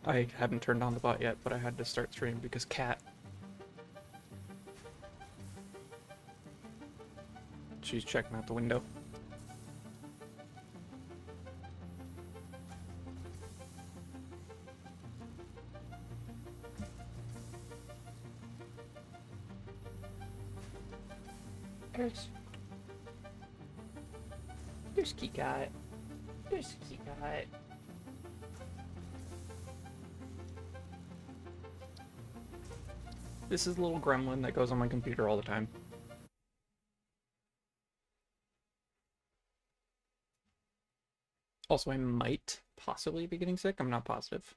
I hadn't turned on the bot yet, but I had to start streaming because Kat. She's checking out the window. There's Key Cat. There's Key Cat. This is a little gremlin that goes on my computer all the time. Also, I might possibly be getting sick. I'm not positive.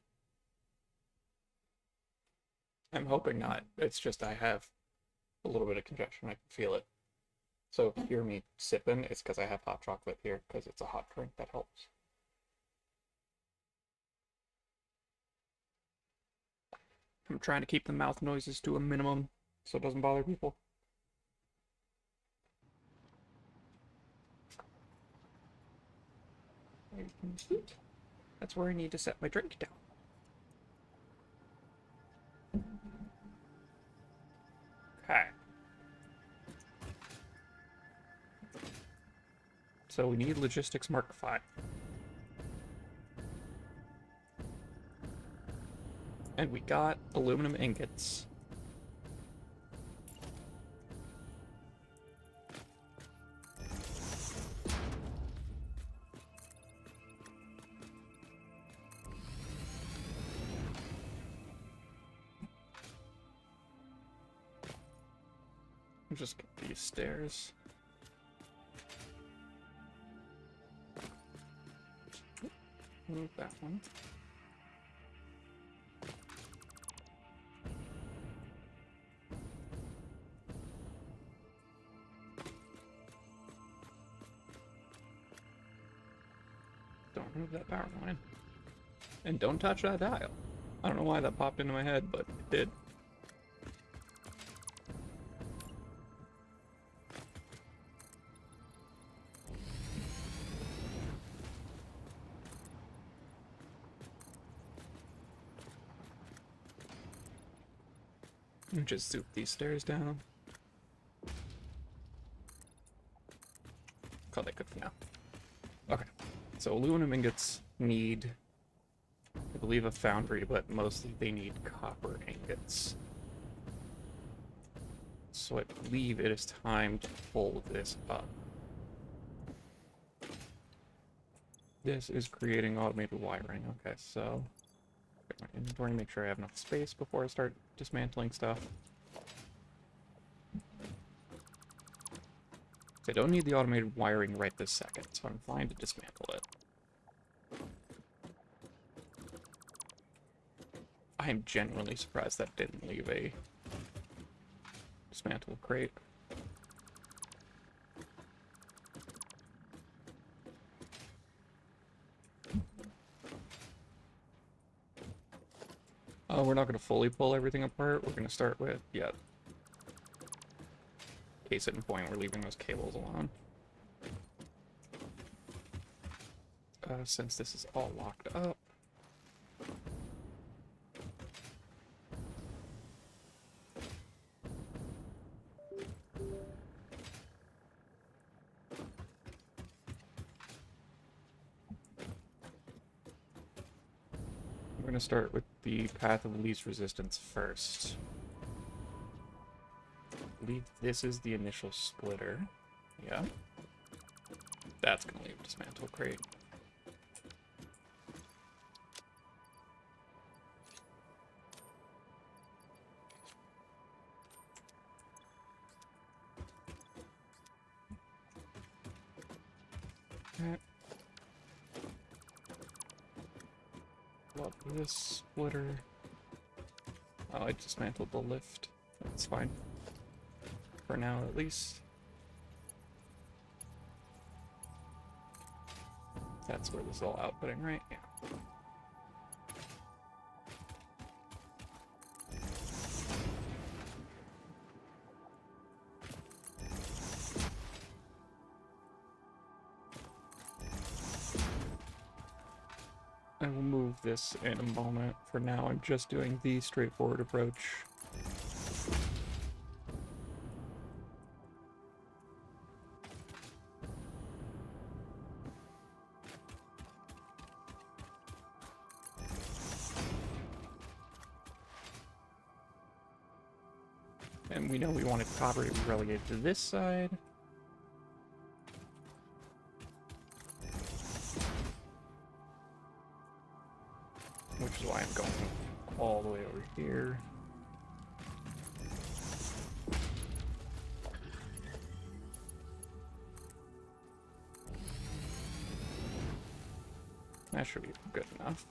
I'm hoping not. It's just I have a little bit of congestion. I can feel it. So if you hear me sipping, it's because I have hot chocolate here, because it's a hot drink that helps. I'm trying to keep the mouth noises to a minimum so it doesn't bother people. That's where I need to set my drink down. Okay. So we need Logistics Mark V. And we got aluminum ingots. I'll just get these stairs. Move that one. Don't move that power line. And don't touch that dial. I don't know why that popped into my head, but it did. Just zoop these stairs down. Call that good for now. Okay, so aluminum ingots need, I believe, a foundry, but mostly they need copper ingots. So I believe it is time to pull this up. This is creating automated wiring. Okay, so get my inventory, make sure I have enough space before I start dismantling stuff. I don't need the automated wiring right this second, so I'm fine to dismantle it. I am genuinely surprised that didn't leave a dismantle crate. We're not going to fully pull everything apart. We're going to start with, yeah. Case in point, we're leaving those cables alone. Since this is all locked up. We're going to start with the path of least resistance first. I believe this is the initial splitter. Yeah. That's going to leave a dismantle crate. Alright. Love this splitter. Oh, I dismantled the lift. That's fine. For now, at least. That's where this is all outputting, right? Yeah. I will move this in a moment. For now, I'm just doing the straightforward approach. And we know we wanted copper to be relegated to this side. Which is why I'm going all the way over here. That should be good enough.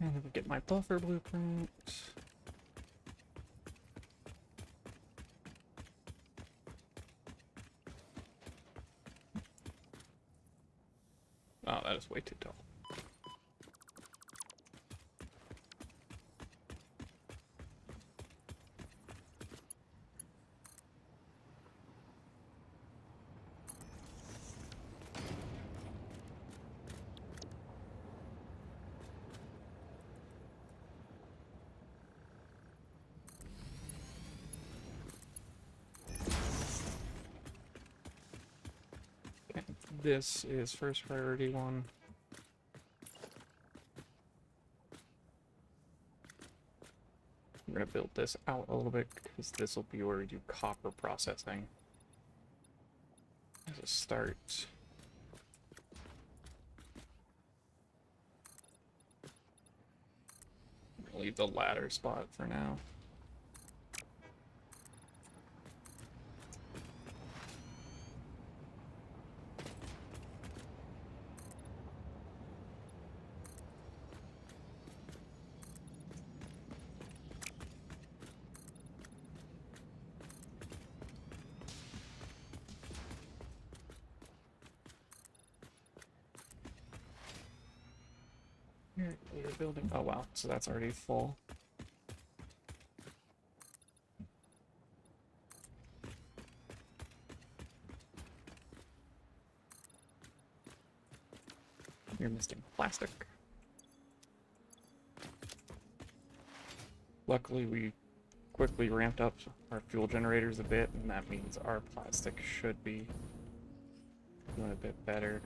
And then we get my buffer blueprint. Oh, that is way too tall. This is first priority one. I'm gonna build this out a little bit because this will be where we do copper processing as a start. I'll leave the ladder spot for now. You're building. Oh wow, so that's already full. You're missing plastic. Luckily, we quickly ramped up our fuel generators a bit, and that means our plastic should be doing a bit better.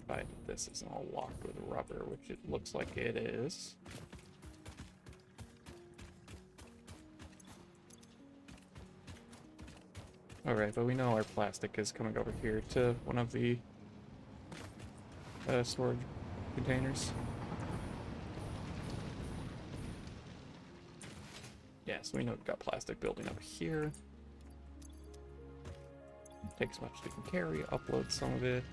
Provided this isn't all locked with rubber, which it looks like it is. Alright, but we know our plastic is coming over here to one of the storage containers. Yeah, so we know we've got plastic building up here. Take as much as we can carry, upload some of it.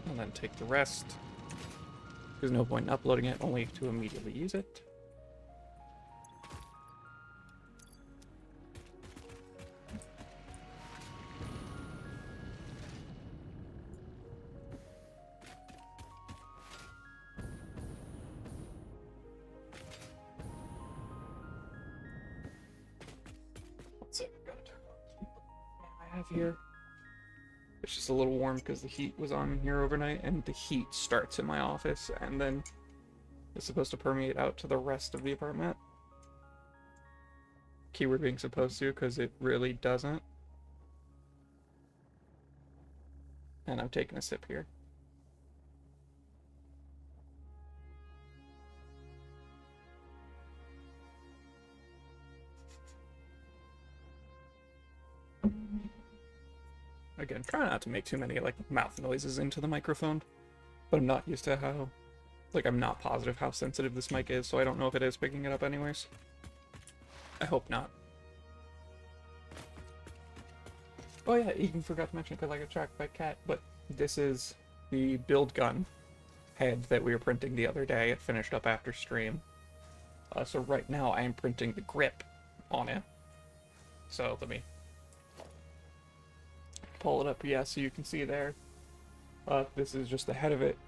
And then take the rest. There's no point in uploading it, only to immediately use it. One second, gotta turn on the fan I have here. It's just a little warm because the heat was on here overnight, and the heat starts in my office and then is supposed to permeate out to the rest of the apartment. Keyword being supposed to, because it really doesn't. And I'm taking a sip here. Again, try not to make too many like mouth noises into the microphone, but I'm not used to how, like I'm not positive how sensitive this mic is, so I don't know if it is picking it up anyways. I hope not. Oh yeah, even forgot to mention because I got tracked by Cat, but this is the build gun head that we were printing the other day. It finished up after stream. So right now I am printing the grip on it. So let me pull it up, yeah, so you can see there. This is just the head of it.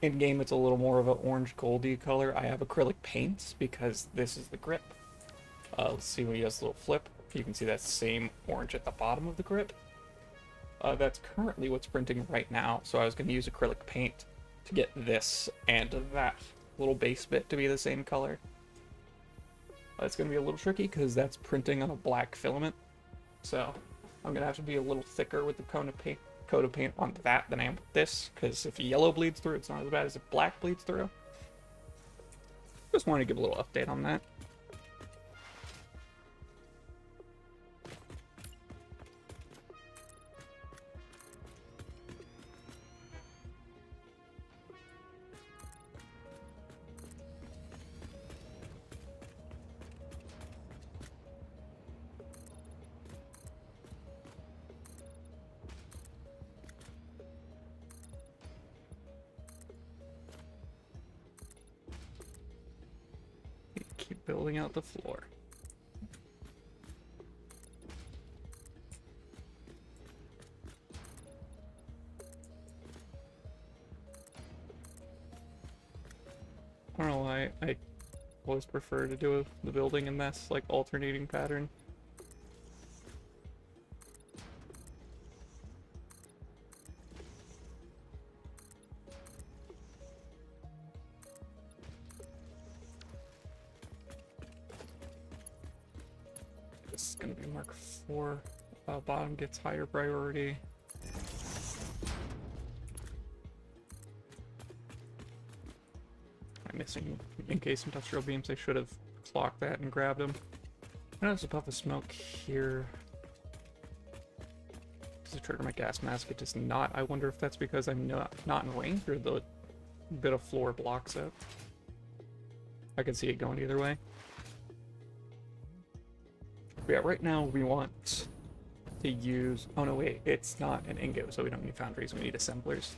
In game, it's a little more of an orange goldy color. I have acrylic paints because this is the grip. Let's see when he does a little flip. You can see that same orange at the bottom of the grip. That's currently what's printing right now, so I was going to use acrylic paint to get this and that little base bit to be the same color. It's going to be a little tricky because that's printing on a black filament, so I'm going to have to be a little thicker with the coat of paint on that than I am with this, because if yellow bleeds through, it's not as bad as if black bleeds through. Just wanted to give a little update on that. Keep building out the floor. I don't know why I always prefer to do the building in this like alternating pattern. This is going to be Mark 4. Bottom gets higher priority. I'm missing encased industrial beams. I should have clocked that and grabbed them. I noticed a puff of smoke here. Does it trigger my gas mask? It does not. I wonder if that's because I'm not in range or the bit of floor blocks it. I can see it going either way. But yeah, right now we want to use... Oh no, wait, it's not an ingot, so we don't need foundries, we need assemblers.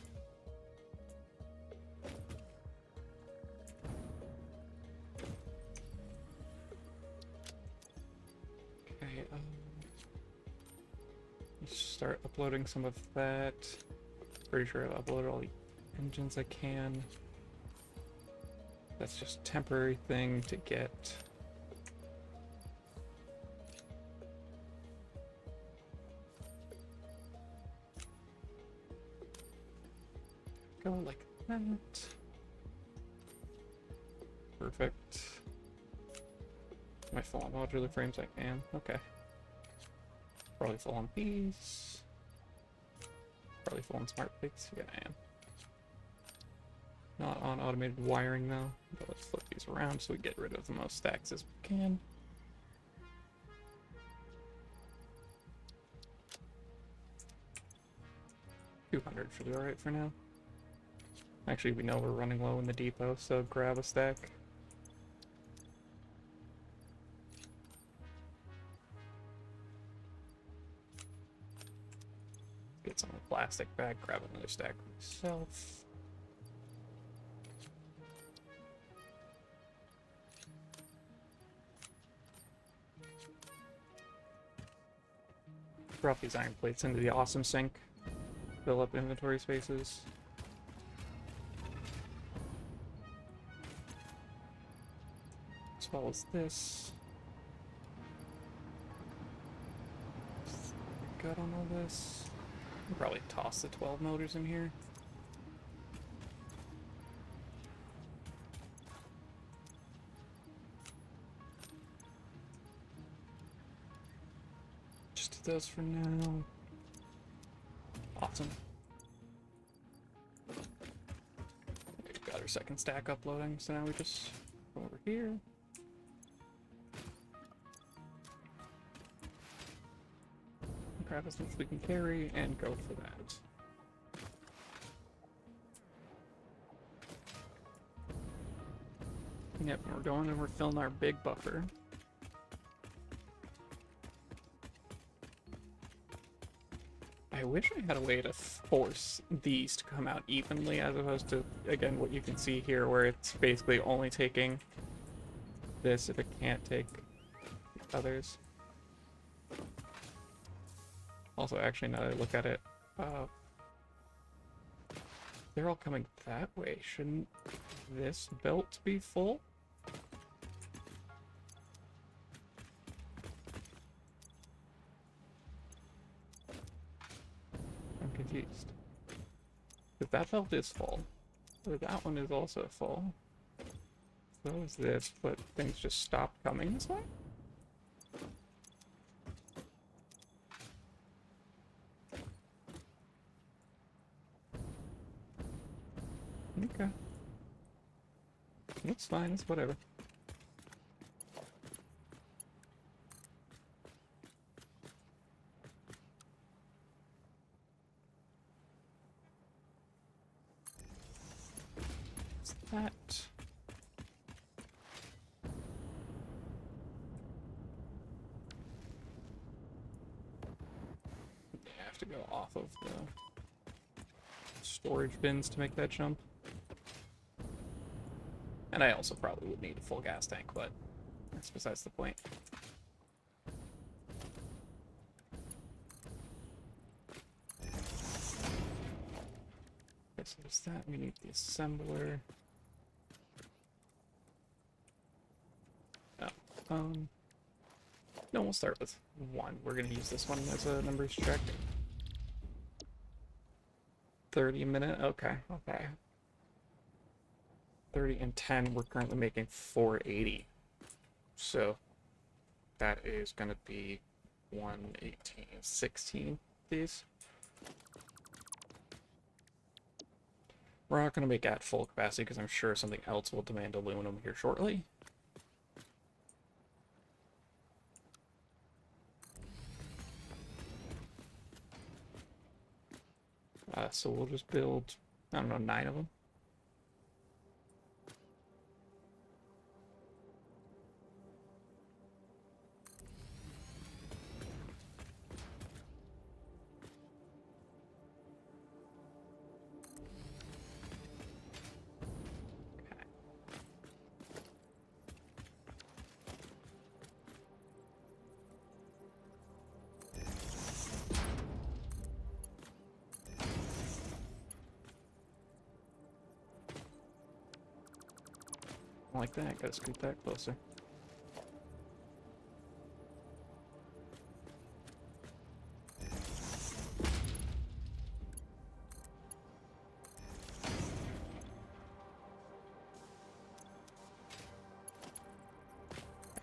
Okay, let's start uploading some of that. Pretty sure I've uploaded all the engines I can. That's just a temporary thing to get... Go like that. Perfect. Am I full on modular frames? I am. Okay. Probably full on these. Probably full on smart plates. Yeah, I am. Not on automated wiring though. But let's flip these around so we get rid of the most stacks as we can. $200 should be alright for now. Actually, we know we're running low in the depot, so grab a stack. Get some of the plastic back, grab another stack for myself. Drop these iron plates into the awesome sink. Fill up inventory spaces. As well as this. Good on all this. I'll probably toss the 12 motors in here. Just do those for now. Awesome. We've got our second stack uploading, so now we just go over here. Grab as much as we can carry and go for that. Yep, we're going and we're filling our big buffer. I wish I had a way to force these to come out evenly as opposed to, again, what you can see here where it's basically only taking this if it can't take the others. Also, actually, now that I look at it, they're all coming that way. Shouldn't this belt be full? I'm confused. If that belt is full, or that one is also full. So is this, but things just stop coming this way? Okay. It's fine, it's whatever. What's that? Yeah, I have to go off of the storage bins to make that jump. And I also probably would need a full gas tank, but that's besides the point. Okay, so there's that. We need the assembler. Oh, no, we'll start with 1. We're gonna use this one as a numbers check. 30 a minute? Okay, okay. 30 and 10, we're currently making 480. So that is gonna be 118, 16 these. We're not gonna make at full capacity because I'm sure something else will demand aluminum here shortly. So we'll just build, I don't know, 9 of them. Like that, gotta scoot that closer.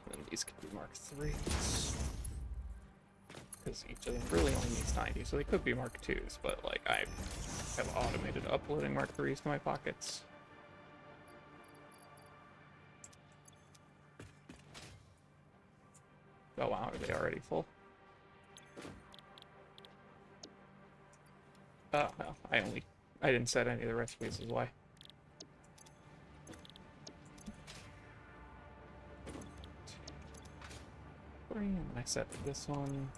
And then these could be Mark 3s. Because each of them really only needs 90, so they could be Mark 2s, but like I have automated uploading Mark 3s to my pockets. Oh wow, are they already full? Oh no, I didn't set any of the recipes, is why. And I set this one.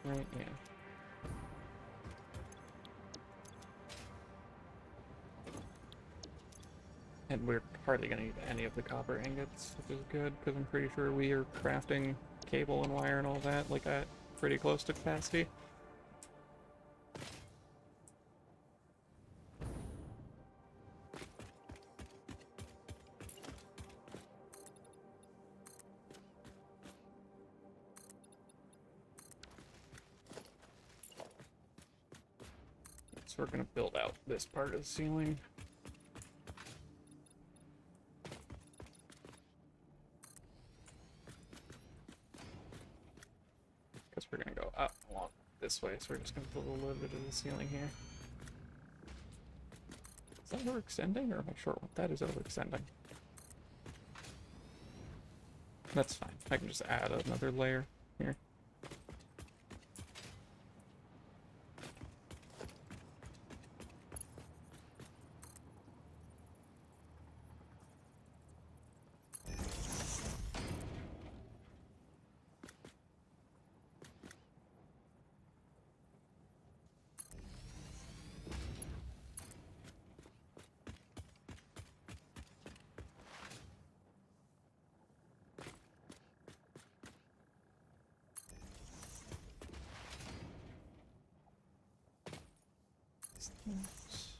Right, yeah. And we're hardly going to need any of the copper ingots, which is good, because I'm pretty sure we are crafting cable and wire and all that, like at pretty close to capacity. So we're going to build out this part of the ceiling. Because we're going to go up along this way, so we're just going to build a little bit of the ceiling here. Is that overextending, or am I short? That is overextending. That's fine. I can just add another layer here. Let's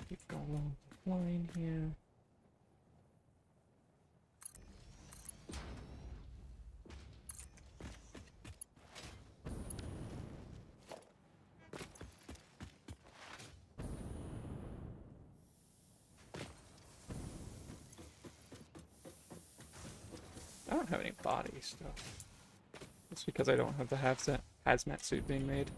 keep going along the line here. I don't have any body stuff. It's because I don't have the hazmat suit being made.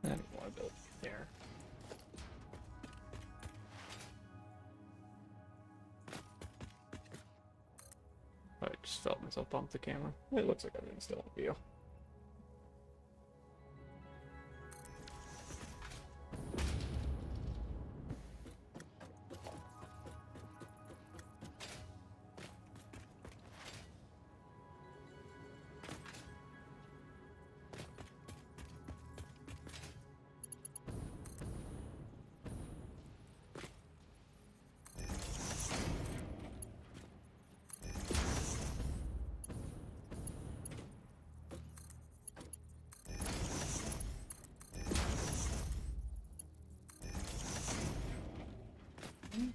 I don't want to build there. I just felt myself bump the camera. It looks like everything's still in view.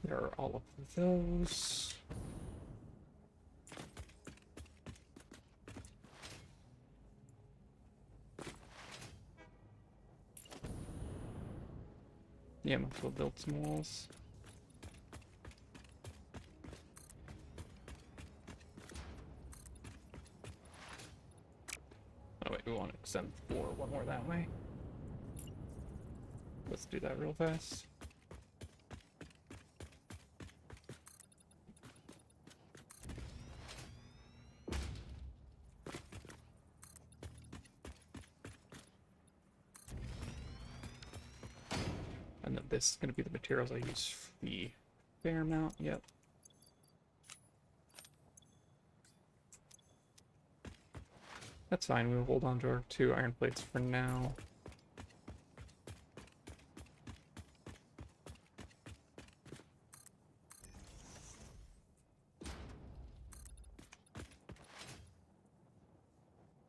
There are all of those. Yeah, might as well build some walls. Oh wait, we want to extend the floor one more that way. Let's do that real fast. And then this is going to be the materials I use for the fair mount. Yep. That's fine. We'll hold on to our 2 iron plates for now.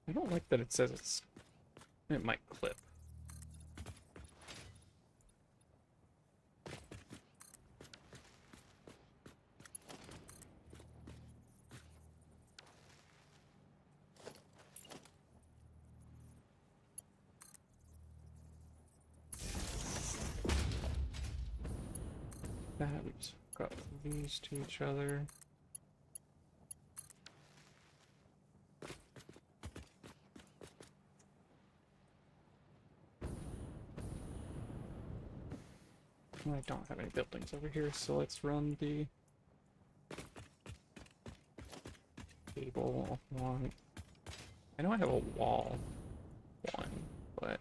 I don't like that it says it might clip. That we just got these to each other. I don't have any buildings over here, so let's run the cable one. I know I have a wall one, but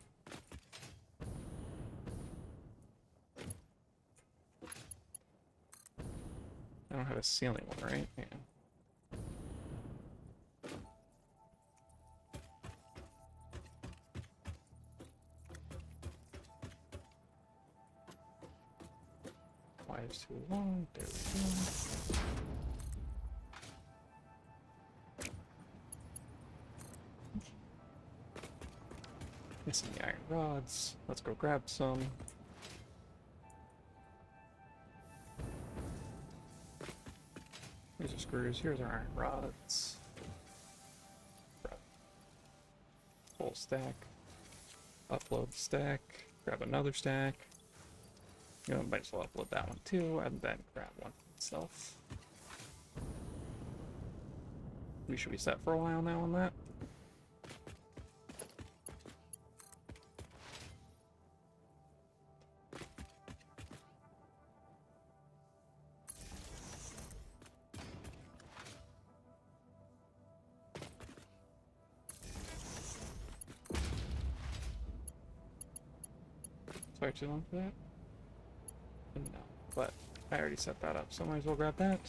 I don't have a ceiling one, right? Yeah. Why is too long? There we go. Missing the iron rods. Let's go grab some. Here's our screws. Here's our iron rods. Grab whole stack. Upload the stack. Grab another stack. You know, might as well upload that one too, and then grab one itself. We should be set for a while now on that. Sorry, too long for that? No. but I already set that up, so I might as well grab that.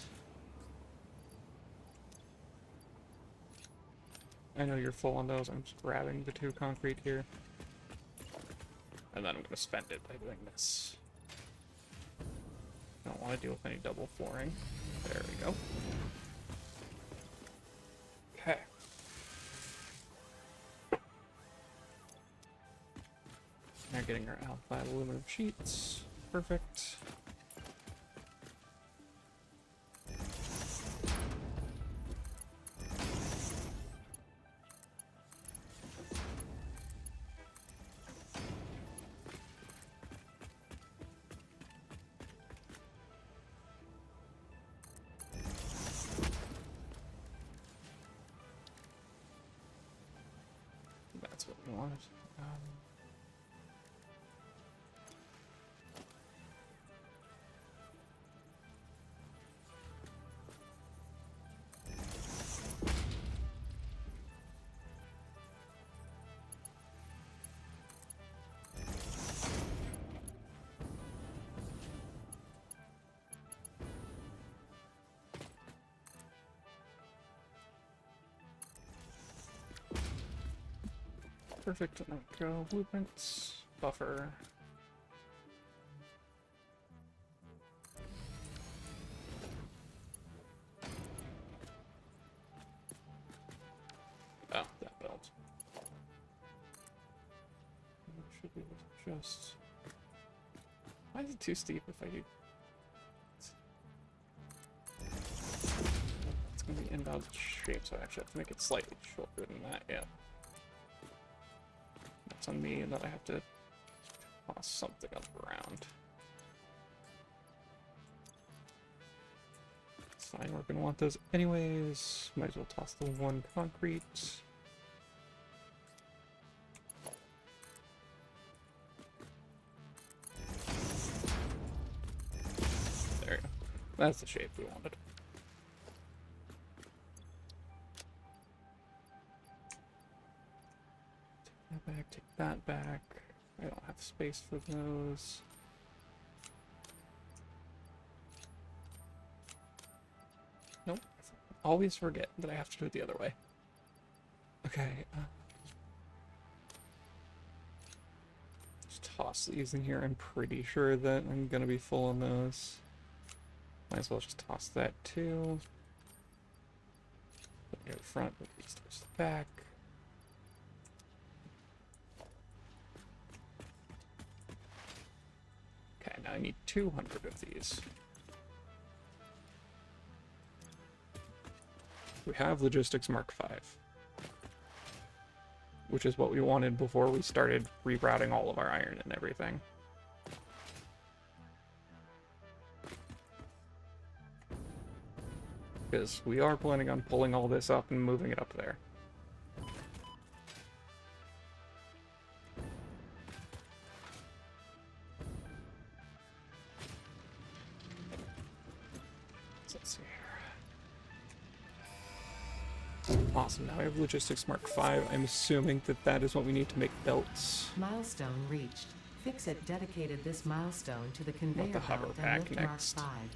I know you're full on those. I'm just grabbing the 2 concrete here. And then I'm going to spend it by doing this. I don't want to deal with any double flooring. There we go. Okay. Now getting our alpha aluminum sheets. Perfect. That's what we wanted. Perfect. There we go. Blueprints. Buffer. Oh, that build. Should be able to just. Why is it too steep if I do? It's gonna be inbound shape, so I actually have to make it slightly shorter than that. Yeah. That's on me, and then I have to toss something up around. It's fine, we're gonna want those anyways. Might as well toss the 1 concrete. There you go. That's the shape we wanted. Take that back. I don't have space for those. Nope. Always forget that I have to do it the other way. Okay. Just toss these in here. I'm pretty sure that I'm gonna be full on those. Might as well just toss that too. Put near the front, put these towards the back. Okay, now I need 200 of these. We have Logistics Mark V, which is what we wanted before we started rerouting all of our iron and everything. Because we are planning on pulling all this up and moving it up there. Awesome, now we have Logistics Mark V. I'm assuming that that is what we need to make belts. Milestone reached. Fixit dedicated this milestone to the conveyor the hover belt pack and lift next. Mark V.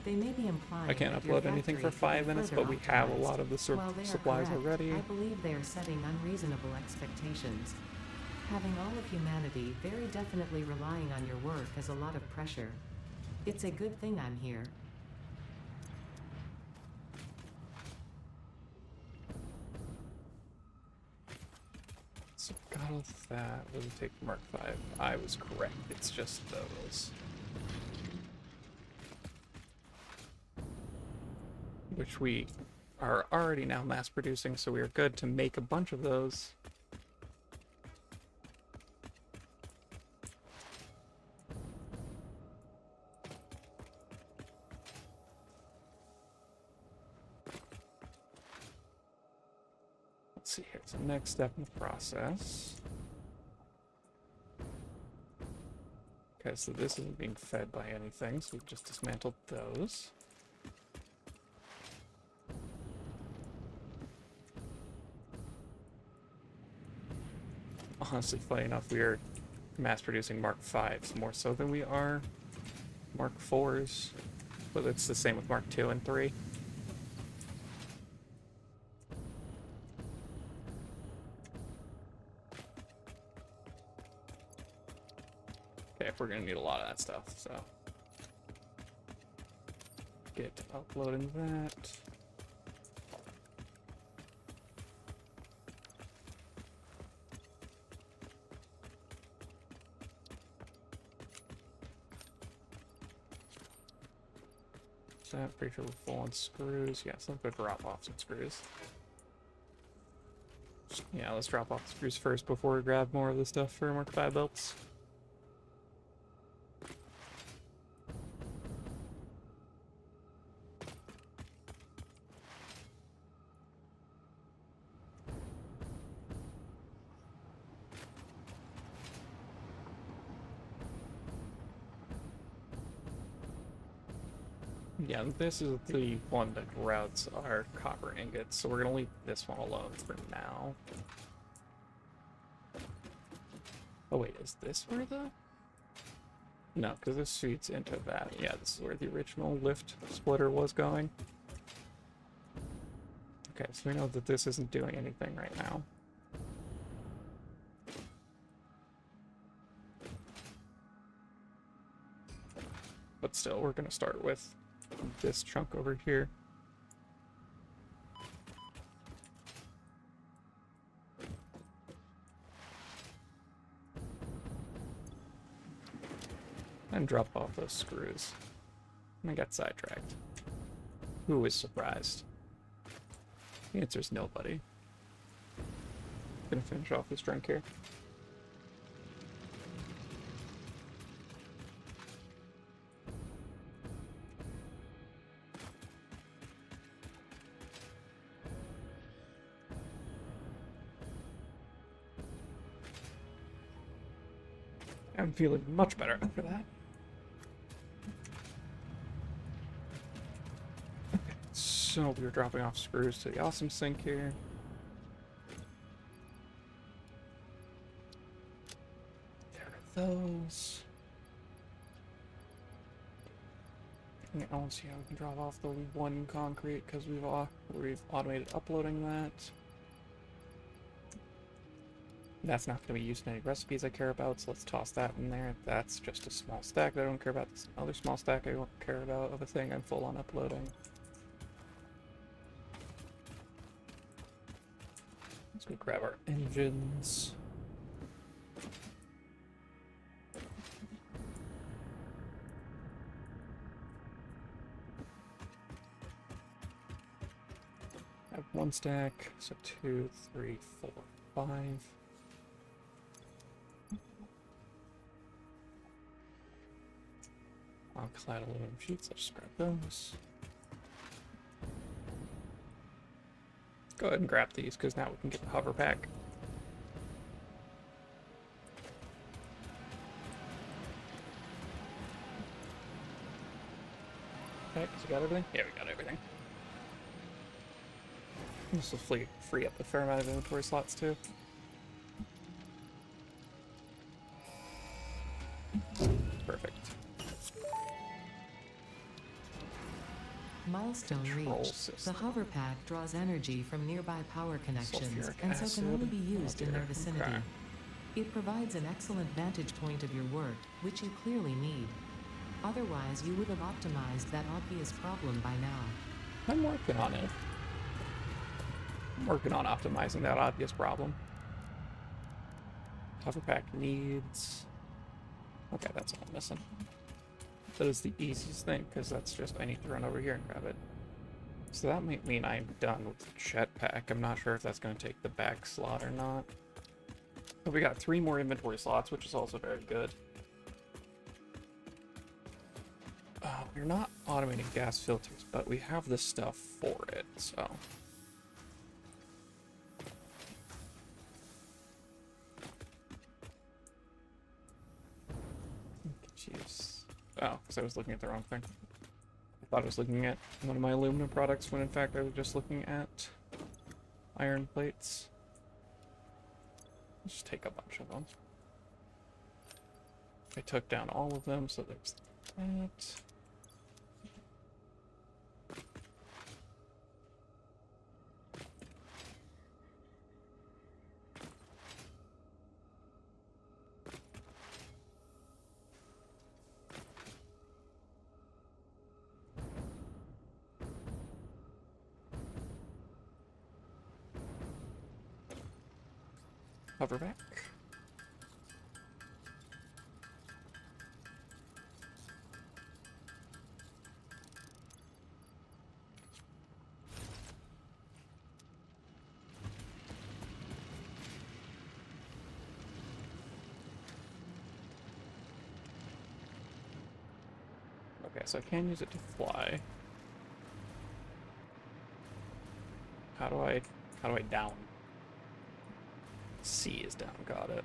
They may be implying I can't that your upload anything for factory 5 minutes, further but we have a optimized. lot of the While they are supplies correct, already. I believe they are setting unreasonable expectations. Having all of humanity very definitely relying on your work is a lot of pressure. It's a good thing I'm here. So got all that. What did it take Mark V? I was correct. It's just those. Which we are already now mass producing, so we are good to make a bunch of those. Let's see, here's the next step in the process. Okay, so this isn't being fed by anything, so we've just dismantled those. Honestly, funny enough, we are mass producing Mark V's more so than we are Mark IVs, but it's the same with Mark II and III. Okay, we're gonna need a lot of that stuff, so get uploading that. So I'm pretty sure we're full on screws. Yeah, so let's go drop off some screws. Yeah, let's drop off the screws first before we grab more of the stuff for Mark V belts. Yeah, this is the one that routes our copper ingots, so we're gonna leave this one alone for now. Oh wait, is this where the... No, because this feeds into that. Yeah, this is where the original lift splitter was going. Okay, so we know that this isn't doing anything right now. But still, we're gonna start with this chunk over here. And drop off those screws. And I got sidetracked. Who was surprised? The answer's nobody. Gonna finish off this drink here. I'm feeling much better after that. Okay, so we were dropping off screws to the awesome sink here. There are those. And I don't see how we can drop off the one concrete because we've automated uploading that. That's not going to be used in any recipes I care about, so let's toss that in there. That's just a small stack that I don't care about. This other small stack I don't care about of a thing I'm full on uploading. Let's go grab our engines. I have one stack, so 2, 3, 4, 5. Clad aluminum sheets, let's just grab those. Go ahead and grab these, because now we can get the hover pack. Okay, so we got everything? Yeah, we got everything. This will free up a fair amount of inventory slots, too. Perfect. Milestone Control reached. system. The hover pack draws energy from nearby power connections Sulfuric and so can only be acid. used Oh, in their dear. vicinity. Okay. It provides an excellent vantage point of your work, which you clearly need. Otherwise, you would have optimized that obvious problem by now. I'm working on it. I'm working on optimizing that obvious problem. Hover pack needs... Okay, that's all I'm missing. That is the easiest thing, because that's just, I need to run over here and grab it. So that might mean I'm done with the jetpack. I'm not sure if that's going to take the back slot or not. But we got 3 more inventory slots, which is also very good. We're not automating gas filters, but we have the stuff for it, so... Jeez. Oh, because I was looking at the wrong thing. I thought I was looking at one of my aluminum products when in fact I was just looking at iron plates. Let's just take a bunch of them. I took down all of them, so there's That. Hover back. Okay, so I can use it to fly. How do I down? C is down, got it.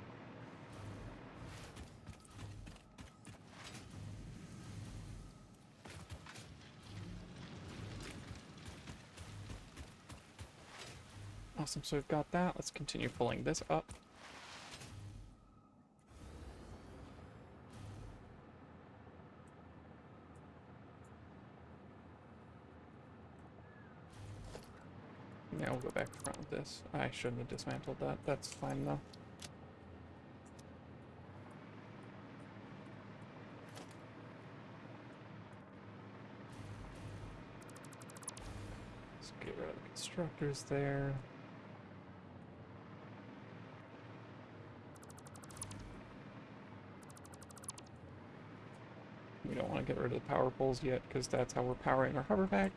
Awesome, so we've got that. Let's continue pulling this up. Now we'll go back to front with this. I shouldn't have dismantled that. That's fine though. Let's get rid of the constructors there. We don't want to get rid of the power poles yet because that's how we're powering our hoverback.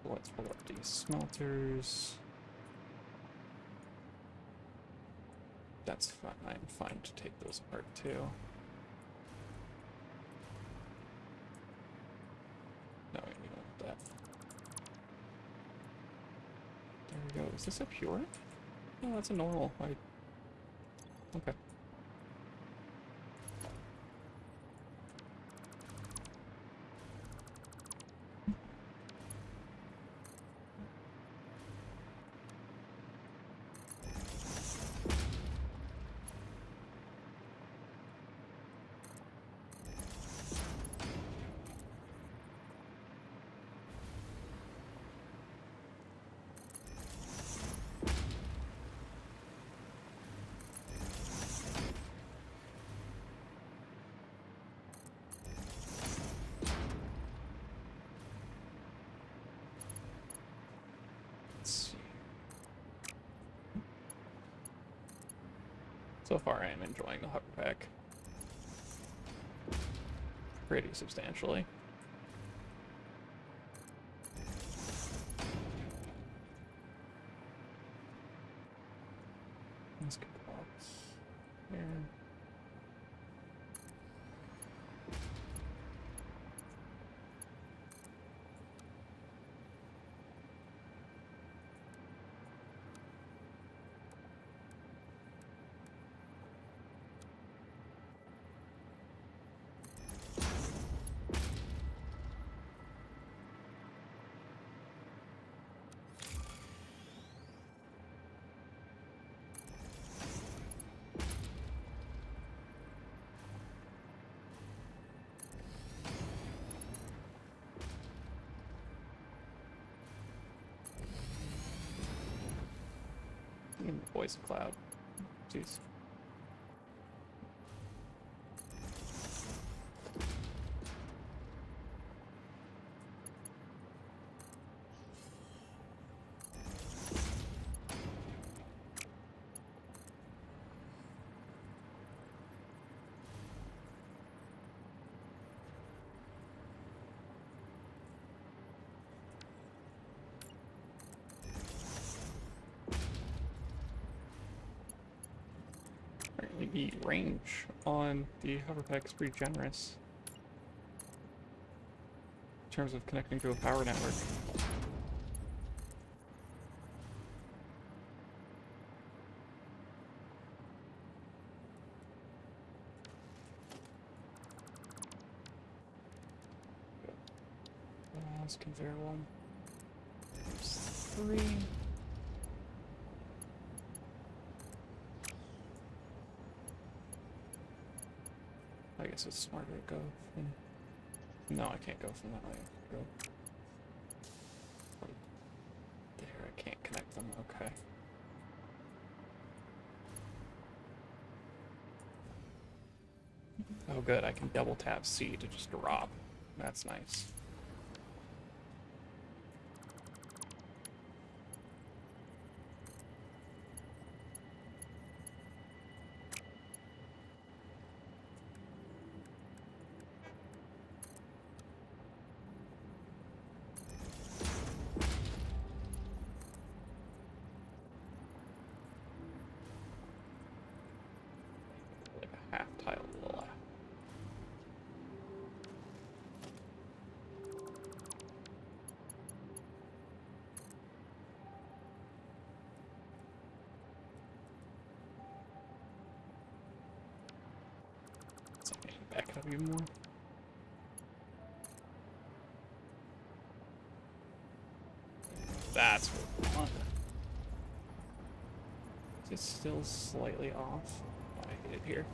Let's pull up these smelters. That's fine. I'm fine to take those apart too. No, we don't want that. There we go. Is this a pure? No, that's a normal. Okay. So far, I am enjoying the hoverpack pretty substantially. Let's get the box here. Poison cloud. Jeez. The range on the hoverpack is pretty generous in terms of connecting to a power network. Last conveyor one. Oops. 3. I guess it's smarter to go from... No, I can't go from that way. Go there. I can't connect them. Okay. Oh, good. I can double tap C to just drop. That's nice. Like a half tile to the left. So I need to back it up even more. That's what we want. It's still slightly off. I hit it here.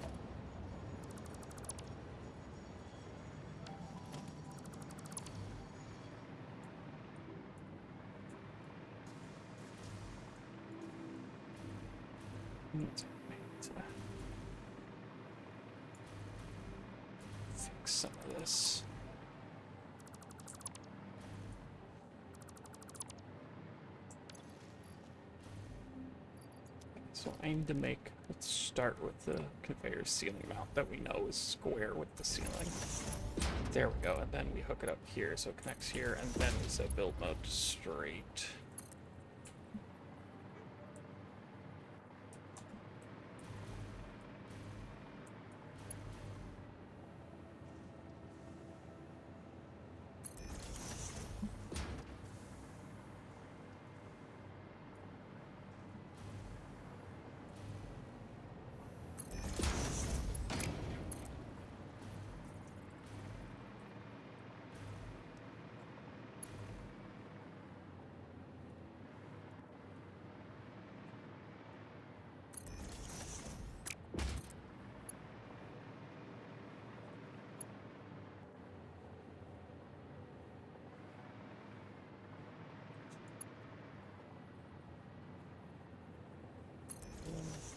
Let's fix some of this. So I need to make, let's start with the conveyor ceiling mount that we know is square with the ceiling. There we go, and then we hook it up here so it connects here, and then we set build mode to straight.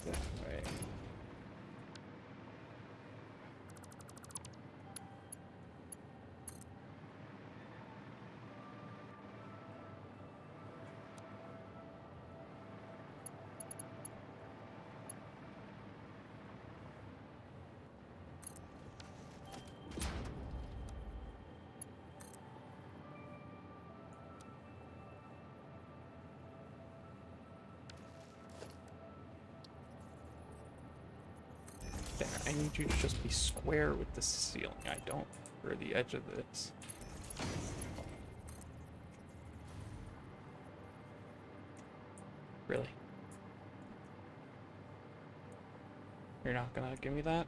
That way. There, I need you to just be square with the ceiling. I don't, or the edge of this. Really? You're not gonna give me that?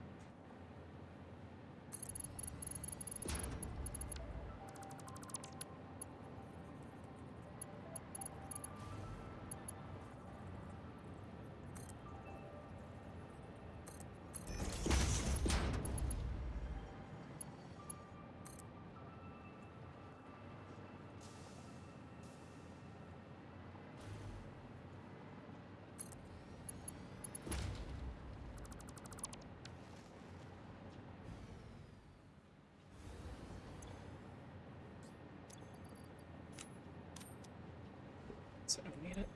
So I don't need it.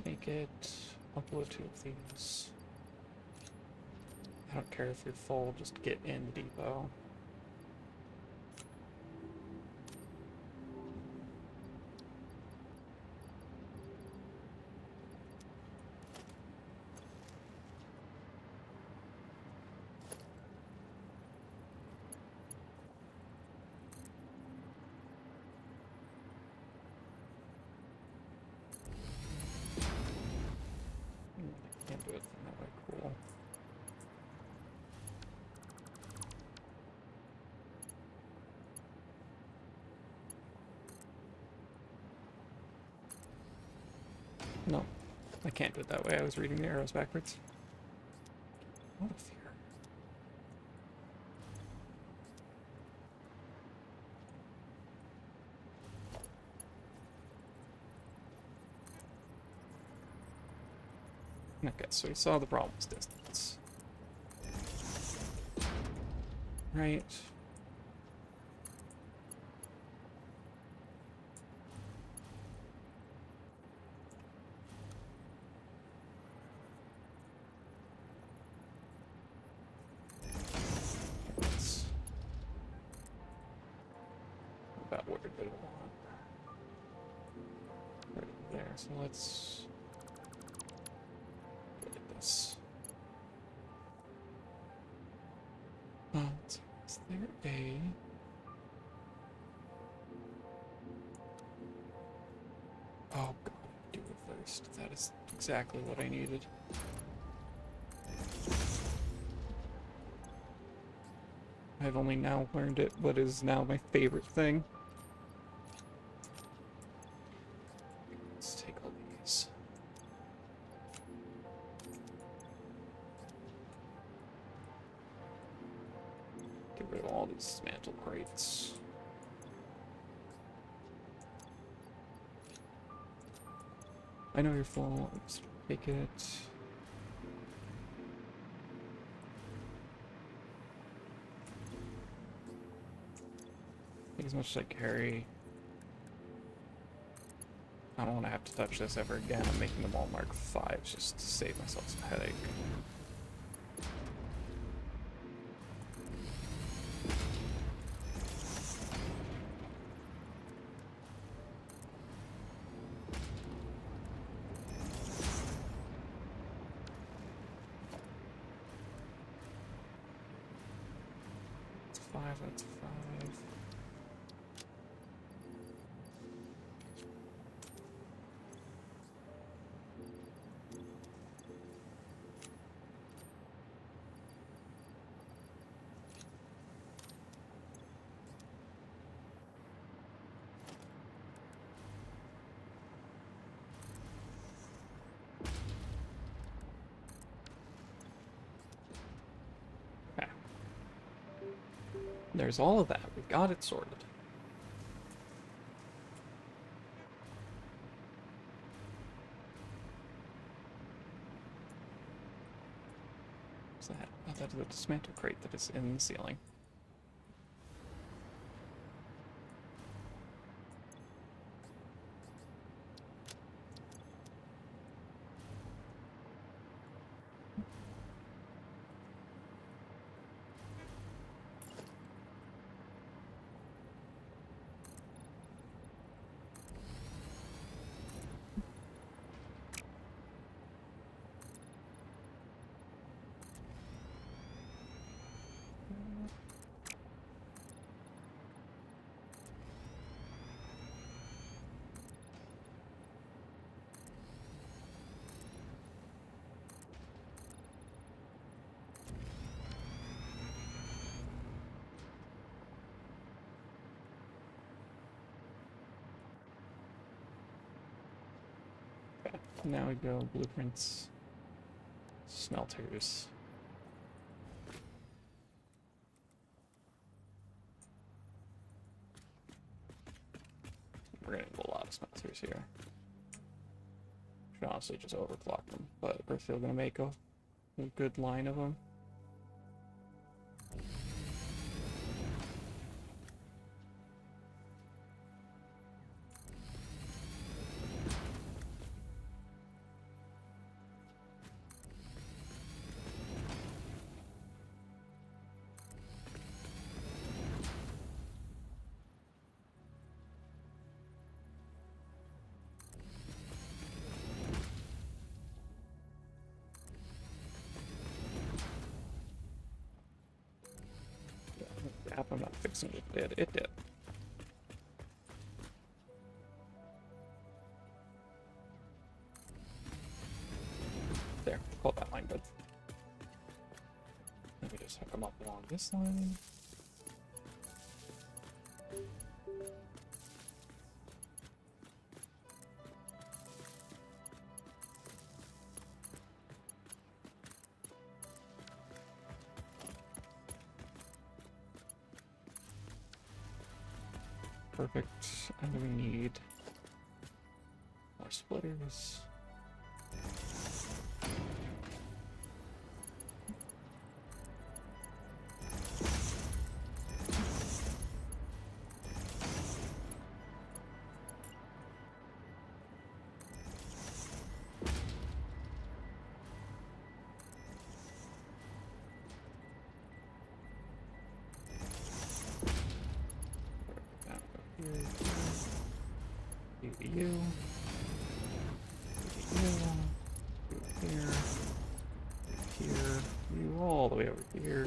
Take it. Upload 2 of these. I don't care if you're full, just get in depot. Can't do it from that way, cool. No, I can't do it that way. I was reading the arrows backwards. What a fear. Okay, so we saw the problem's distance. Right. That's about where we want. Right there, so let's look at this. Is there a... Oh god, do reversed. That is exactly what I needed. I've only now learned it, what is now my favorite thing. Let's take all these. Get rid of all these dismantled crates. I know you're full. Let's take it. Take as much as I carry. I don't want to have to touch this ever again. I'm making them all Mark 5s just to save myself some headache. That's 5, that's 5. There's all of that. We got it sorted. What's that? Oh, that is a dismantle crate that is in the ceiling. Now we go blueprints, smelters. We're gonna need a lot of smelters here. Should honestly just overclock them, but we're still gonna make a good line of them. I'm not fixing it. It did. There, call that line good. Let me just hook them up along this line. Perfect. And we need more splitters. You, you, here, here, you all the way over here.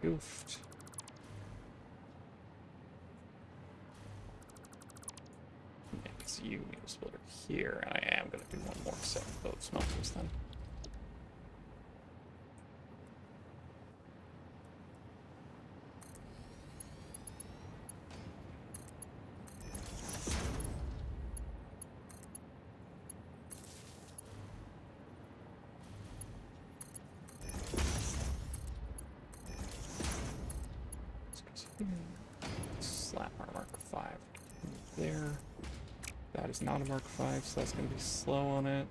Goofed. Makes you need a splitter here, and I am gonna do one more set of both smelters then. Slap our Mark 5 there. That is not a Mark 5, so that's going to be slow on it.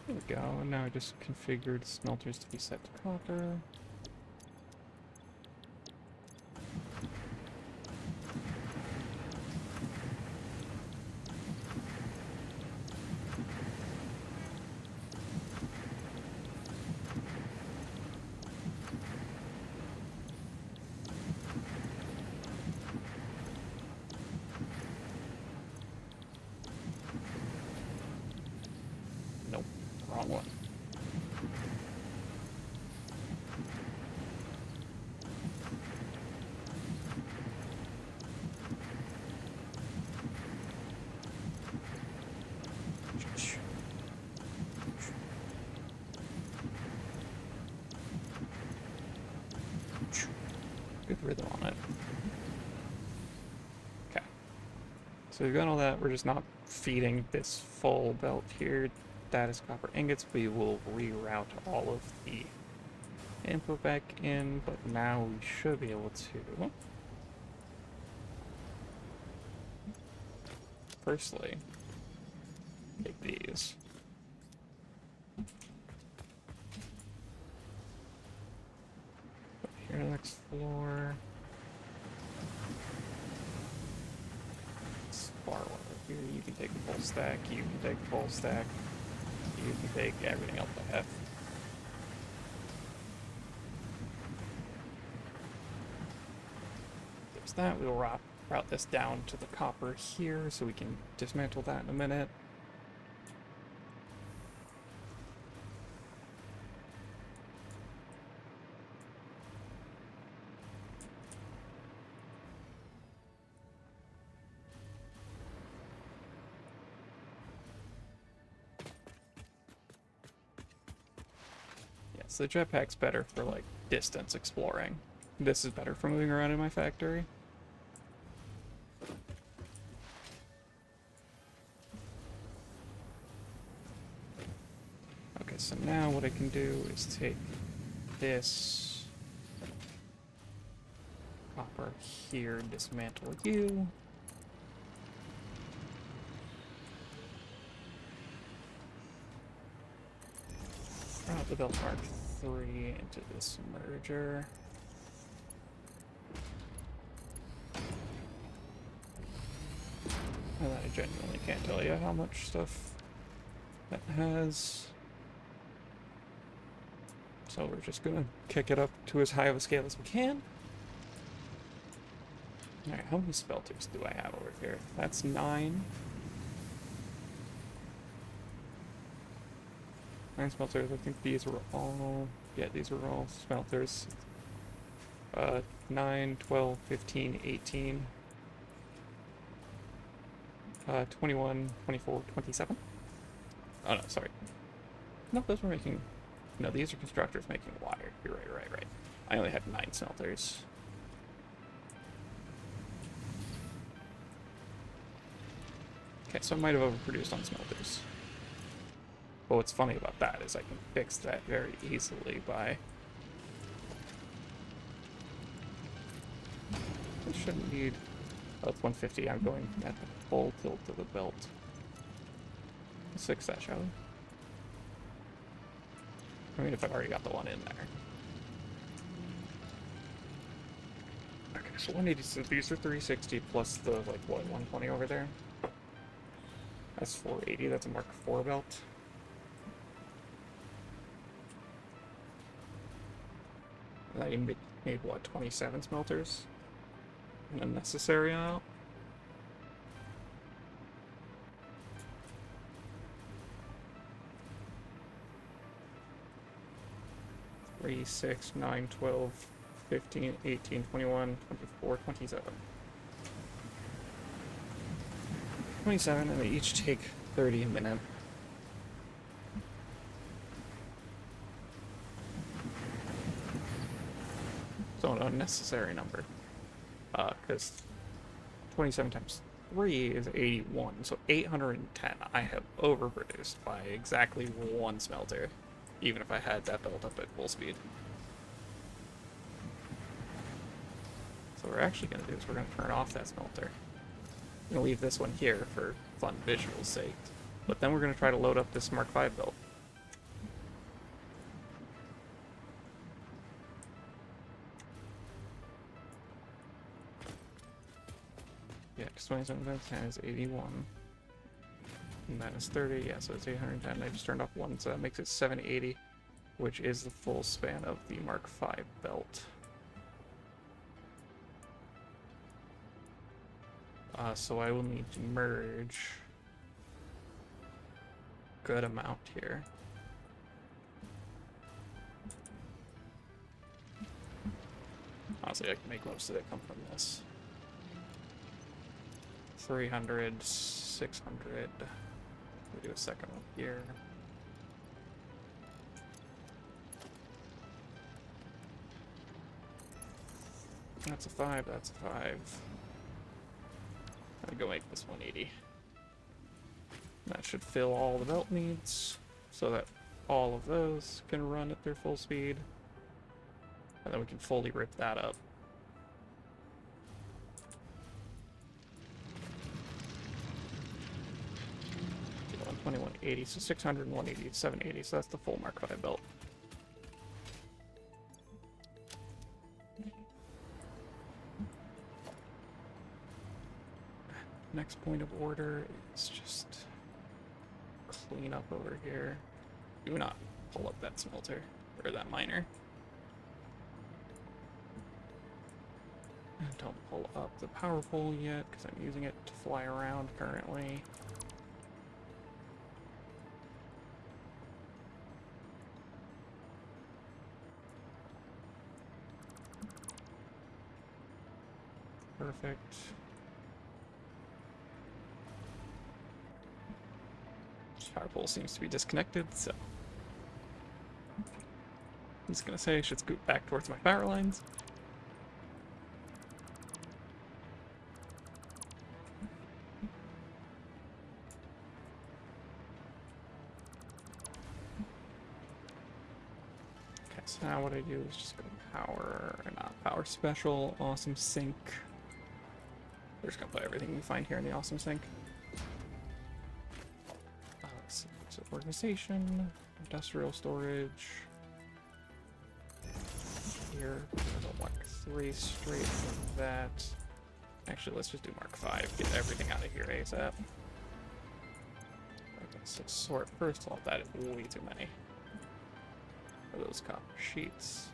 There we go, and now I just configured smelters to be set to copper. Nope, wrong one. Good rhythm on it. Okay. So we've got all that. We're just not feeding this full belt here. That is copper ingots. We will reroute all of the input back in, but now we should be able to. Firstly, make these. Put here on the next floor. Spar one over here. You can take the full stack. You can take the full stack. You can take everything else I have. There's that. We'll route this down to the copper here so we can dismantle that in a minute. So the jetpack's better for like distance exploring. This is better for moving around in my factory. Okay, so now what I can do is take this copper here, dismantle you. Route the belt Mark 3 into this merger. And I genuinely can't tell you how much stuff that has. So we're just gonna kick it up to as high of a scale as we can. Alright, how many smelters do I have over here? That's 9. 9 smelters. I think these were all... Yeah, these were all smelters. 9, 12, 15, 18... 21, 24, 27? Oh no, sorry. No, those were making... No, these are constructors making wire. You're right. I only had 9 smelters. Okay, so I might have overproduced on smelters. But what's funny about that is I can fix that very easily by I shouldn't need... Oh, it's 150. I'm going at the full tilt of the belt. Let's fix that, shall we? I mean, if I've already got the one in there. Okay, so 180, so these are 360 plus the, like, what, 120 over there? That's 480, that's a Mark IV belt. And I made, what, 27 smelters? An unnecessary amount? 3, 6, 9, 12, 15, 18, 21, 24, 27. 27, and they each take 30 a minute. So an unnecessary number. Because 27 times 3 is 81, so 810. I have overproduced by exactly one smelter, even if I had that belt up at full speed. So what we're actually going to do is we're going to turn off that smelter. I'm going to leave this one here for fun visual sake. But then we're going to try to load up this Mark V belt. Yeah, because 27 times 10 is 81. And that is 30, yeah, so it's 810. I just turned off one, so that makes it 780, which is the full span of the Mark V belt. So I will need to merge a good amount here. Honestly, I can make most of it come from this. 300, 600. We'll do a second one here. That's a 5, that's a 5. I'm gonna go make this 180. That should fill all the belt needs, so that all of those can run at their full speed. And then we can fully rip that up. 120, 180, so 600 and 180, 780, so that's the full Mark V belt. Next point of order is just clean up over here. Do not pull up that smelter, or that miner. And don't pull up the power pole yet, because I'm using it to fly around currently. Perfect. Power pole seems to be disconnected, so I'm just gonna say I should scoot back towards my power lines. Okay, so now what I do is just go power, or not power special, awesome sync. We're just gonna put everything we find here in the awesome sync. Let's see, so organization, industrial storage. Here, Mark 3 straight from that. Actually, let's just do Mark 5. Get everything out of here ASAP. Okay, so sort first off, that is way too many of those copper sheets.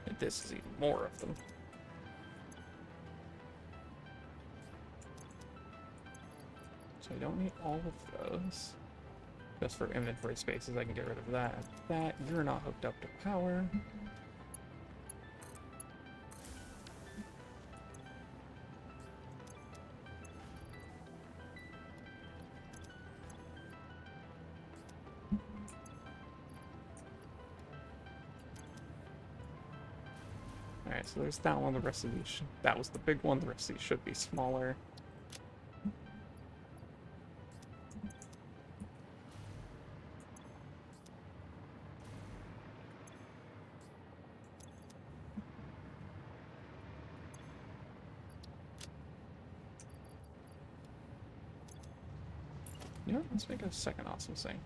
And this is even more of them. So I don't need all of those. Just for inventory spaces, I can get rid of that. That, you're not hooked up to power. Alright, so there's that one. The rest of these, that was the big one. The rest of these should be smaller. You know what? Let's make a second awesome sink.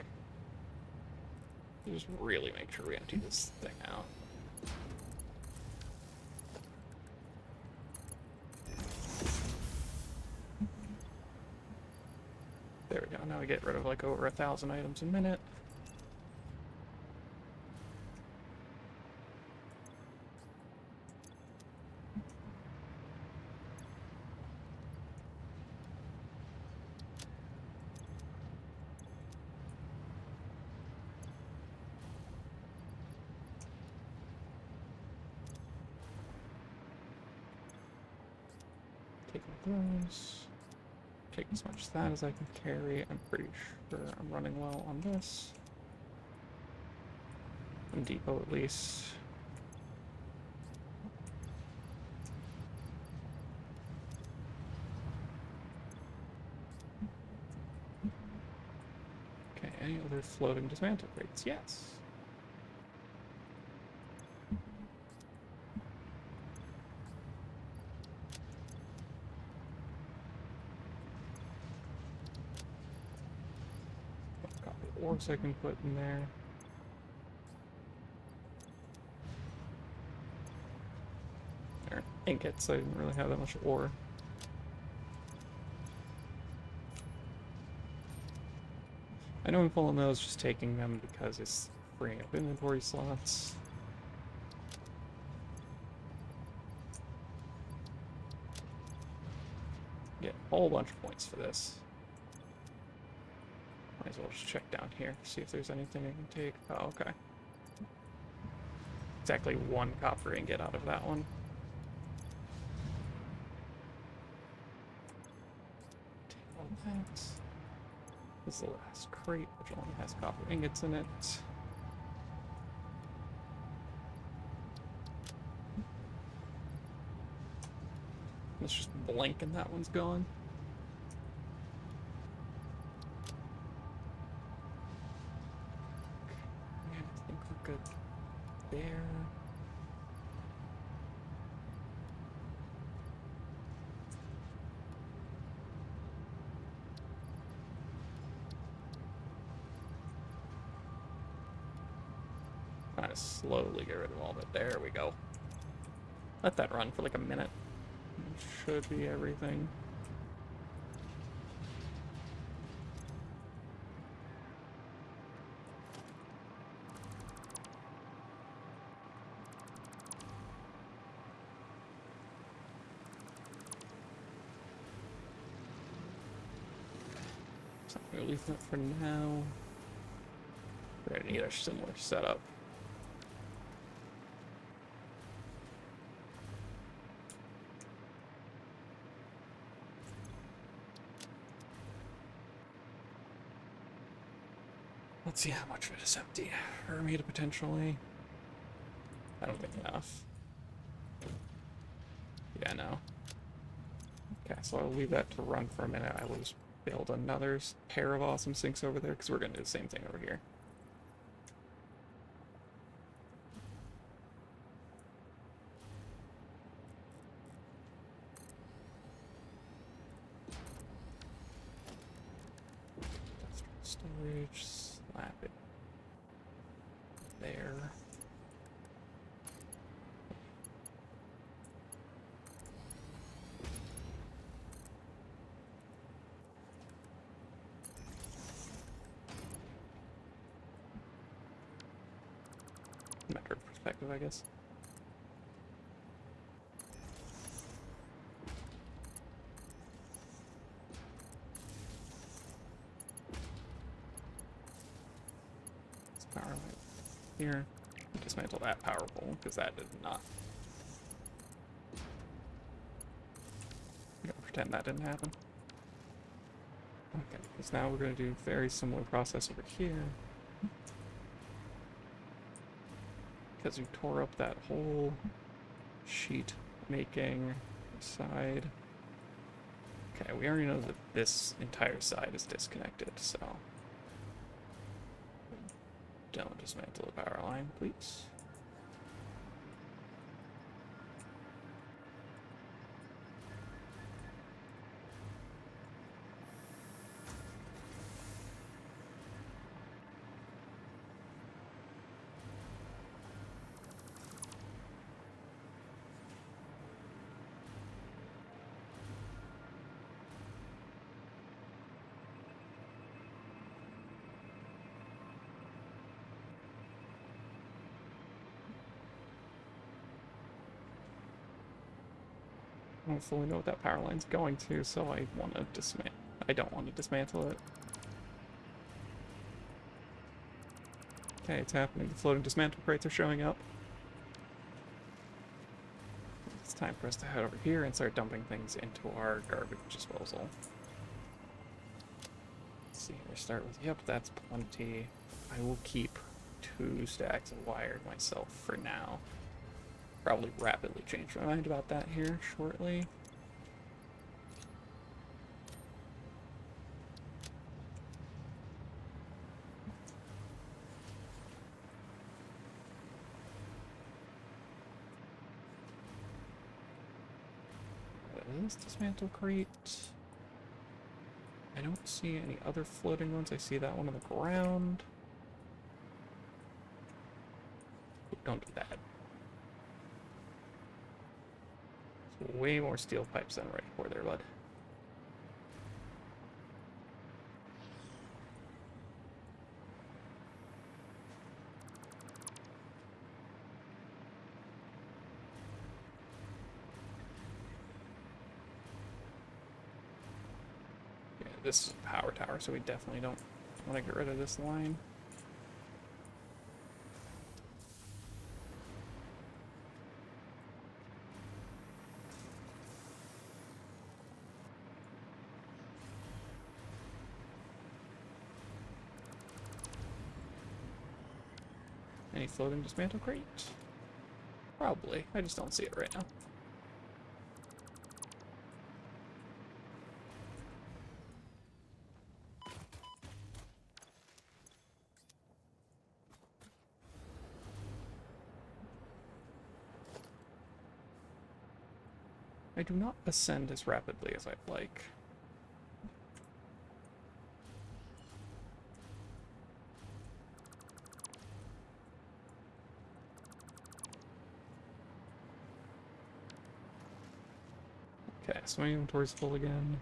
Just really make sure we empty this thing out. There we go. Now we get rid of like over 1,000 items a minute. Take those. Take as much of that as I can carry. I'm pretty sure I'm running low on this. And depot at least. Okay, any other floating dismantle crates? Yes. Orbs I can put in there. There are ingots. I didn't really have that much ore. I know I'm pulling those, just taking them because it's freeing up inventory slots. Get a whole bunch of points for this. Might as well just check down here, see if there's anything I can take. Oh, okay. Exactly 1 copper ingot out of that one. Take all that. This is the last crate, which only has copper ingots in it. Let's just blink and that one's gone. Yeah, I think we're good there. Trying to slowly get rid of all of it. There we go. Let that run for like a minute. Should be everything. So I'm gonna leave that for now. We're gonna need a similar setup. Let's see how much of it is empty for me to potentially. I don't think enough. Yeah, no. Okay, so I'll leave that to run for a minute. I will just build another pair of awesome sinks over there because we're going to do the same thing over here. Storage, slap it there. Matter of perspective, I guess. Power light here. Dismantle that power pole because that did not. I'm gonna pretend that didn't happen. Okay, because now we're going to do a very similar process over here. Because we tore up that whole sheet making side. Okay, we already know that this entire side is disconnected, so don't dismantle the power line, please. I don't fully know what that power line's going to, so I want to dismantle. I don't want to dismantle it. Okay, it's happening. The floating dismantle crates are showing up. It's time for us to head over here and start dumping things into our garbage disposal. Let's see here. Start with, yep, that's plenty. I will keep 2 stacks of wire myself for now. Probably rapidly change my mind about that here shortly. What is this dismantle crate? I don't see any other floating ones. I see that one on the ground. Ooh, don't do that. There's way more steel pipes than I'm ready for there, bud. Yeah, this is a power tower, so we definitely don't want to get rid of this line. Any floating dismantle crate? Probably. I just don't see it right now. I do not ascend as rapidly as I'd like. Okay, so my inventory's full again.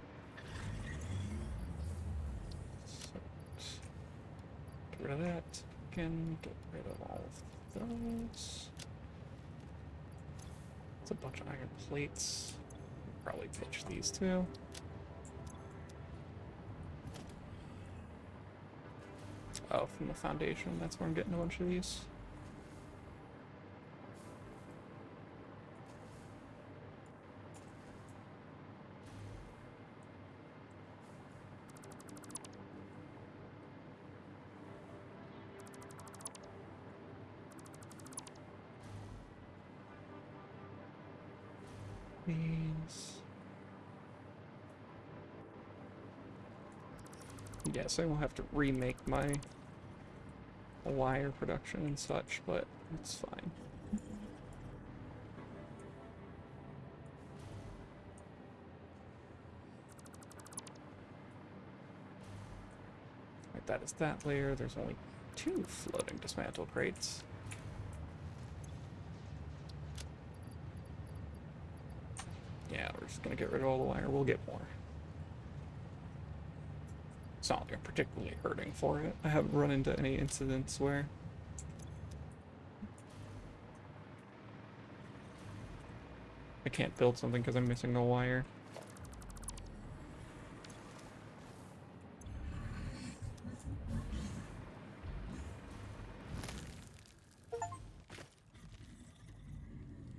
So, get rid of that. Again, get rid of all of those. It's a bunch of iron plates. Probably pitch these too. Oh, from the foundation, that's where I'm getting a bunch of these. These. Yes, I will have to remake my wire production and such, but it's fine. Right, that is that layer. There's only 2 floating dismantle crates. Yeah, we're just gonna get rid of all the wire. We'll get more. It's not like I'm particularly hurting for it. I haven't run into any incidents where I can't build something because I'm missing the wire.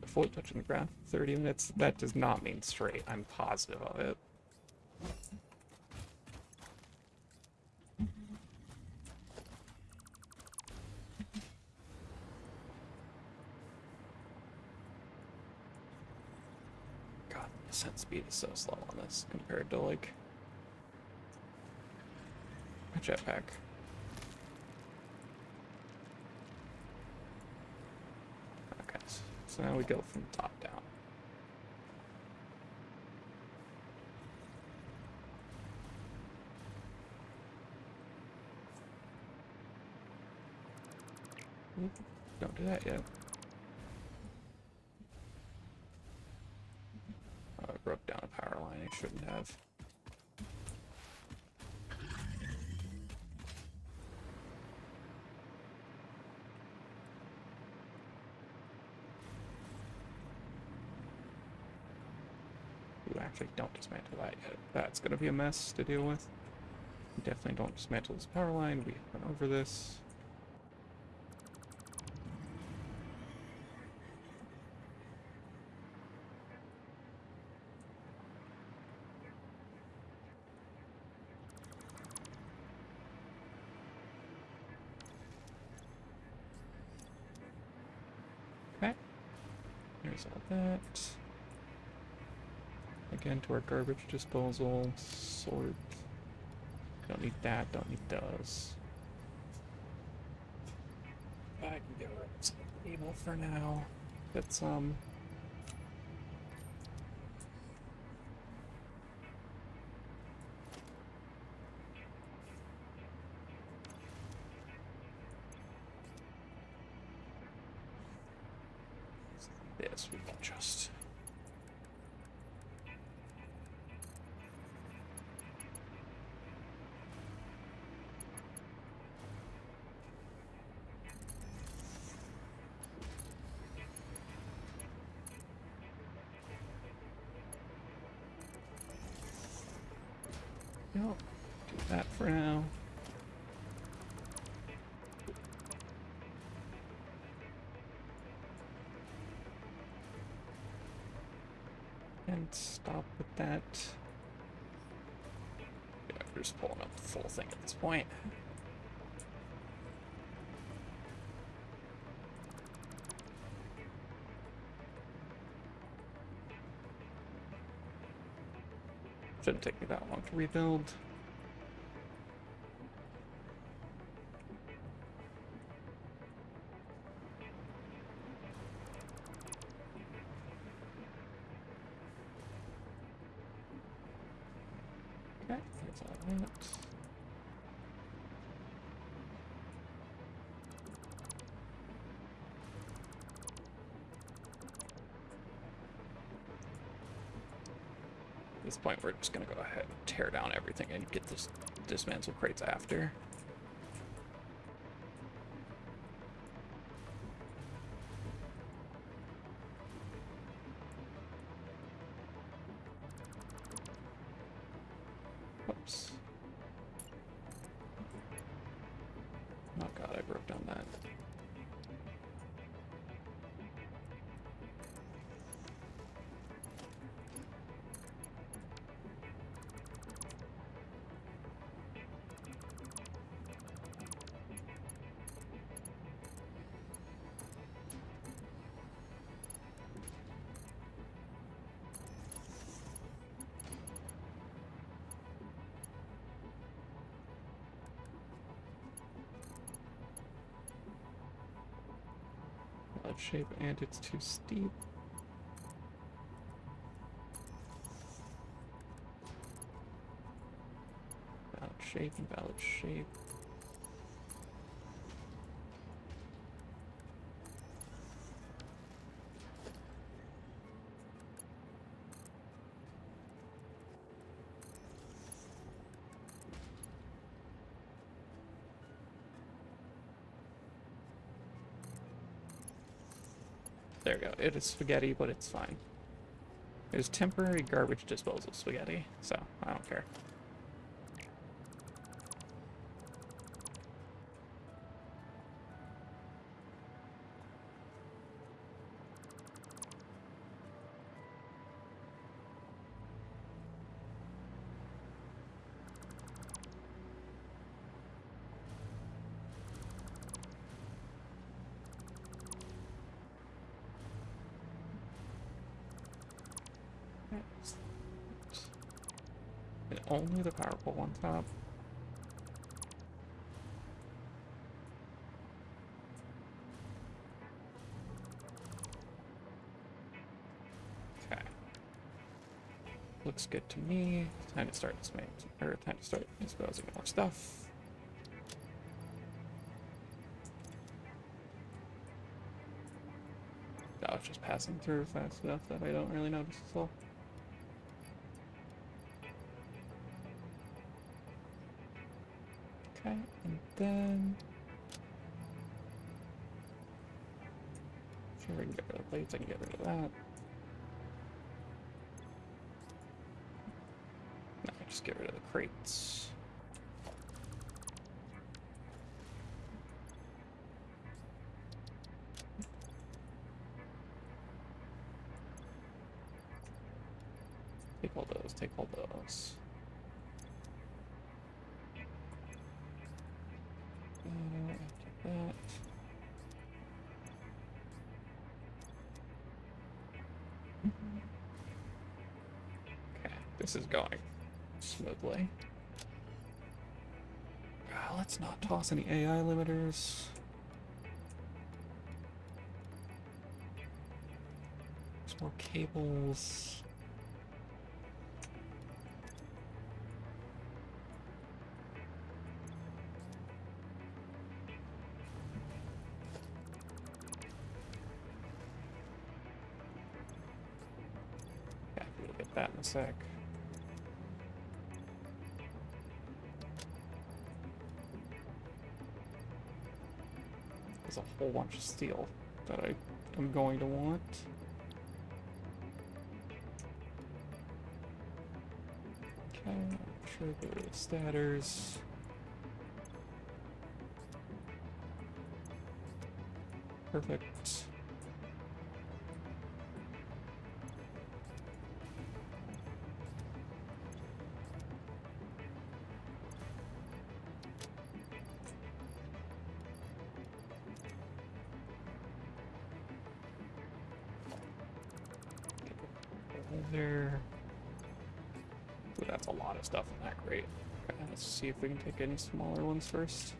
Fully touching the ground for 30 minutes. That does not mean straight. I'm positive of it. God, the ascent speed is so slow on this compared to, like, a jetpack. Okay, so now we go from top down. Don't do that yet. Oh, I broke down a power line I shouldn't have. Ooh, actually, don't dismantle that yet. That's gonna be a mess to deal with. Definitely don't dismantle this power line. We went over this. Okay. There's all that. Again, to our garbage disposal. Sort. Don't need that, don't need those. I can get rid of some cable for now. Get some. This we can just. Yep, do that for now. And stop with that. Yeah, we're just pulling up the full thing at this point. Shouldn't take me that long to rebuild. Okay, that's all that. At this point, we're just gonna go ahead and tear down everything and get this dismantle crates after. Whoops. Oh god, I broke down that. Valid shape, and it's too steep. Valid shape and valid shape. There we go. It is spaghetti, but it's fine. It is temporary garbage disposal spaghetti, so I don't care. And only the power pole on top. Okay. Looks good to me. Time to start disposing more stuff. I was just passing through fast enough that I don't really notice this all. Okay, and then sure we can get rid of the plates, I can get rid of that. Just get rid of the crates. Take all those, take all those. Take that. Okay, this is going smoothly. Let's not toss any AI limiters. There's more cables. Yeah, we'll get that in a sec. There's a whole bunch of steel that I am going to want. Okay, sure, get rid of statters. Perfect. There. Ooh, that's a lot of stuff in that crate. Okay, let's see if we can take any smaller ones first.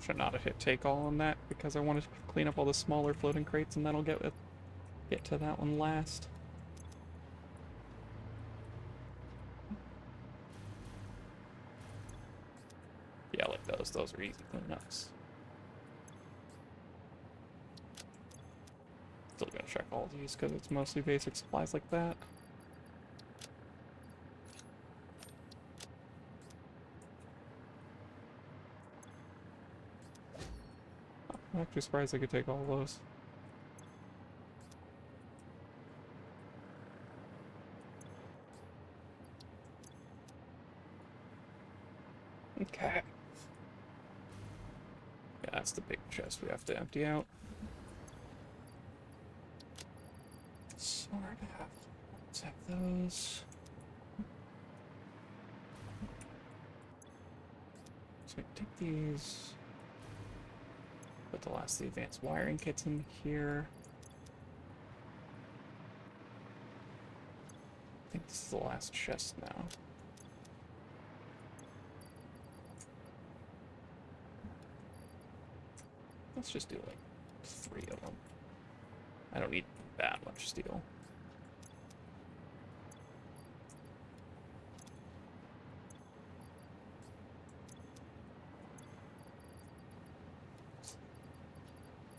Should not have hit take all on that because I wanted to clean up all the smaller floating crates and then I'll get to that one last. Yeah, like those. Those are easy cleanups. Still gonna check all these because it's mostly basic supplies like that. I'm actually surprised I could take all of those. Okay. Yeah, that's the big chest we have to empty out. Sort of. Let's have those. So we take these. Put the last of the advanced wiring kits in here. I think this is the last chest now. Let's just do like 3 of them. I don't need that much steel.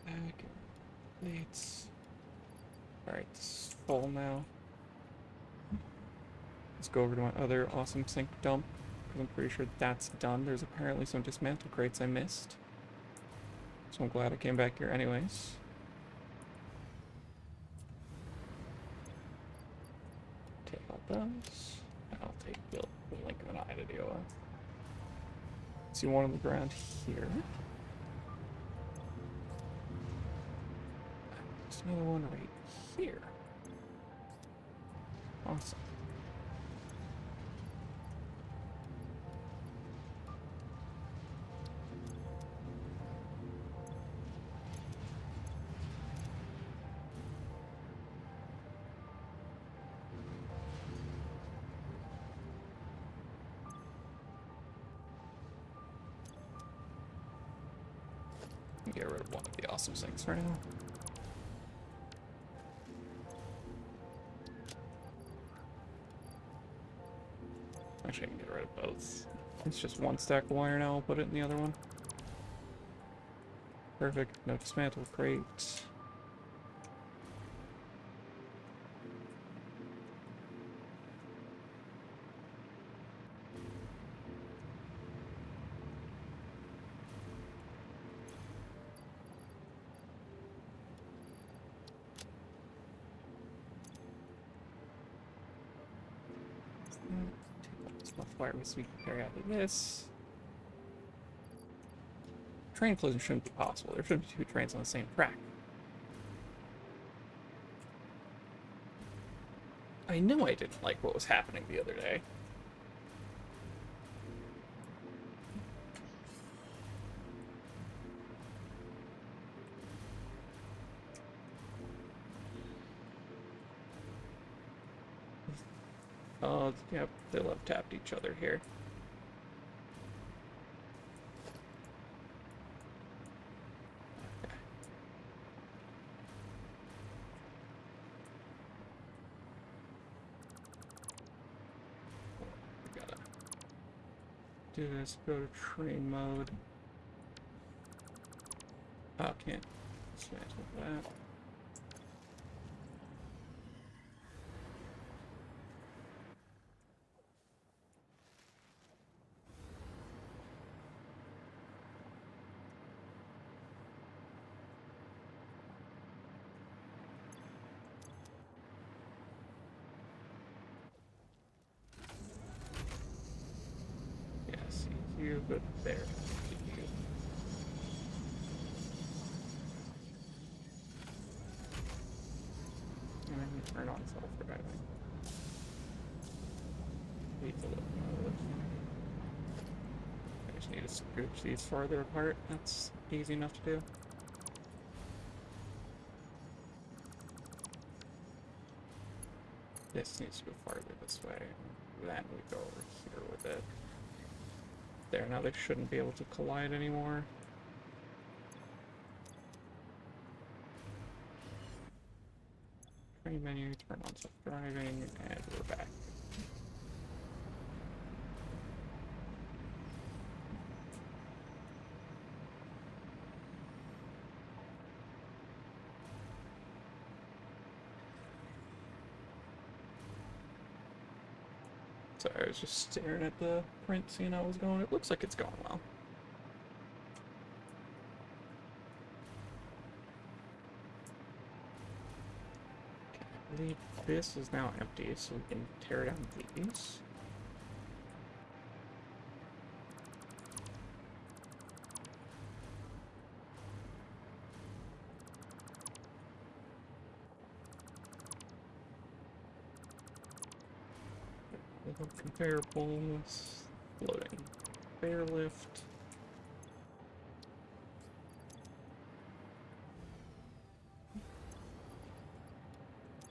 Back plates. Alright, this is full now. Let's go over to my other awesome sink dump, because I'm pretty sure that's done. There's apparently some dismantled crates I missed. So I'm glad I came back here anyways. Take all those. And I'll take the link of an eye to deal with. See one on the ground here. There's another one right here. Awesome. Get rid of one of the awesome sinks for now. Actually, I can get rid of both. It's just one stack of wire now. I'll put it in the other one. Perfect. No dismantle crate. Much wire we can carry out of this. Train collision shouldn't be possible. There shouldn't be two trains on the same track. I knew I didn't like what was happening the other day. Oh, yep, they'll have tapped each other here. Okay. We gotta do this, go to train mode. Oh, can't dismantle that. Yes, you good there. You. And then you turn on self-driving. Vehicle mode. I just need to scooch these farther apart. That's easy enough to do. This needs to go farther this way. Then we go over here with it. There, now they shouldn't be able to collide anymore. Train menu, turn on self-driving, and we're back. Sorry, I was just staring at the print, seeing how it was going. It looks like it's going well. Okay, I believe this is now empty, so we can tear down these. Conveyor bolts, loading conveyor lift.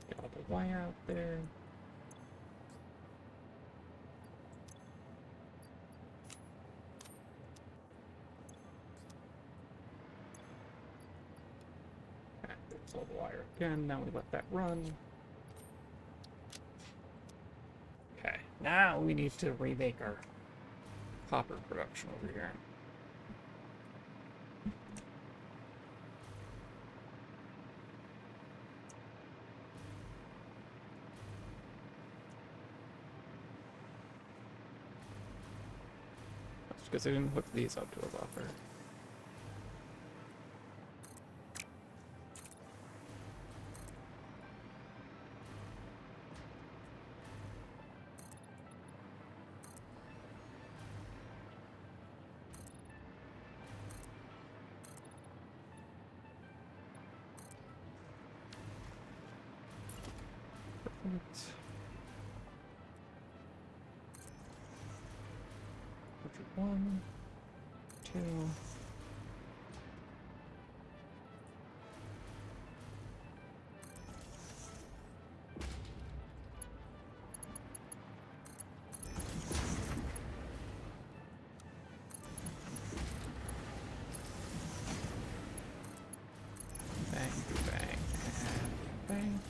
Got the wire out there. Okay, there's all the wire again. Now we let that run. Okay, now we need to remake our copper production over here. That's because I didn't hook these up to a buffer. Perfect. One, two. Bang, bang, and bang.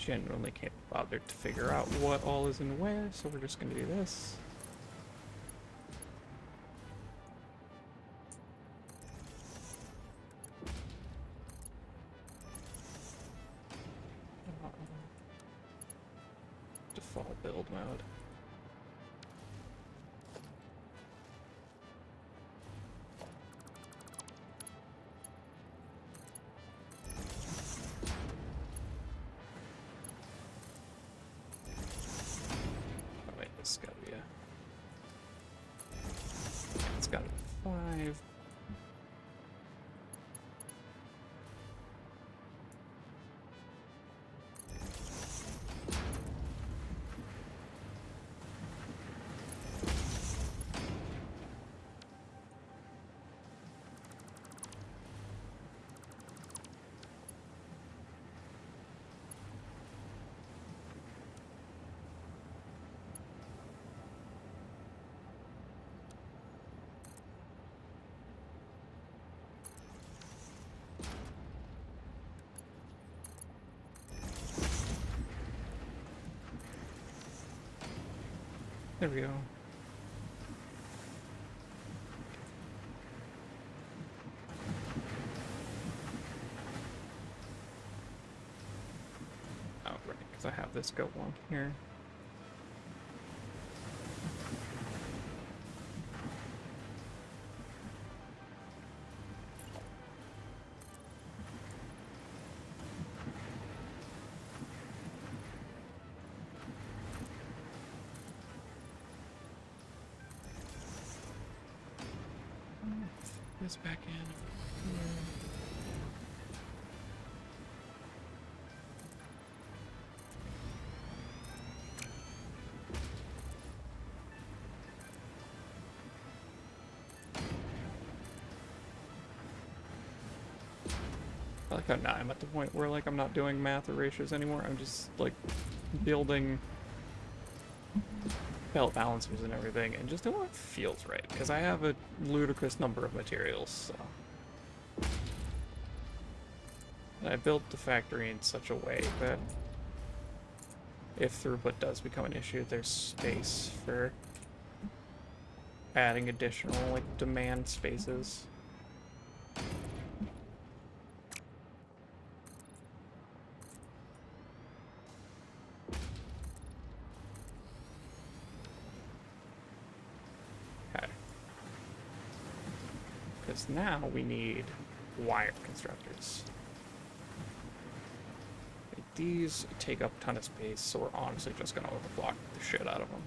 genuinely can't be bothered to figure out what all is in where, so we're just gonna do this. Default build mode. Oh wait, this has gotta be a... It's gotta be 5. There we go. Oh, right, because I have this go along here. This back in. Here. I like how now I'm at the point where like I'm not doing math or ratios anymore. I'm just like building belt balancers and everything and just doing what feels right because I have a ludicrous number of materials. So. And I built the factory in such a way that if throughput does become an issue, there's space for adding additional like demand spaces. Okay. Because now we need wire constructors. These take up a ton of space, so we're honestly just gonna overclock the shit out of them.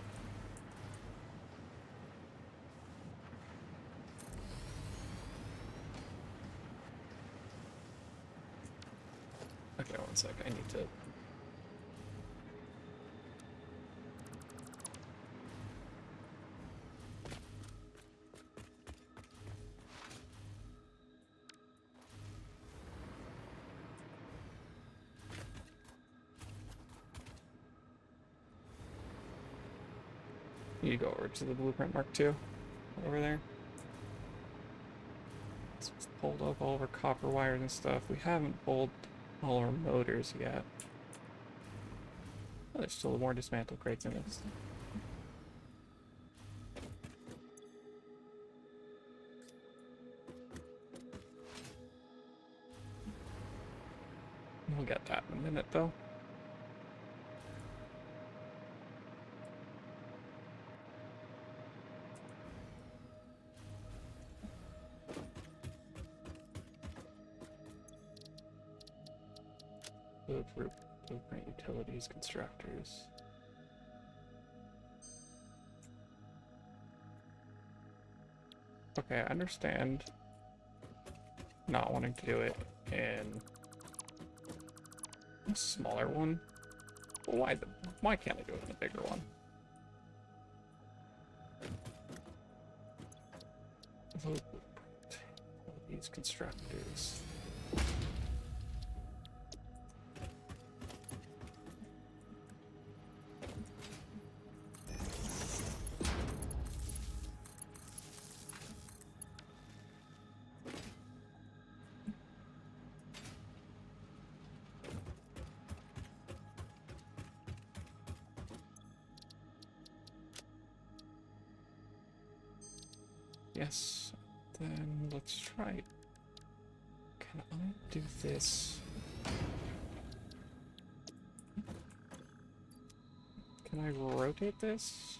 Okay, one sec, I need to... Need to go over to the blueprint mark 2 over there. Let's pulled up all of our copper wires and stuff. We haven't pulled all our motors yet. Oh, there's still more dismantled crates in this. We'll get that in a minute though. Blueprint utilities constructors. Okay, I understand not wanting to do it in a smaller one. But why can't I do it in a bigger one? These constructors. Yes. Then let's try it. Can I do this? Can I rotate this?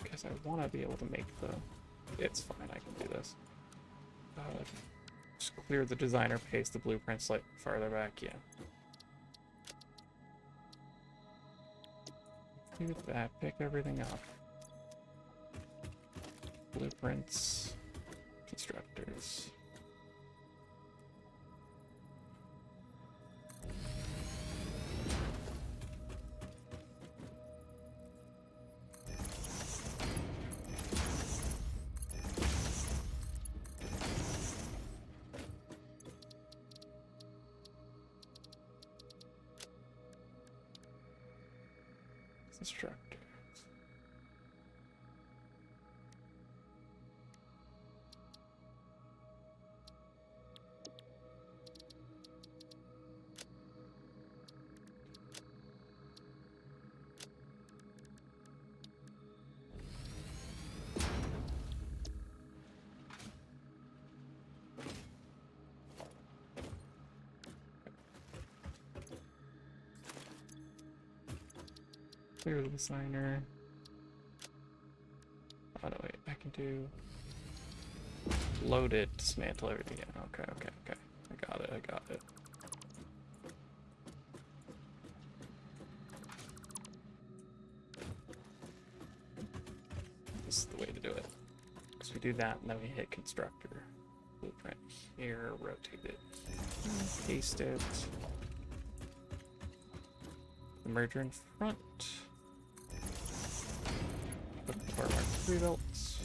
Because I want to be able to make the... It's fine, I can do this. Just clear the designer, paste the blueprint slightly farther back, yeah. Do that, pick everything up. Blueprints, constructors. Constructor. Clear the designer. Oh no, wait, I can do load it, dismantle everything. Yeah, okay. I got it. This is the way to do it. Because we do that and then we hit constructor. Blueprint here, rotate it, paste it. The merger in front. Put the bar mark 3 belts.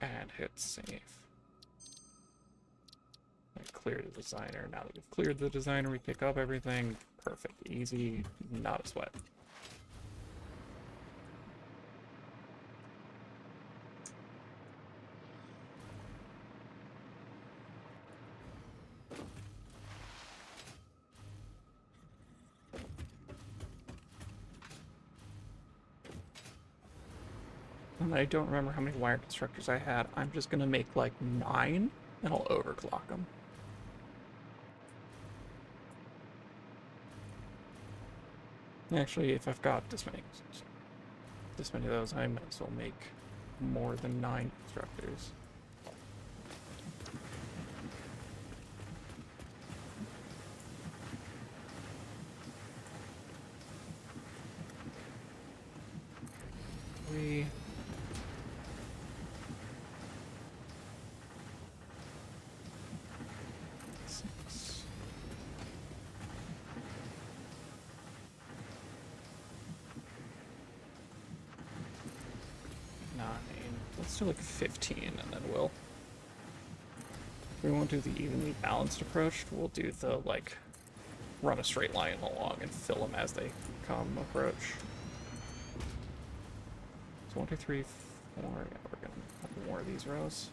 And hit save. And clear the designer. Now that we've cleared the designer, we pick up everything. Perfect. Easy. Not a sweat. And I don't remember how many wire constructors I had. I'm just gonna make like 9 and I'll overclock them. Actually, if I've got this many of those, I might as well make more than 9 constructors. Three. 6. 9. Let's do like 15 and then we'll... We won't do the evenly balanced approach. We'll do the like run a straight line along and fill them as they come approach. So 1, 2, 3, 4. Yeah, we're gonna have more of these rows.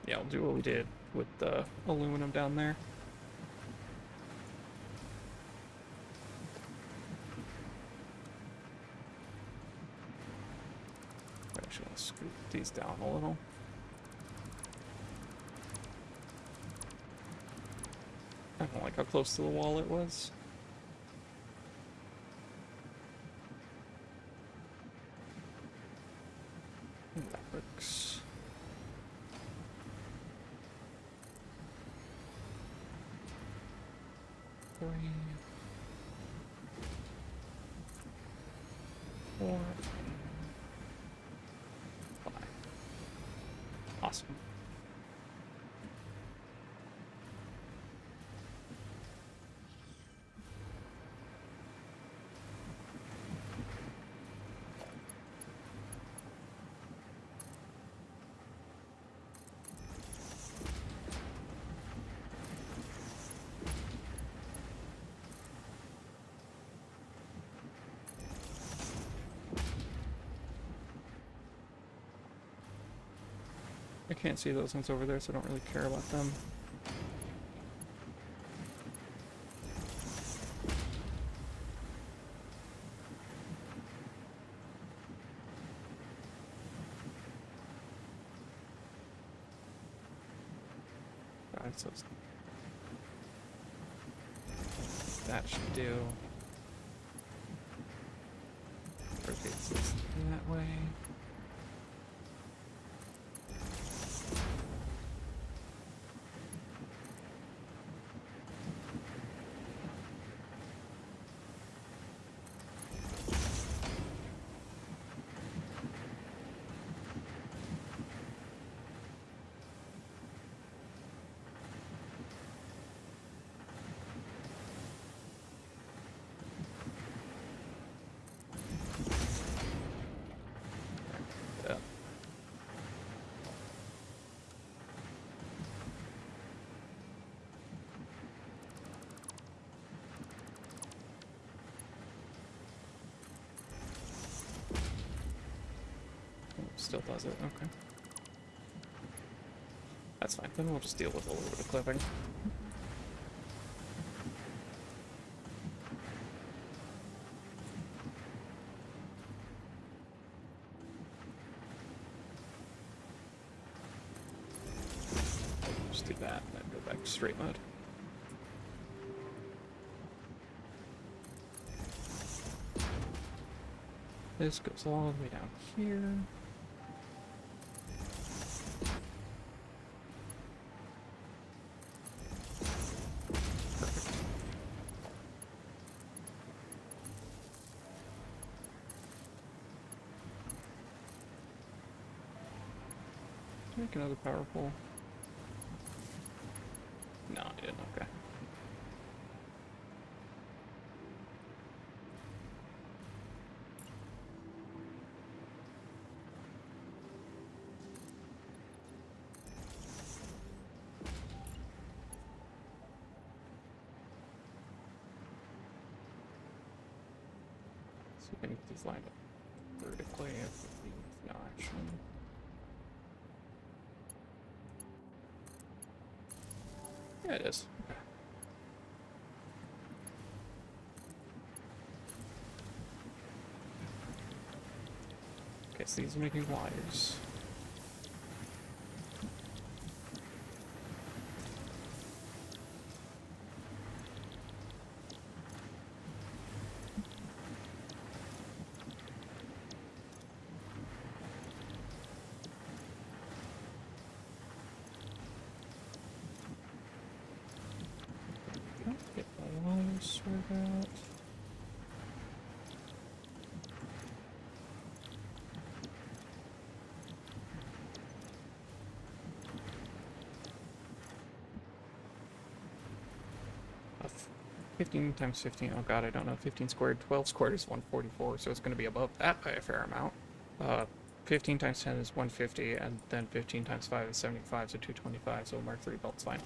Yeah, we'll do what we did with the aluminum down there. Actually, I'll scoot these down a little. I don't like how close to the wall it was. That works. Three, 4, 5. Awesome. I can't see those ones over there, so I don't really care about them. Alright, so that should do. Rotates this that way. Yeah. Oh, still does it, okay. That's fine, then we'll just deal with a little bit of clipping. Just do that and then go back to straight mode. This goes all the way down here. Perfect. Make another power pole. No, I didn't, okay. So we can get these lined up vertically if no action. Yeah, it is. Okay, so these are making wires. Get my wires sorted out. Uh, 15 times 15, oh god, I don't know. 15 squared, 12 squared is 144, so it's going to be above that by a fair amount. 15 times 10 is 150, and then 15 times 5 is 75, so 225, so Mark III belt's fine.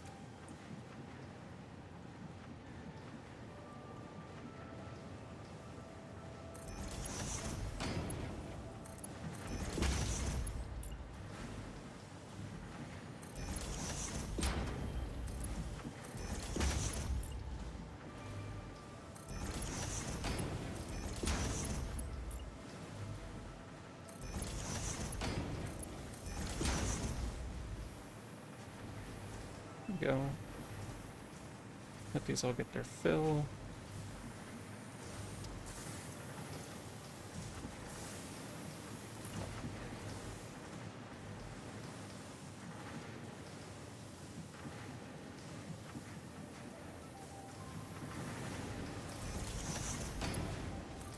Go. Let these all get their fill.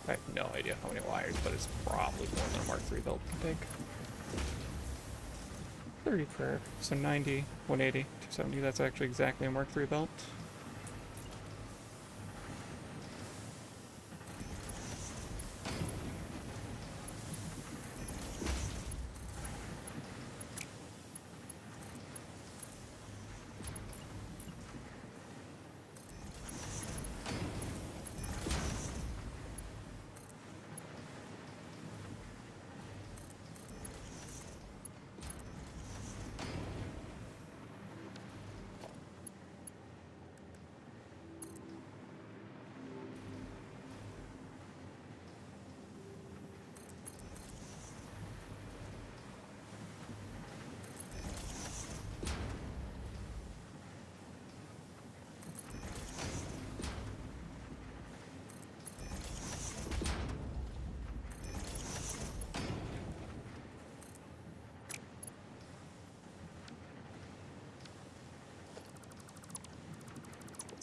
I have no idea how many wires, but it's probably more than a Mark III belt can take. 30 per, so 90, 180, 270, that's actually exactly a Mark III belt.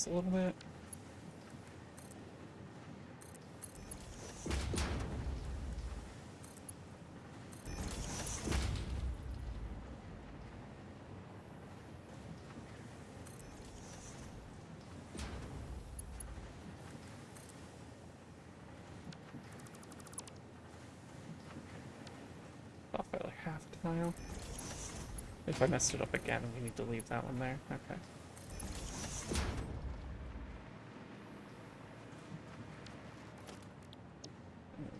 this a little bit. Off by like half a tile. If I messed it up again, we need to leave that one there. Okay.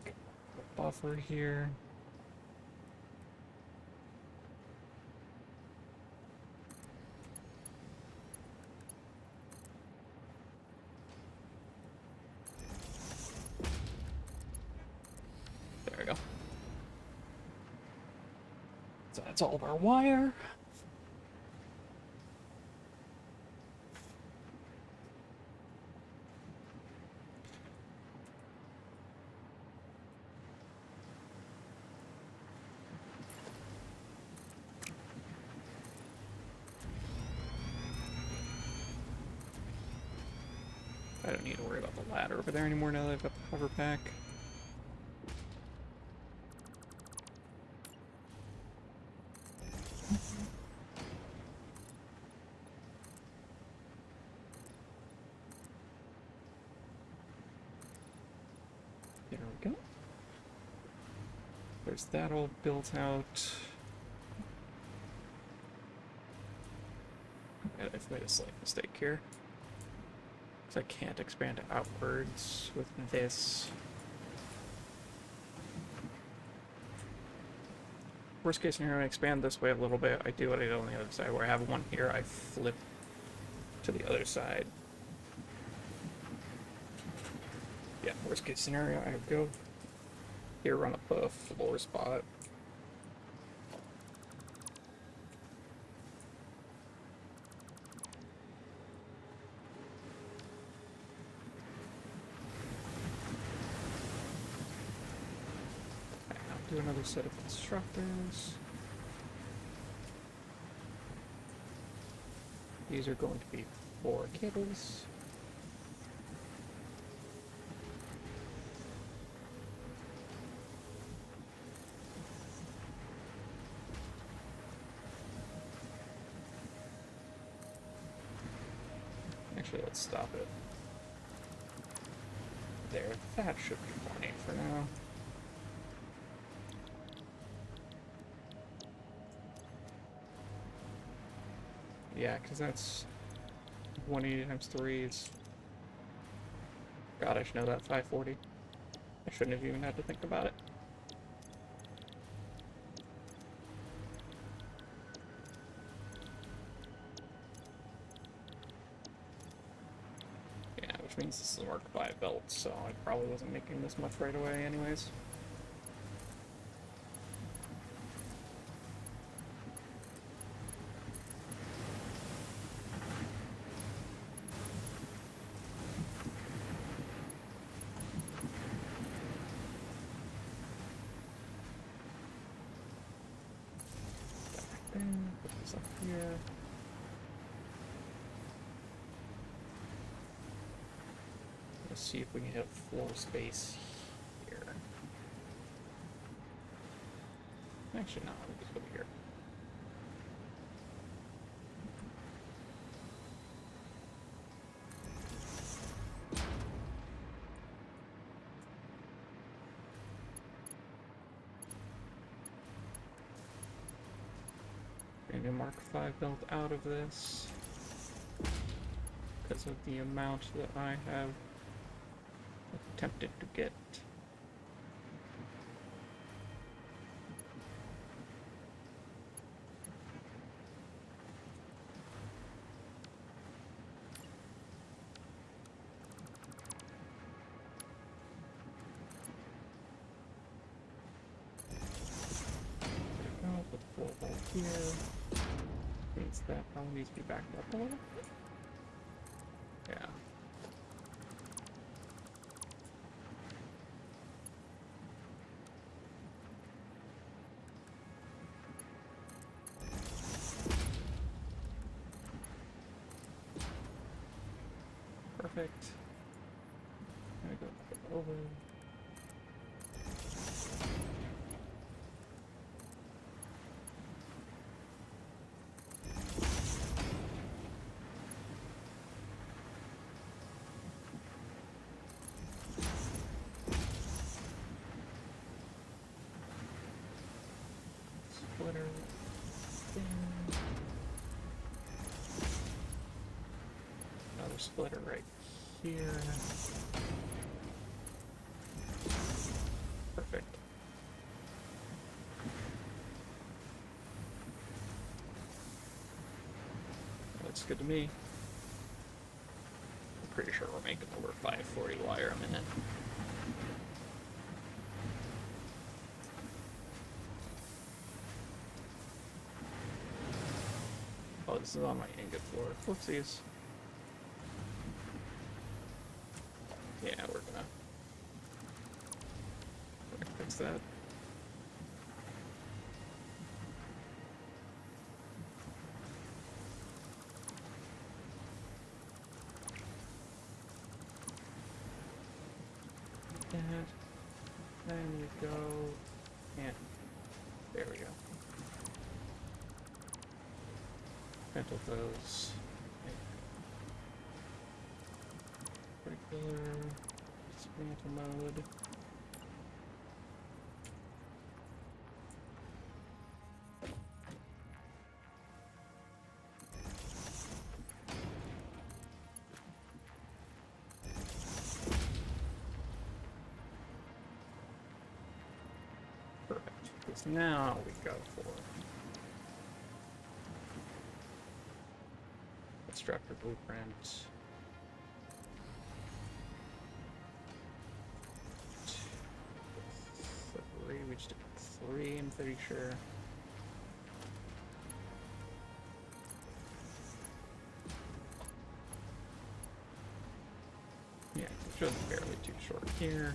Okay. Buffer here. There we go. So that's all of our wire. I don't need to worry about the ladder over there anymore now that I've got the hover pack. There we go. There's that all built out. And I've made a slight mistake here. Because I can't expand outwards with this. Worst case scenario, I expand this way a little bit. I do what I did on the other side, where I have one here, I flip to the other side. Yeah, worst case scenario, I would go here, run up a floor spot. Do another set of constructors. These are going to be 4 cables. Actually, let's stop it. There, that should be plenty for now. Yeah, because that's 180 times 3 is... God, I should know that. 540. I shouldn't have even had to think about it. Yeah, which means this is a mark by a belt, so I probably wasn't making this much right away anyways. Put this up here. Let's see if we can hit floor space here. Actually, no, let me just put it here. Maybe Mark 5 belt out of this because of the amount that I have attempted to get. There we go, put the 4 bolt here. Means that probably needs to be backed up a little. Yeah. Perfect. I'm gonna go over. Splitter. There. Another splitter right here. Perfect. Looks good to me. I'm pretty sure we're making over 540 wire a minute. Oh, this is on my ingot floor. Whoopsies. Yeah, we're gonna fix that. That. Then we go, and there we go. Rental those. Regular dismantle mode. Perfect. Because now we go for constructor blueprint. Three, we just did 3, I'm pretty sure. Yeah, it's just barely too short here.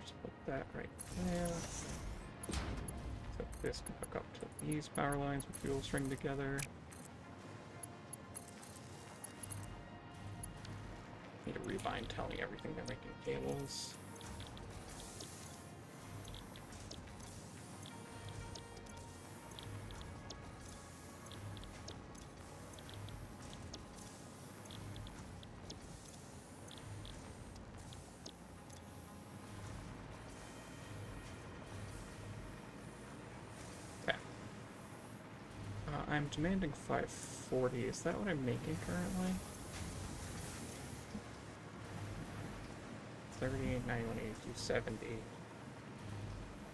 Just put that right there. So this can hook up to these power lines, which we will string together. Need a rebind telling me everything they're making cables. I'm demanding 540. Is that what I'm making currently? 30, 91, 82, 70.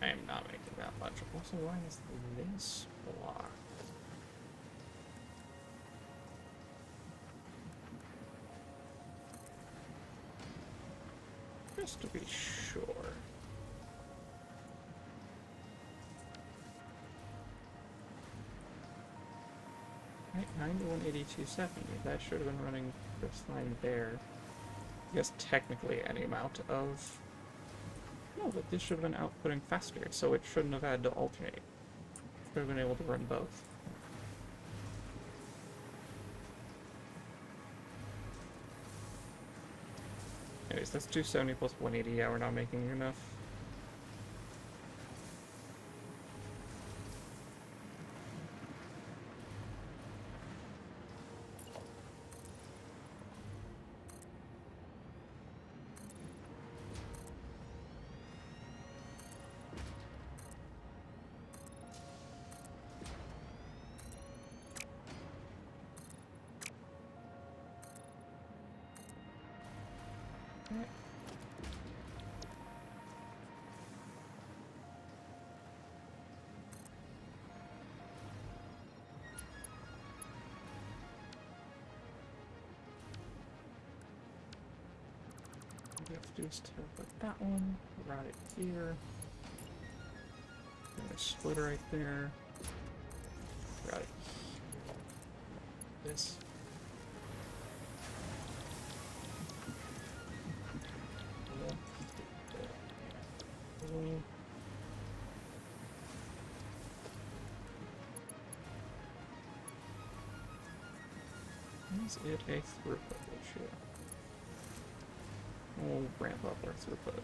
I am not making that much. Also, why is this blocked? Just to be sure. Right, 91, 82, 70. That should have been running this line there. I guess technically any amount of... No, but this should have been outputting faster, so it shouldn't have had to alternate. Should have been able to run both. Anyways, that's 270 plus 180. Yeah, we're not making enough. have to do is teleport that one, route it here. And a splitter right there. Route it here. This. Is it a throughput issue? We'll ramp up our throughput.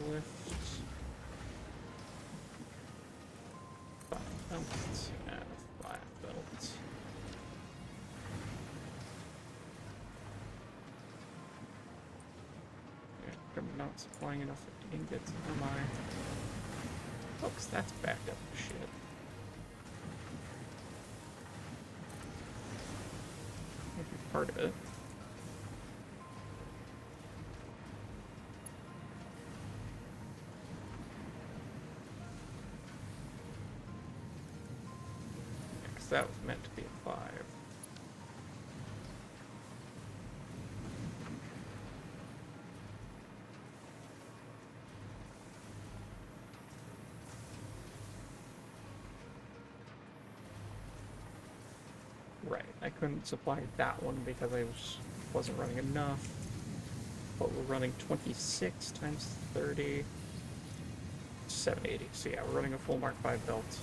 Lifts. 5 belts and 5 belts. Yeah, I'm not supplying enough ingots, am I? Oh, 'cause that's backed up shit. Might be part of it. That was meant to be a 5. Right, I couldn't supply that one because I wasn't running enough. But we're running 26 times 30. 780. So yeah, we're running a full Mark 5 belt.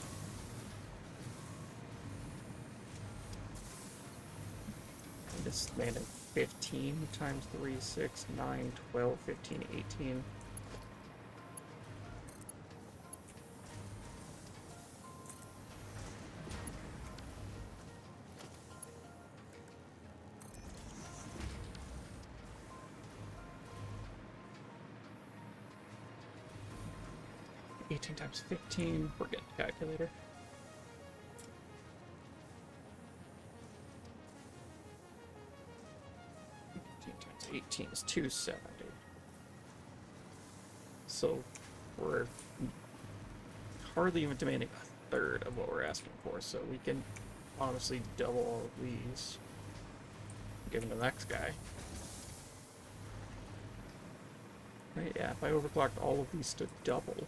This landed 15 times 3, 6, 9, 12, 15, 18. Times 15, we're getting a calculator. 15 times 18 is 270. So we're hardly even demanding a third of what we're asking for, so we can honestly double all of these. Give them to the next guy. Right, yeah, if I overclocked all of these to double.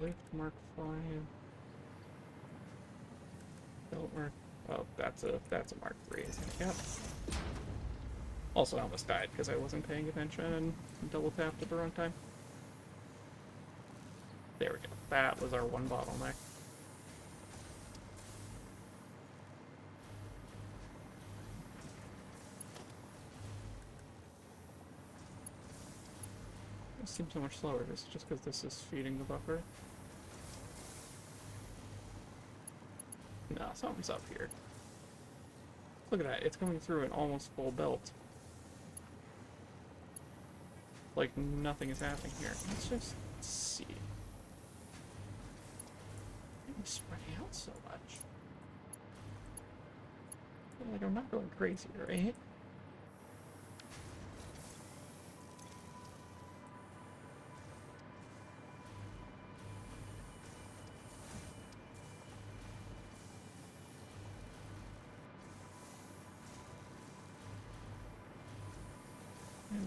Lift Mark 5. Belt Mark. Oh, that's a Mark 3, isn't it? Yep. Also, I almost died because I wasn't paying attention and double tapped at the wrong time. There we go. That was our one bottleneck. It seems so much slower. Is it just because this is feeding the buffer? No, something's up here. Look at that, it's coming through an almost full belt. Like, nothing is happening here. Let's just see. I'm spreading out so much. Like, I'm not going crazy, right?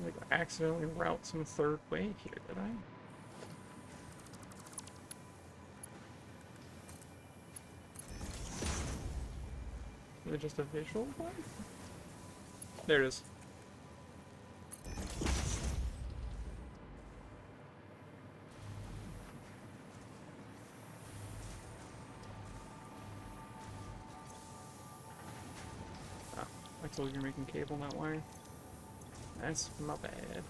Like, accidentally route some third way here, did I? Is it just a visual one? There it is. So you're making cable, not wire? That's my bad.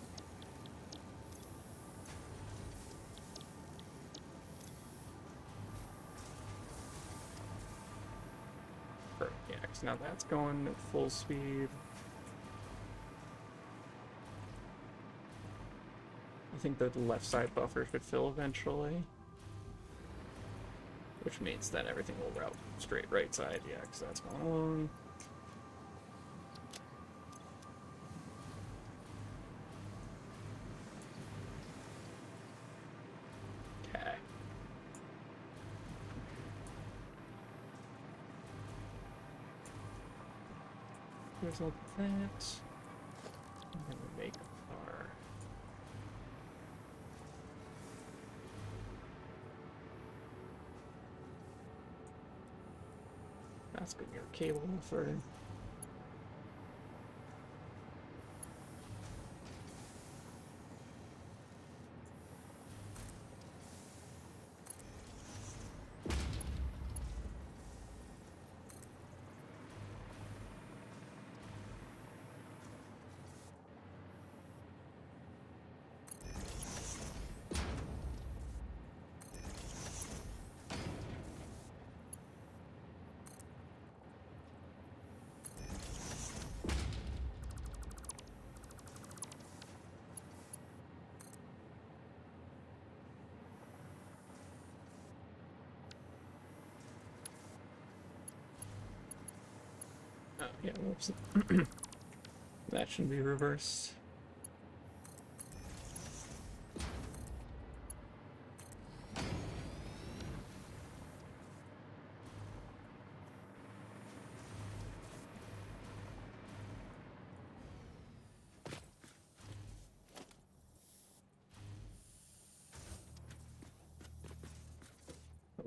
Perfect, yeah, 'cause now that's going at full speed. I think the left side buffer should fill eventually. Which means that everything will route straight right side, yeah, because that's going along. Okay. There's all that. And then we make our... That's good, your cable for... Oh, yeah, whoops. That should be reversed.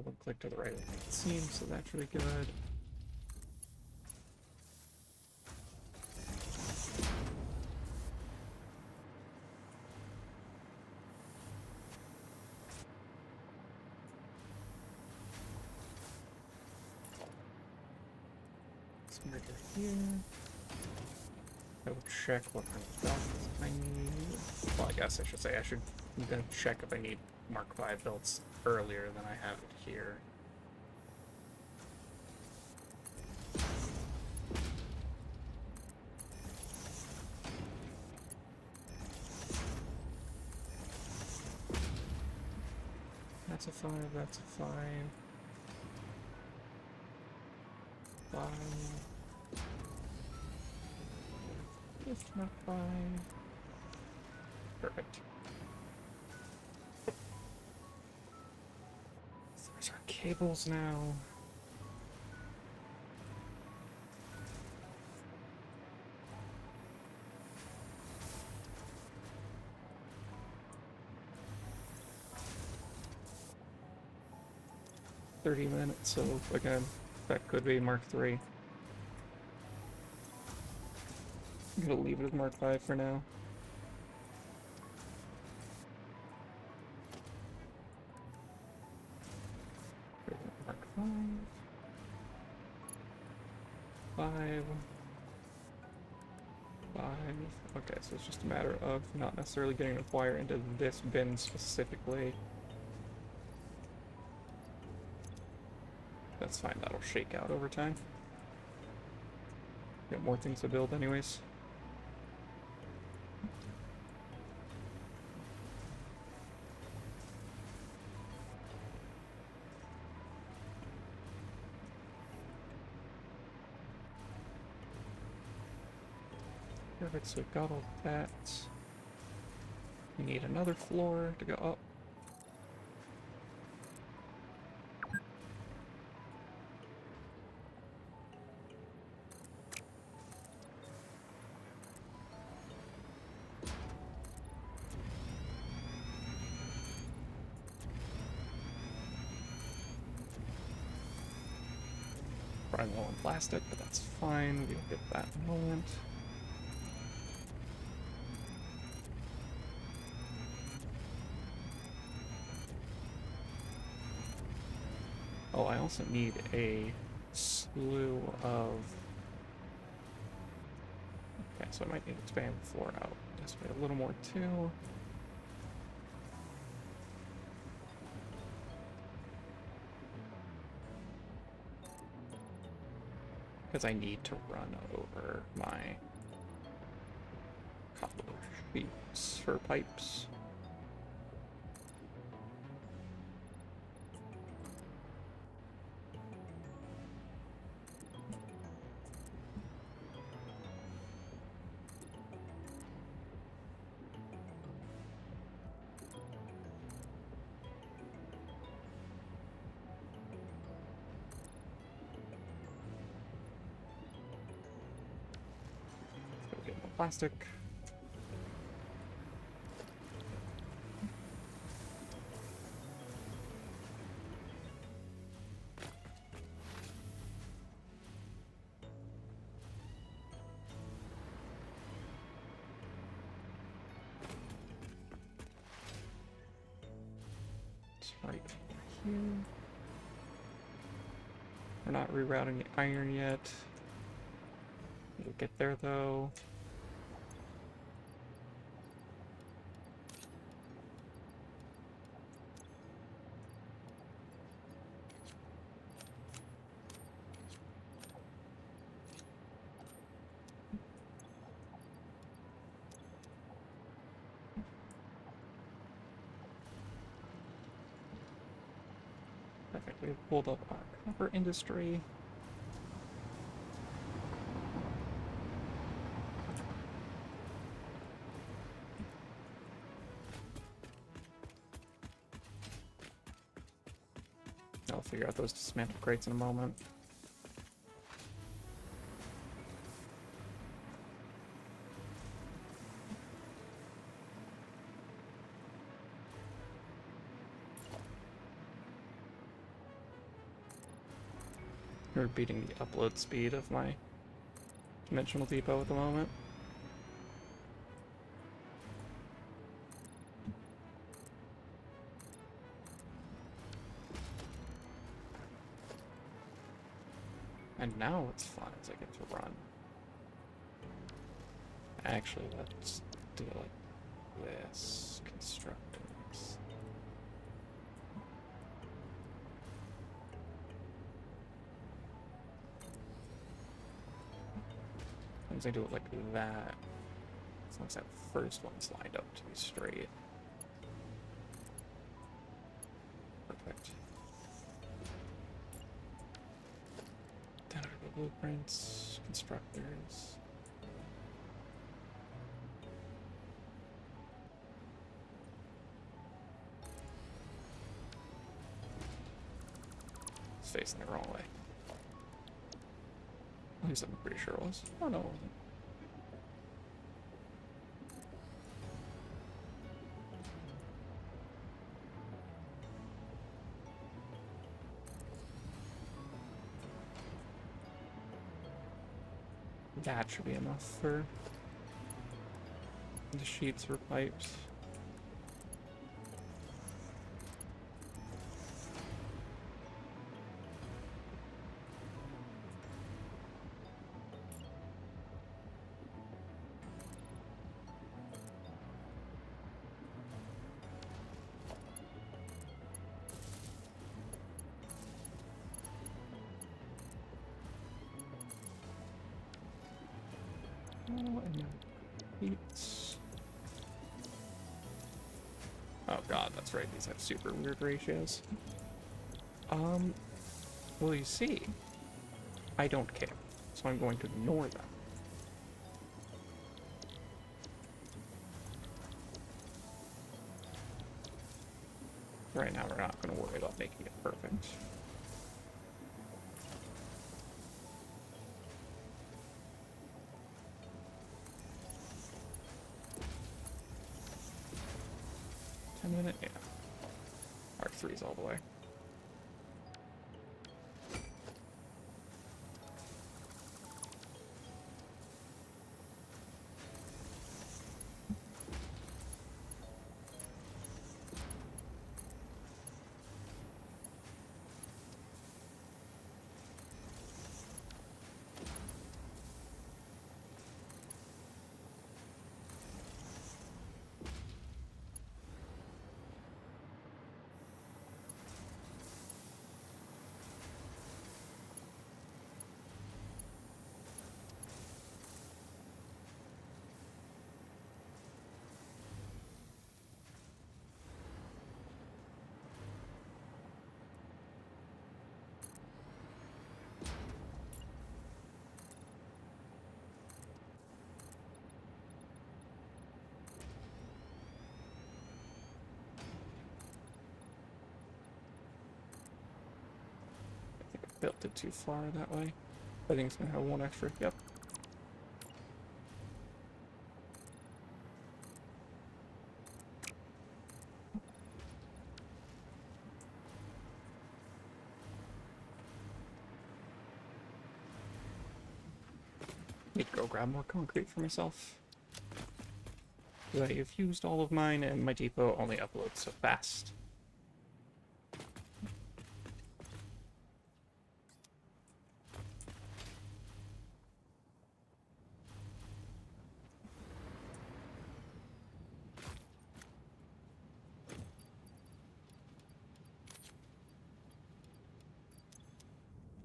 One click to the right of the seam, so that's really good. Right here. I will check what kind of belts I need. Well, I guess I should say I should then check if I need Mark V belts earlier than I have it here. That's a 5, that's a 5. 5. Just not 5. Perfect. So there's our cables now. $30, so again, that could be Mark III. I'm gonna leave it as Mark V for now. Mark V. 5. 5. Okay, so it's just a matter of not necessarily getting a wire into this bin specifically. That's fine, that'll shake out over time. Got more things to build anyways. Perfect, so we've got all that. We need another floor to go up. Probably low on plastic, but that's fine. We'll get that in a moment. Oh, I also need a slew of so I might need to expand the floor out just a little more too. Because I need to run over my copper sheets for pipes. Get more plastic. It's right here. We're not rerouting the iron yet. We'll get there though. Perfect. We've pulled up our copper industry. I'll figure out those dismantled crates in a moment. We're beating the upload speed of my dimensional depot at the moment. And now what's fun is I get to run. Actually, let's do it like this. Constructors. As I do it like that, as long as that first one's lined up to be straight. Perfect. Down to the blueprints, constructors. It's facing the wrong way. At least I'm pretty sure it was. Oh no, it wasn't. That should be enough for the sheets or pipes. And then sheets. Oh god, that's right, these have super weird ratios. Well you see, I don't care, so I'm going to ignore them. Right now we're not going to worry about making it perfect. Minute, yeah. R3's all the way. tilted too far that way. I think it's gonna have one extra. Yep. Need to go grab more concrete for myself. I've used all of mine, and my depot only uploads so fast.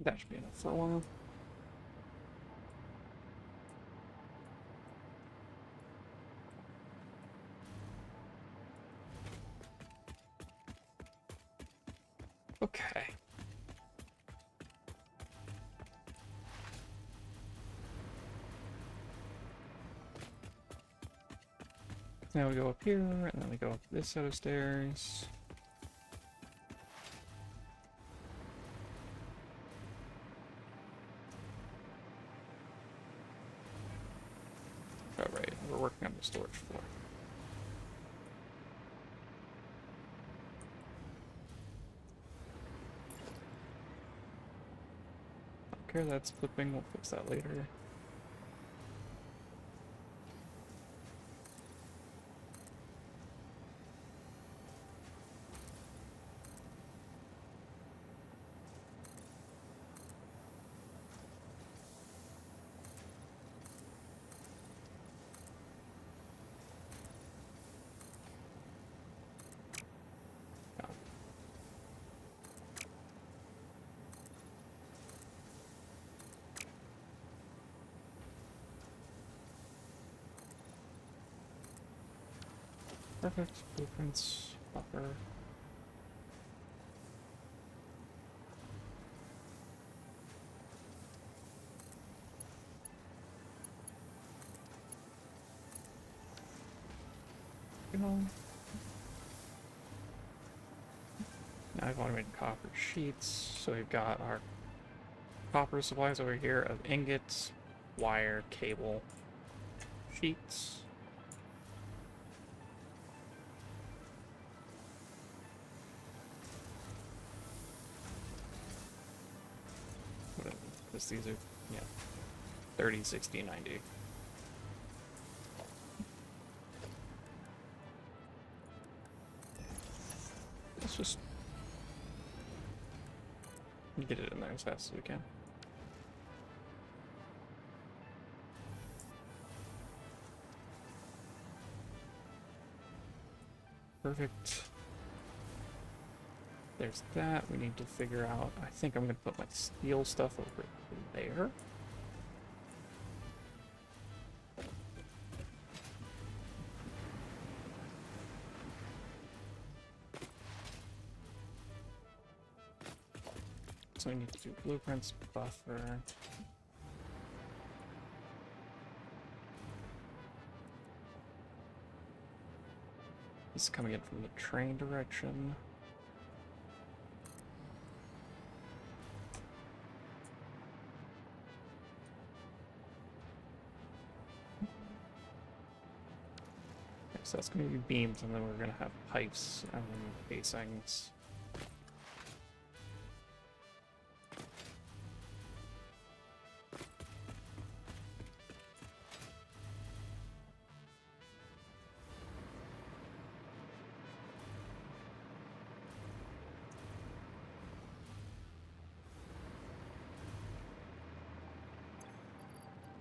That should be enough for a while. Okay. Now we go up here, and then we go up this set of stairs. Oh, right, we're working on the storage floor. Okay, that's flipping, we'll fix that later. Perfect. Blueprints, buffer. You know. Now I've automated copper sheets, so we've got our copper supplies over here of ingots, wire, cable, sheets. Because these are, yeah, 30, 60, 90. Let's just get it in there as fast as we can. Perfect. There's that. We need to figure out. I think I'm going to put my steel stuff over there. So we need to do blueprints, buffer. This is coming in from the train direction. So that's going to be beams, and then we're going to have pipes and casings.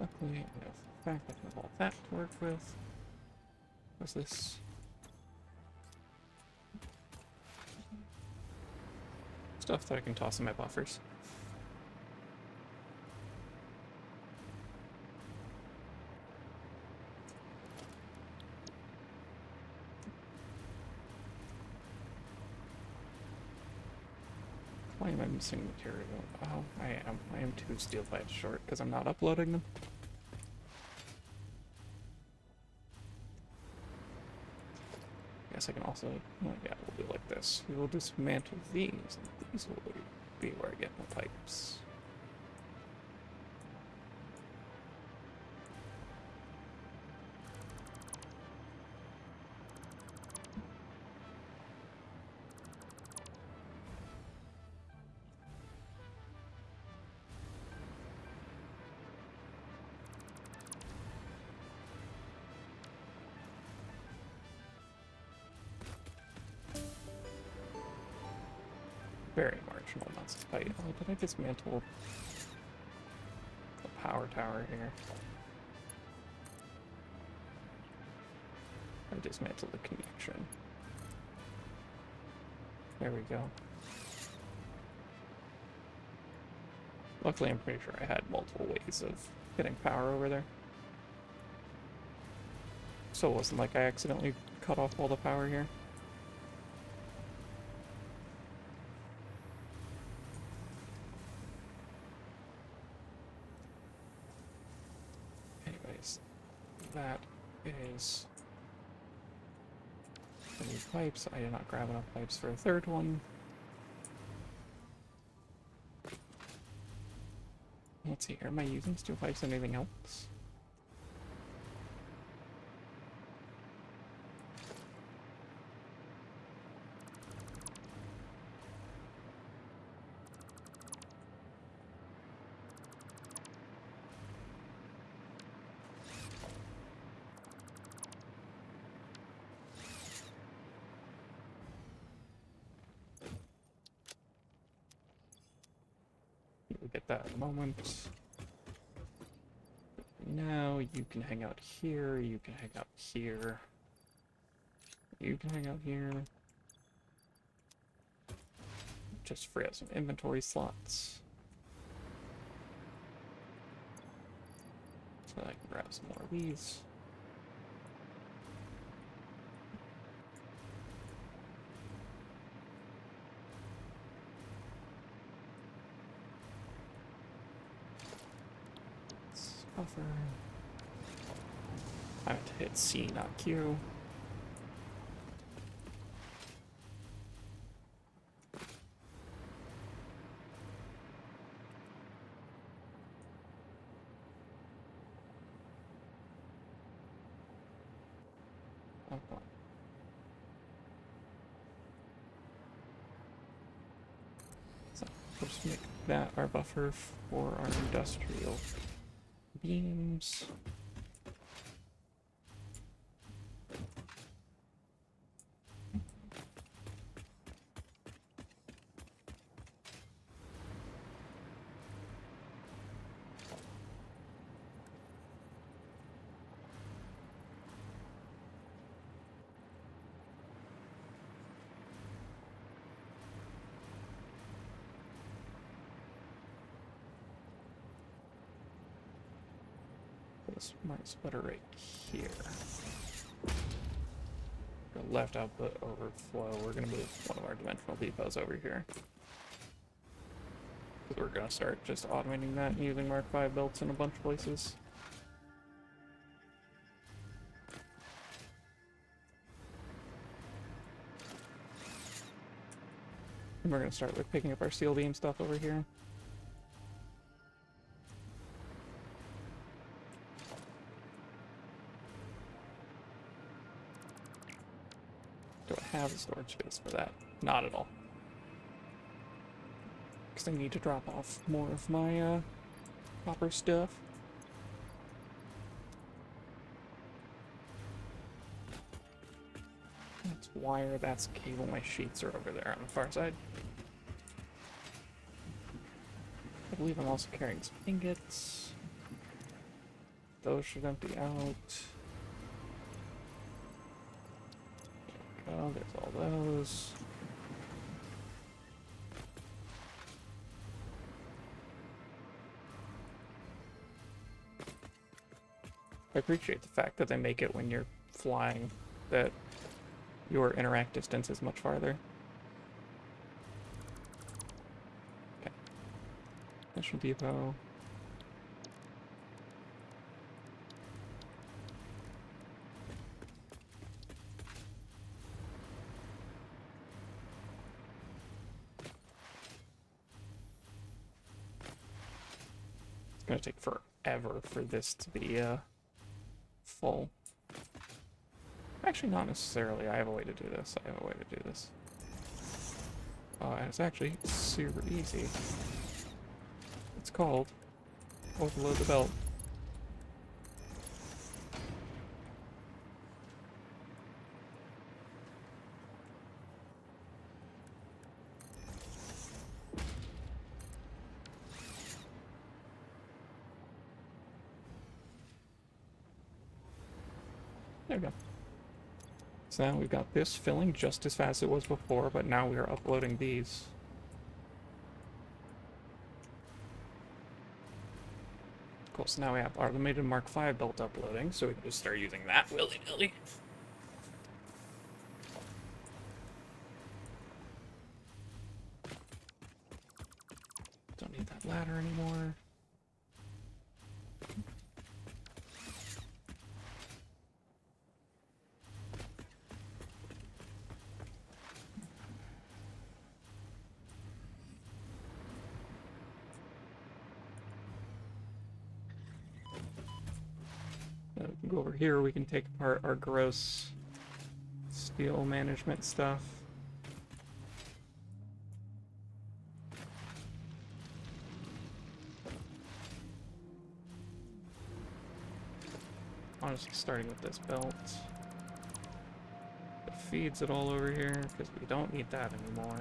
Luckily, we have the fact that we have all that to work with. What's this? Stuff that I can toss in my buffers. Why am I missing material? Oh, I am 2 steel pipes short because I'm not uploading them. Guess I can also, well, yeah, we'll do like this. We will dismantle these, and these will be where I get my pipes. Very marginal amounts of fight. Oh, did I dismantle the power tower here? I dismantled the connection. There we go. Luckily, I'm pretty sure I had multiple ways of getting power over there. So it wasn't like I accidentally cut off all the power here. Anyways, that is the new pipes. I did not grab enough pipes for a third one. Let's see, am I using steel pipes and anything else? We'll get that in a moment. Now you can hang out here, you can hang out here. You can hang out here. Just free up some inventory slots. So I can grab some more of these. Buffer. I have to hit C, not Q. Oh, boy. So we'll just make that our buffer for our industrial beams. This might splitter right here. The left output overflow. We're going to move one of our dimensional depots over here. Because we're going to start just automating that and using Mark V belts in a bunch of places. And we're going to start with picking up our steel beam stuff over here. Do I have the storage space for that? Not at all. Because I need to drop off more of my copper stuff. That's wire, that's cable. My sheets are over there on the far side. I believe I'm also carrying some ingots. Those should empty out. Oh, there's all those. I appreciate the fact that they make it when you're flying that your interact distance is much farther. Okay. Mission depot. It's gonna take forever for this to be full. Actually, not necessarily. I have a way to do this. And it's actually super easy. It's called overload the belt. There we go. So now we've got this filling just as fast as it was before, but now we are uploading these. Cool, so now we have our limited Mark V built uploading, so we can just start using that willy-nilly. Don't need that ladder anymore. Go over here, we can take apart our gross steel management stuff. Honestly, starting with this belt. It feeds it all over here, because we don't need that anymore.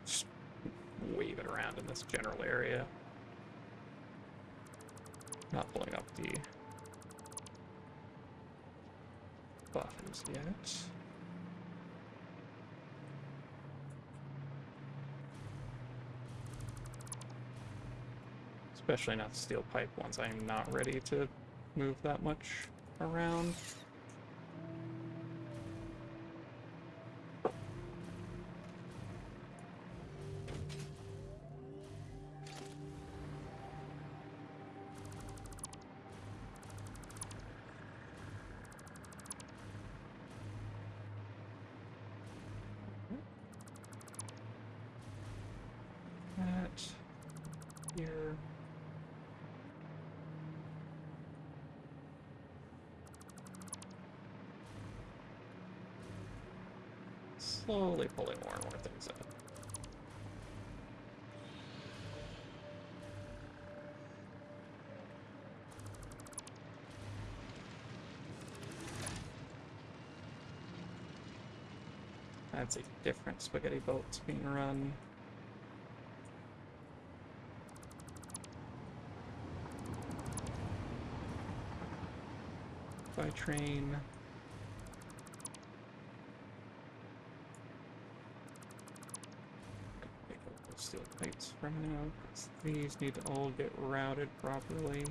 Just wave it around in this general area. Not pulling up the buffers yet. Especially not the steel pipe ones. I am not ready to move that much around. That here. Slowly pulling more and more things out. That's a different spaghetti boats being run. By train. Pick up those steel plates from now, because these need to all get routed properly.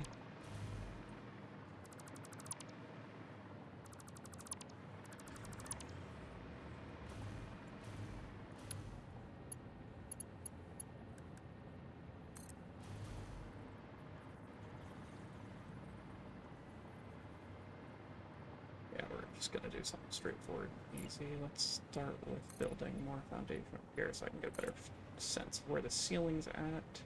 Just gonna do something straightforward, easy. Let's start with building more foundation up here so I can get a better sense of where the ceiling's at.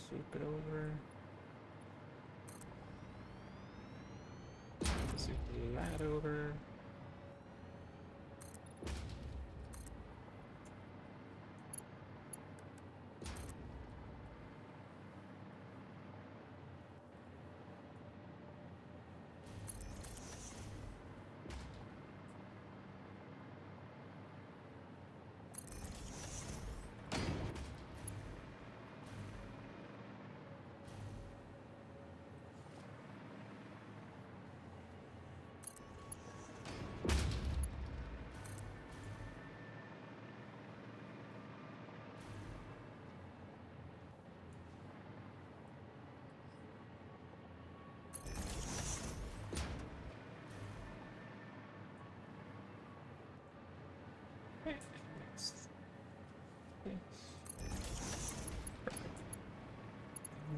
Swoop it over. Swoop that over.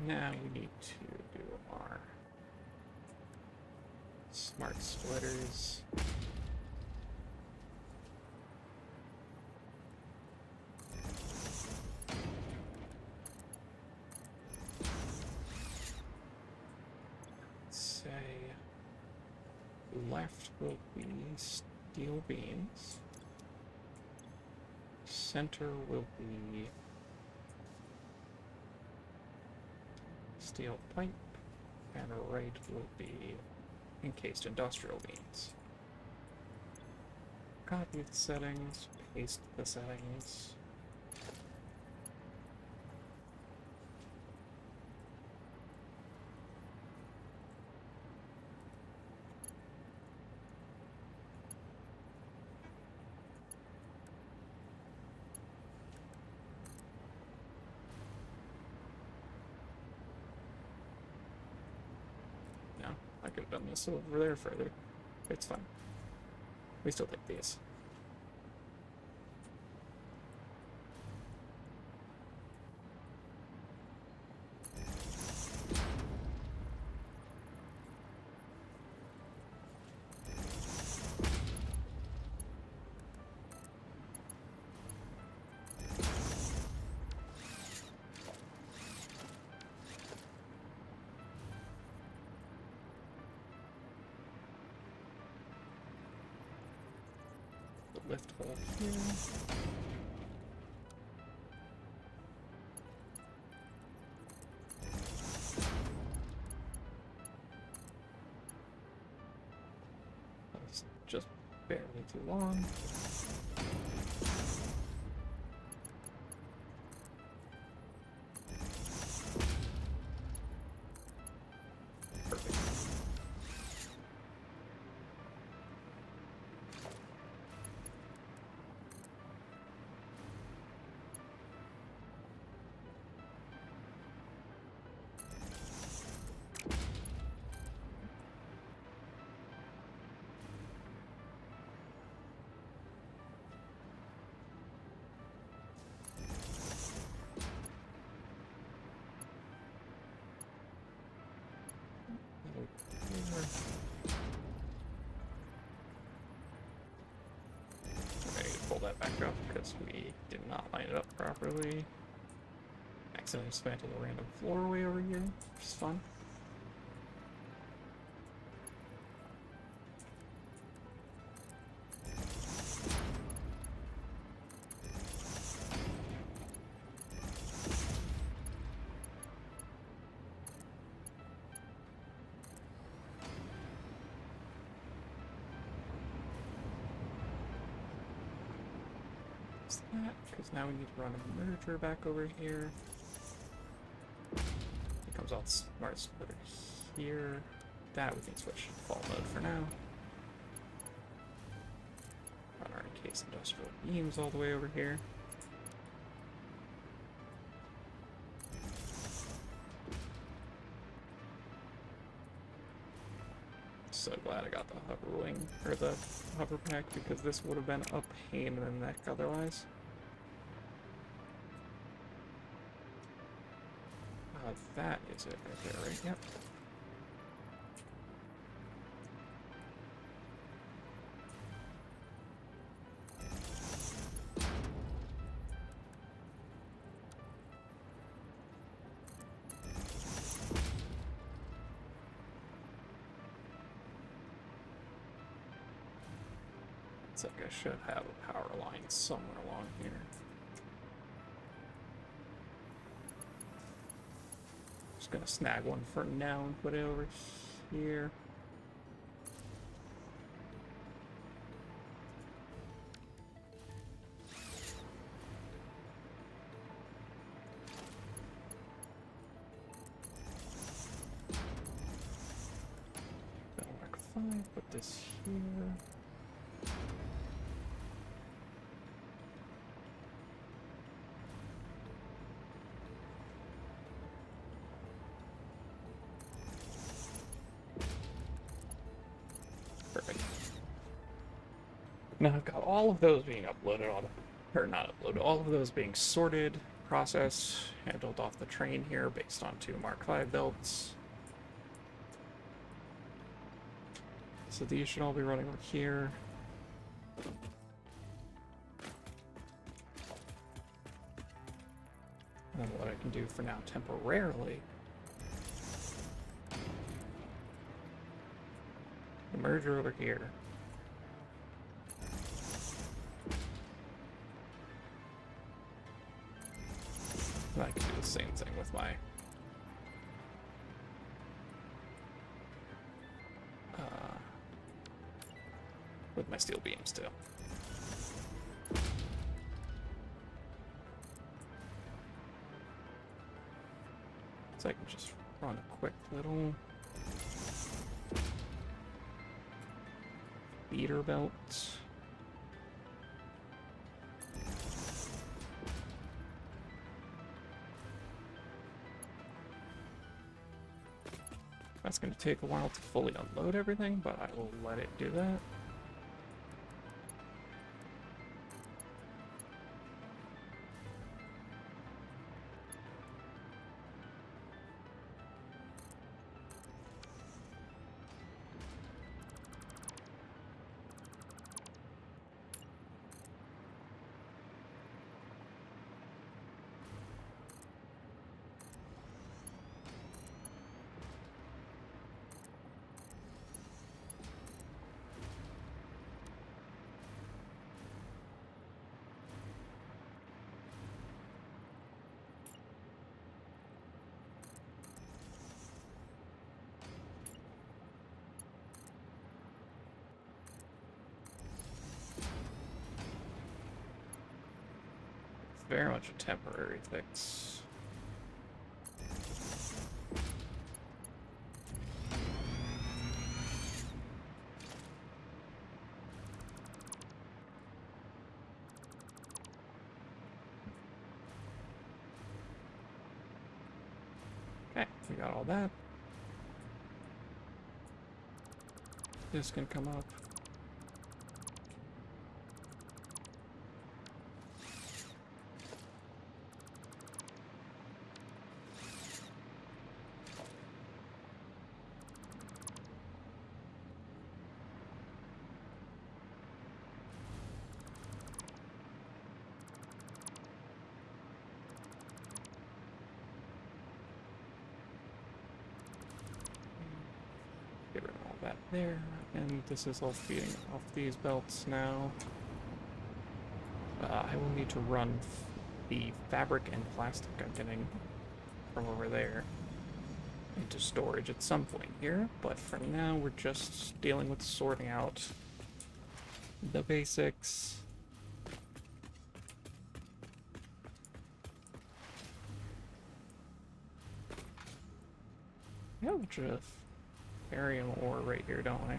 Now we need to do our smart splitters. left will be steel beams. Center will be steel pipe, and right will be encased industrial beams. Copy the settings, paste the settings. No, I could have done this over there further. It's fine. We still take these. Lift hole here. That's just barely too long. Perfect. Ready to pull that back up because we did not line it up properly. Accidentally spanned a random floorway over here, which is fun. That, because now we need to run a merger back over here. It comes out smart splitter here. That we can switch to fall mode for now. Run our encased industrial beams all the way over here. So glad I got the hover wing, or the hover pack, because this would have been a pain in the neck otherwise. That is it right there, right? Yep. It's like I should have a power line somewhere along here. Just gonna snag one for now and put it over here. Mark 5, put this here. Perfect. Now I've got all of those being uploaded, or not uploaded, all of those being sorted, processed, handled off the train here based on 2 Mark 5 belts. So these should all be running over here. And what I can do for now temporarily, the merge over here. I can do the same thing with my steel beams too. So I can just run a quick little beater belt. That's going to take a while to fully unload everything, but I will let it do that. Very much a temporary fix. Okay, we got all that. This can come up. Get rid of all that there, and this is all feeding off these belts now. I will need to run the fabric and plastic I'm getting from over there into storage at some point here, but for now we're just dealing with sorting out the basics. We have a bunch of barium ore right here, don't we?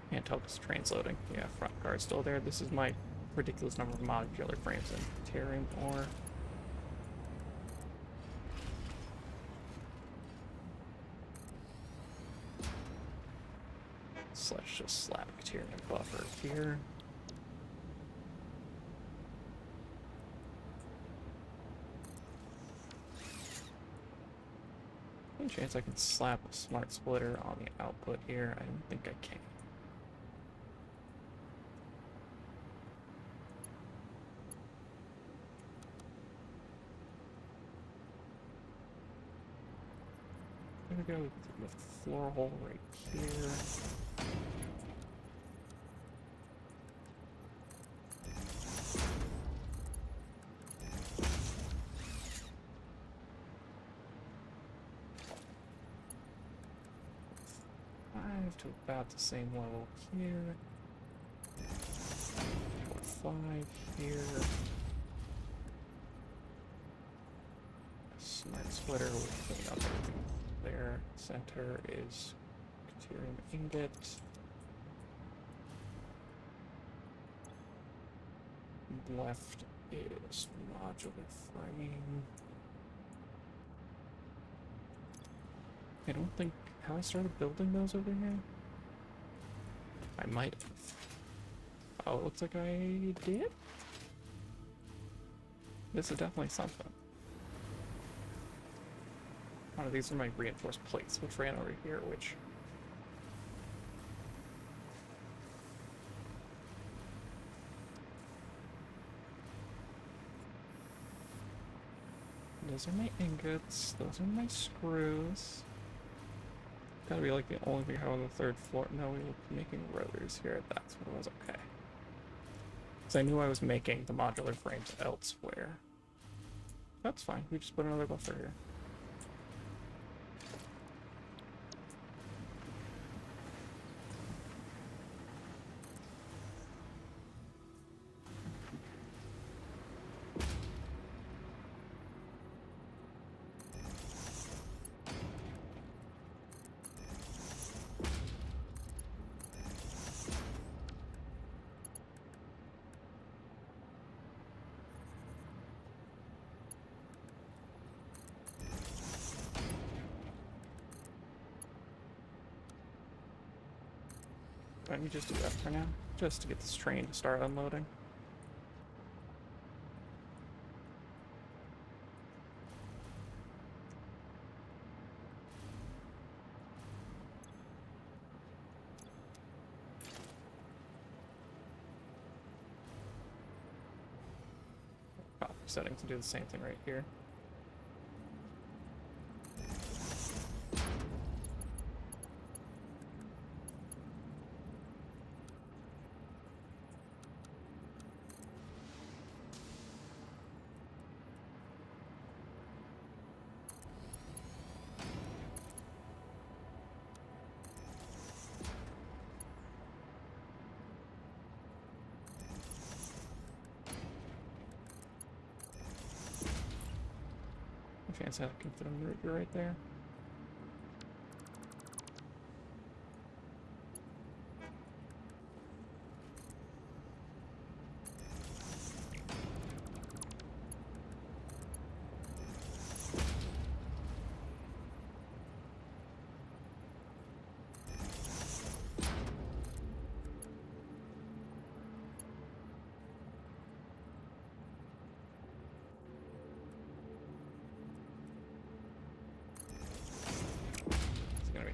Can't tell if it's train's loading. Yeah, front guard's still there. This is my ridiculous number of modular frames and terarium ore. So let's just slap a terarium buffer here. Any chance I can slap a smart splitter on the output here? I don't think I can. I'm gonna go with the floor hole right here. To about the same level here. 4, 5 here. Smart splitter will clean up everything there. Center is deuterium ingot. Left is modular frame. I don't think. Have I started building those over here? I might have. Oh, it looks like I did? This is definitely something. Oh, these are my reinforced plates, which ran over here, which... Those are my ingots, those are my screws. Gotta be like the only thing on the third floor. No, we were making rotors here. That's what it was. Okay. Because I knew I was making the modular frames elsewhere. That's fine. We just put another buffer here. Let me just do that for now, just to get this train to start unloading. Setting to do the same thing right here. Fancy, I can fit a merger right there.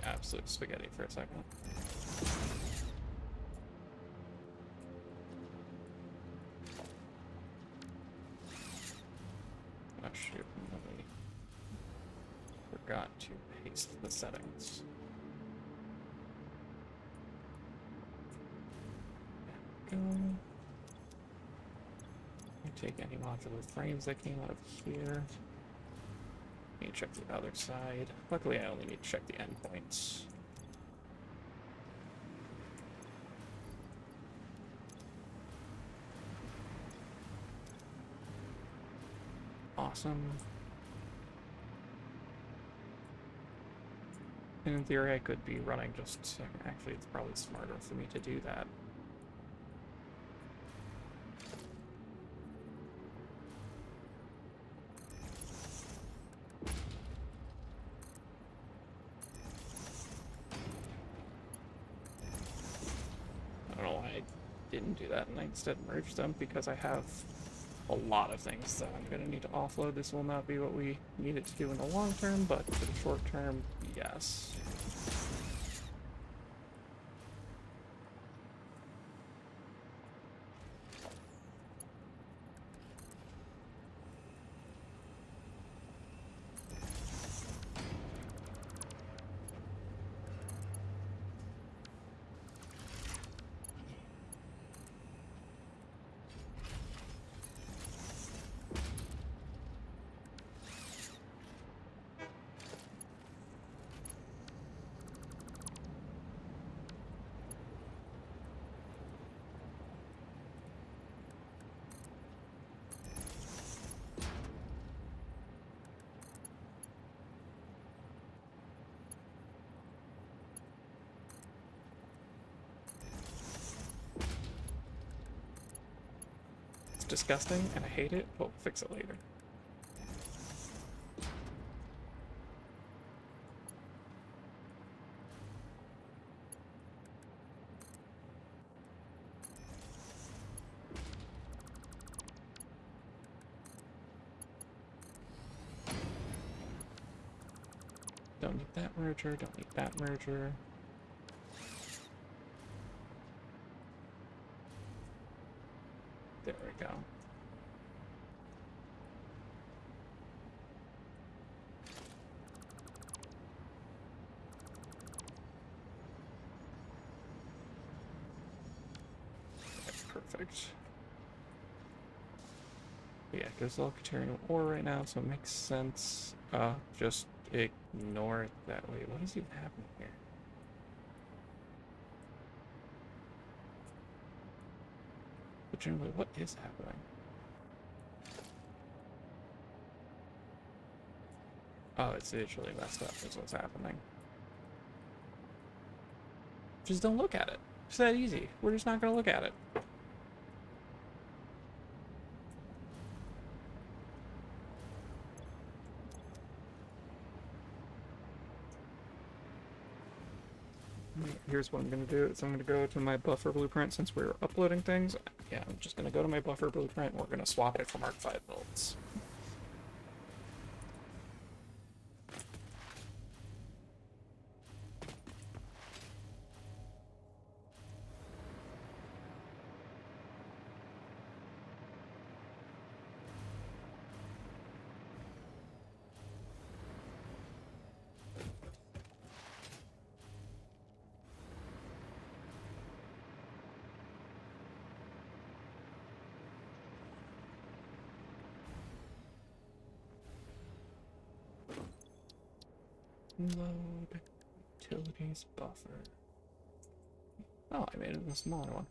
Absolute spaghetti for a second. Oh shoot, I forgot to paste the settings. There we go. Take any modular frames that came out of here. Need to check the other side. Luckily, I only need to check the endpoints. Awesome. And in theory, I could be running just... Actually, it's probably smarter for me to do that. Didn't do that, and I instead merged them because I have a lot of things that I'm going to need to offload. This will not be what we need it to do in the long term, but for the short term, yes. Disgusting and I hate it, but we'll fix it later. Don't need that merger, don't need that merger. There we go. Perfect. Yeah, because it's all Caterian ore right now, so it makes sense. Just ignore it that way. What is even happening here? But generally, what is happening? Oh, it's visually messed up is what's happening. Just don't look at it. It's that easy. We're just not going to look at it. Here's what I'm going to do. Is I'm going to go to my buffer blueprint since we're uploading things. Yeah, I'm just going to go to my buffer blueprint and we're going to swap it from Arc 5 builds. Load utilities buffer. Oh, I made it a smaller one.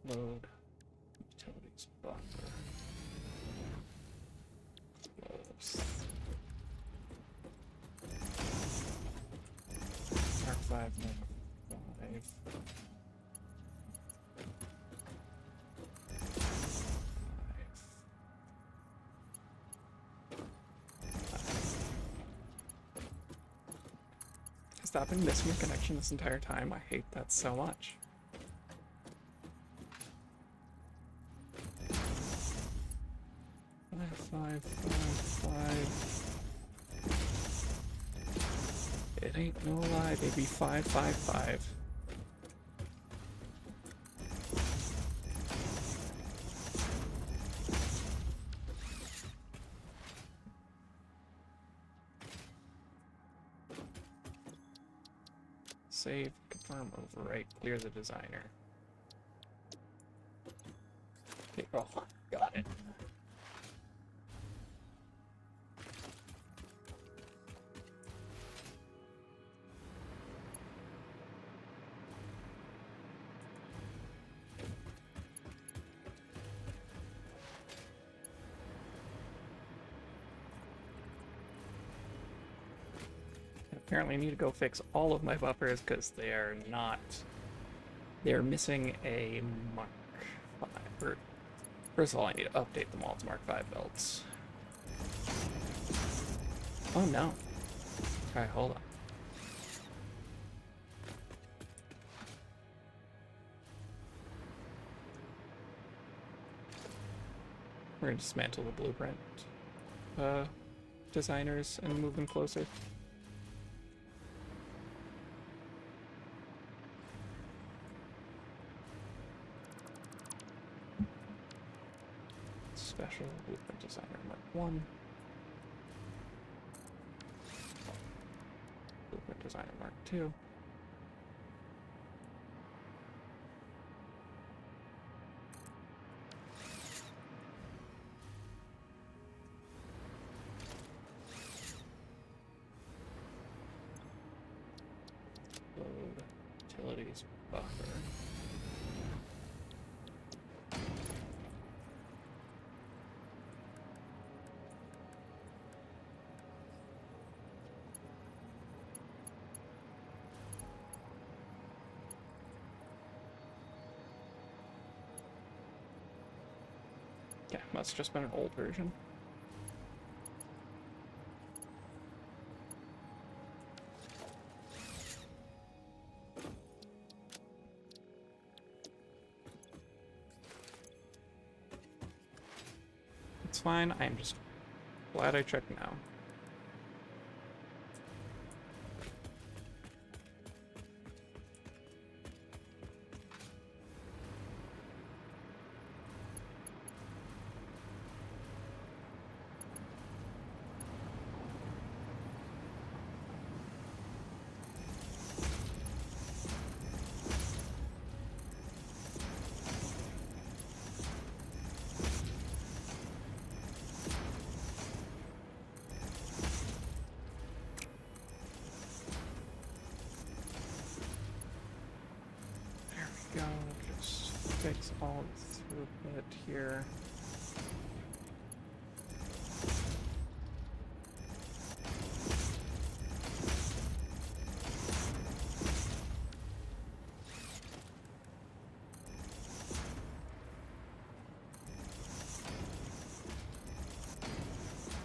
Load utilities buffer. Close. Mark 5, no 5. Stop and miss your connection this entire time. I hate that so much. Five. It ain't no lie, baby. 555. Save, confirm, overwrite, clear the designer. Okay, oh, got it. Apparently I need to go fix all of my buffers because they are not... They're missing a Mark 5. First of all, I need to update them all to Mark 5 belts. Oh no. Alright, hold on. We're gonna dismantle the blueprint designers and move them closer. Special blueprint designer Mark 1. Blueprint designer Mark 2. Load utilities buffer. Yeah, must have just been an old version. It's fine, I'm just glad I checked now. go. Just fix all the throughput here.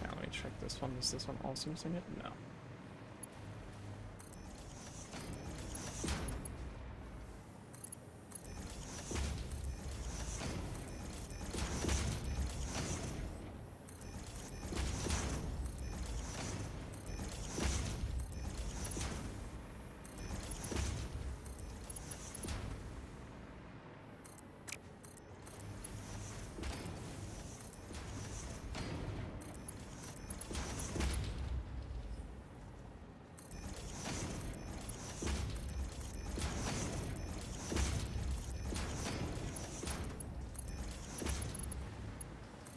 Now let me check this one. Is this one also missing it? No.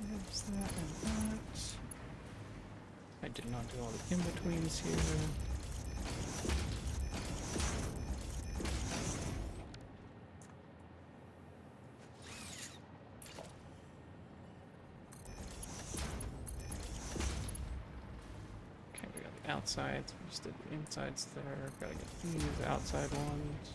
There's that and that. I did not do all the in-betweens here. Okay, we got the outsides. We just did the insides there. Gotta get these outside ones.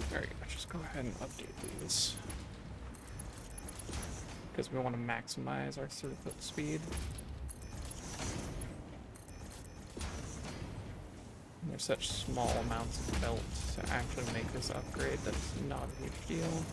There you go. Just go ahead and update these. Because we want to maximize our throughput speed. And there's such small amounts of belt to actually make this upgrade that it's not a huge deal.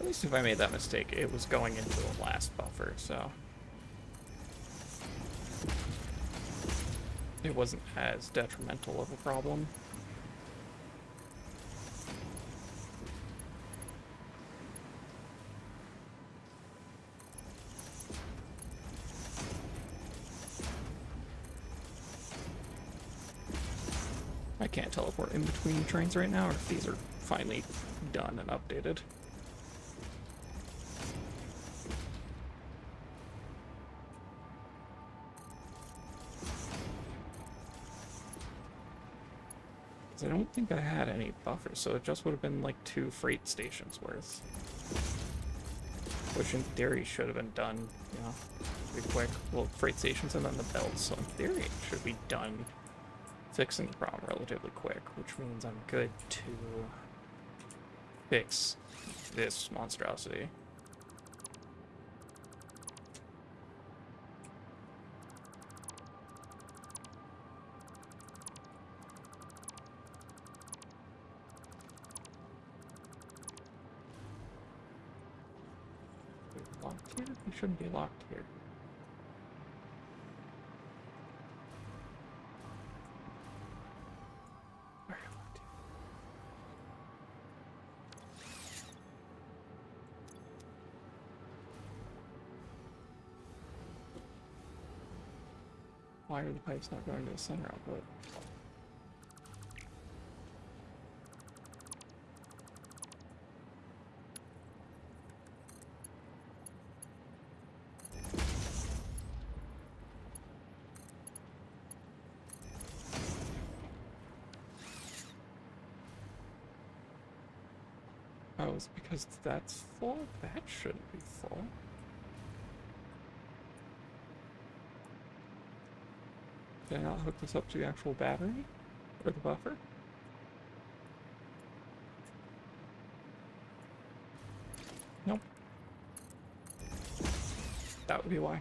At least if I made that mistake, it was going into the last buffer, so it wasn't as detrimental of a problem. I can't teleport in between trains right now, or if these are finally done and updated. I don't think I had any buffers, so it just would have been like 2 freight stations worth. Which in theory should have been done, you know, pretty quick. Well, freight stations and then the belts, so in theory it should be done fixing the problem relatively quick, which means I'm good to fix this monstrosity. Locked here? We shouldn't be locked here. Where are you locked here? Why are the pipes not going to the center output? Oh, it's because that's full? That shouldn't be full. Did I not hook this up to the actual battery? Or the buffer? Nope. That would be why.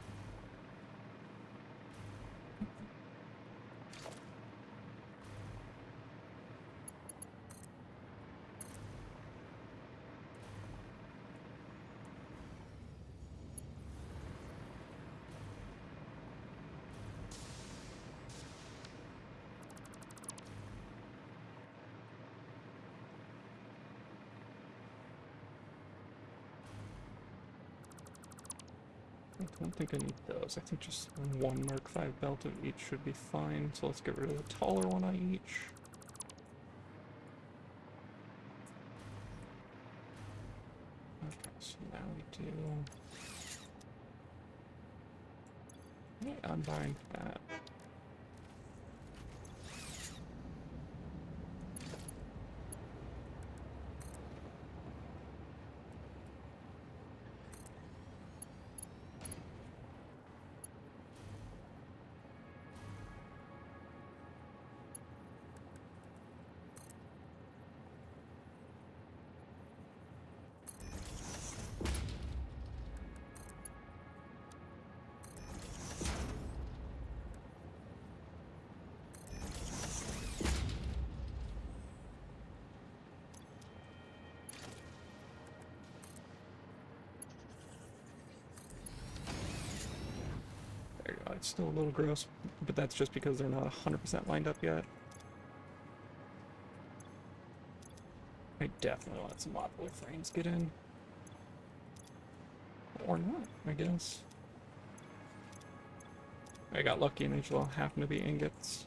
I don't think I need those. I think just one Mark V belt of each should be fine. So let's get rid of the taller one on each. Okay, so now we do... Let me unbind that. There you go. It's still a little gross, but that's just because they're not 100% lined up yet. I definitely want some modular frames get in. Or not, I guess. I got lucky and these all happen to be ingots.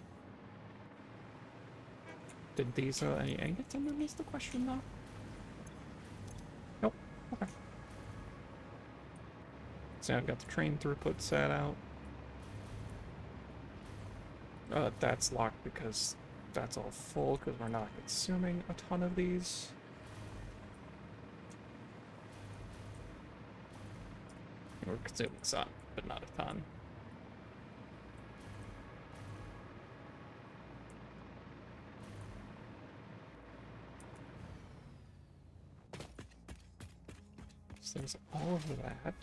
Did these any ingots in them is the question though? Nope. Okay. So I've got the train throughput set out. That's locked because that's all full because we're not consuming a ton of these. We're consuming some, but not a ton. So there's all of that.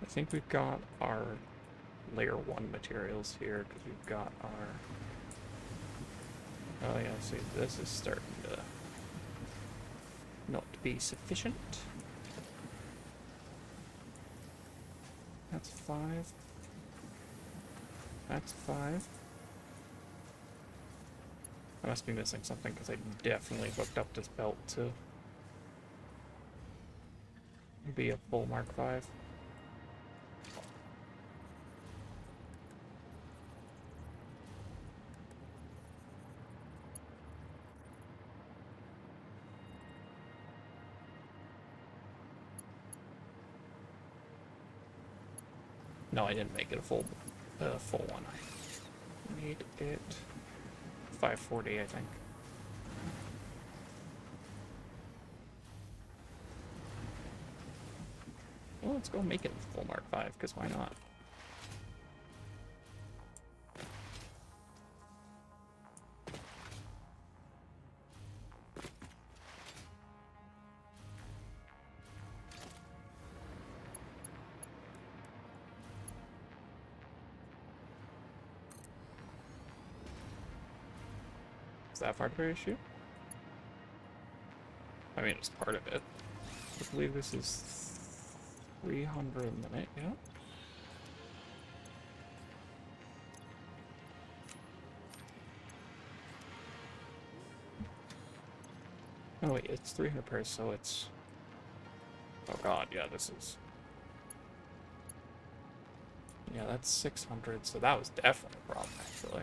I think we've got our layer 1 materials here because we've got our... Oh yeah, see, this is starting to not be sufficient. That's 5. That's 5. I must be missing something because I definitely hooked up this belt to be a full Mark V. No, I didn't make it a full one. I made it 540, I think. Well, let's go make it a full Mark V, because why not? Is that part of the issue? I mean, it's part of it. I believe this is 300 a minute, yeah? Oh wait, it's 300 per, so it's... Oh god, yeah, this is... Yeah, that's 600, so that was definitely a problem, actually.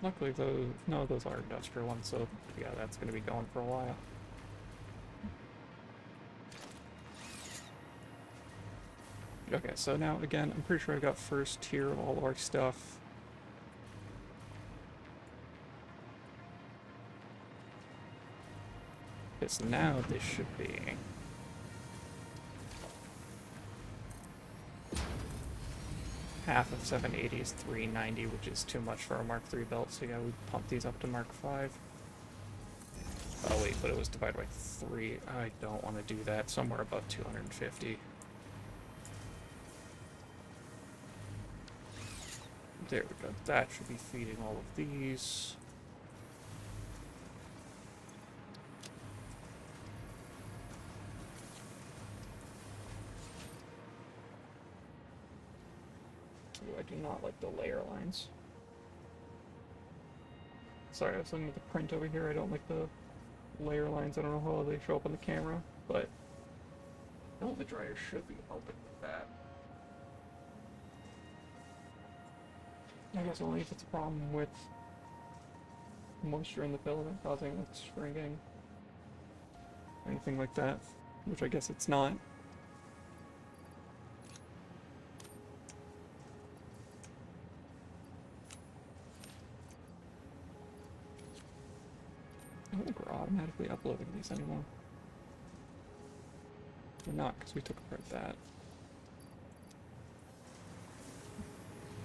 Luckily, those, no, those are industrial ones, so yeah, that's going to be going for a while. Okay, so now, again, I'm pretty sure I got first tier of all of our stuff. Because now this should be... Half of 780 is 390, which is too much for a Mark III belt, so yeah, we pumped these up to Mark V. Oh wait, but it was divided by 3. I don't want to do that. Somewhere above 250. There we go. That should be feeding all of these. not like the layer lines. Sorry, I was looking at the print over here. I don't like the layer lines. I don't know how they show up on the camera, but the dryer should be helping with that. I guess only if it's a problem with moisture in the filament causing like stringing, anything like that, which I guess it's not. I don't think we're automatically uploading these anymore. We're not, because we took apart that.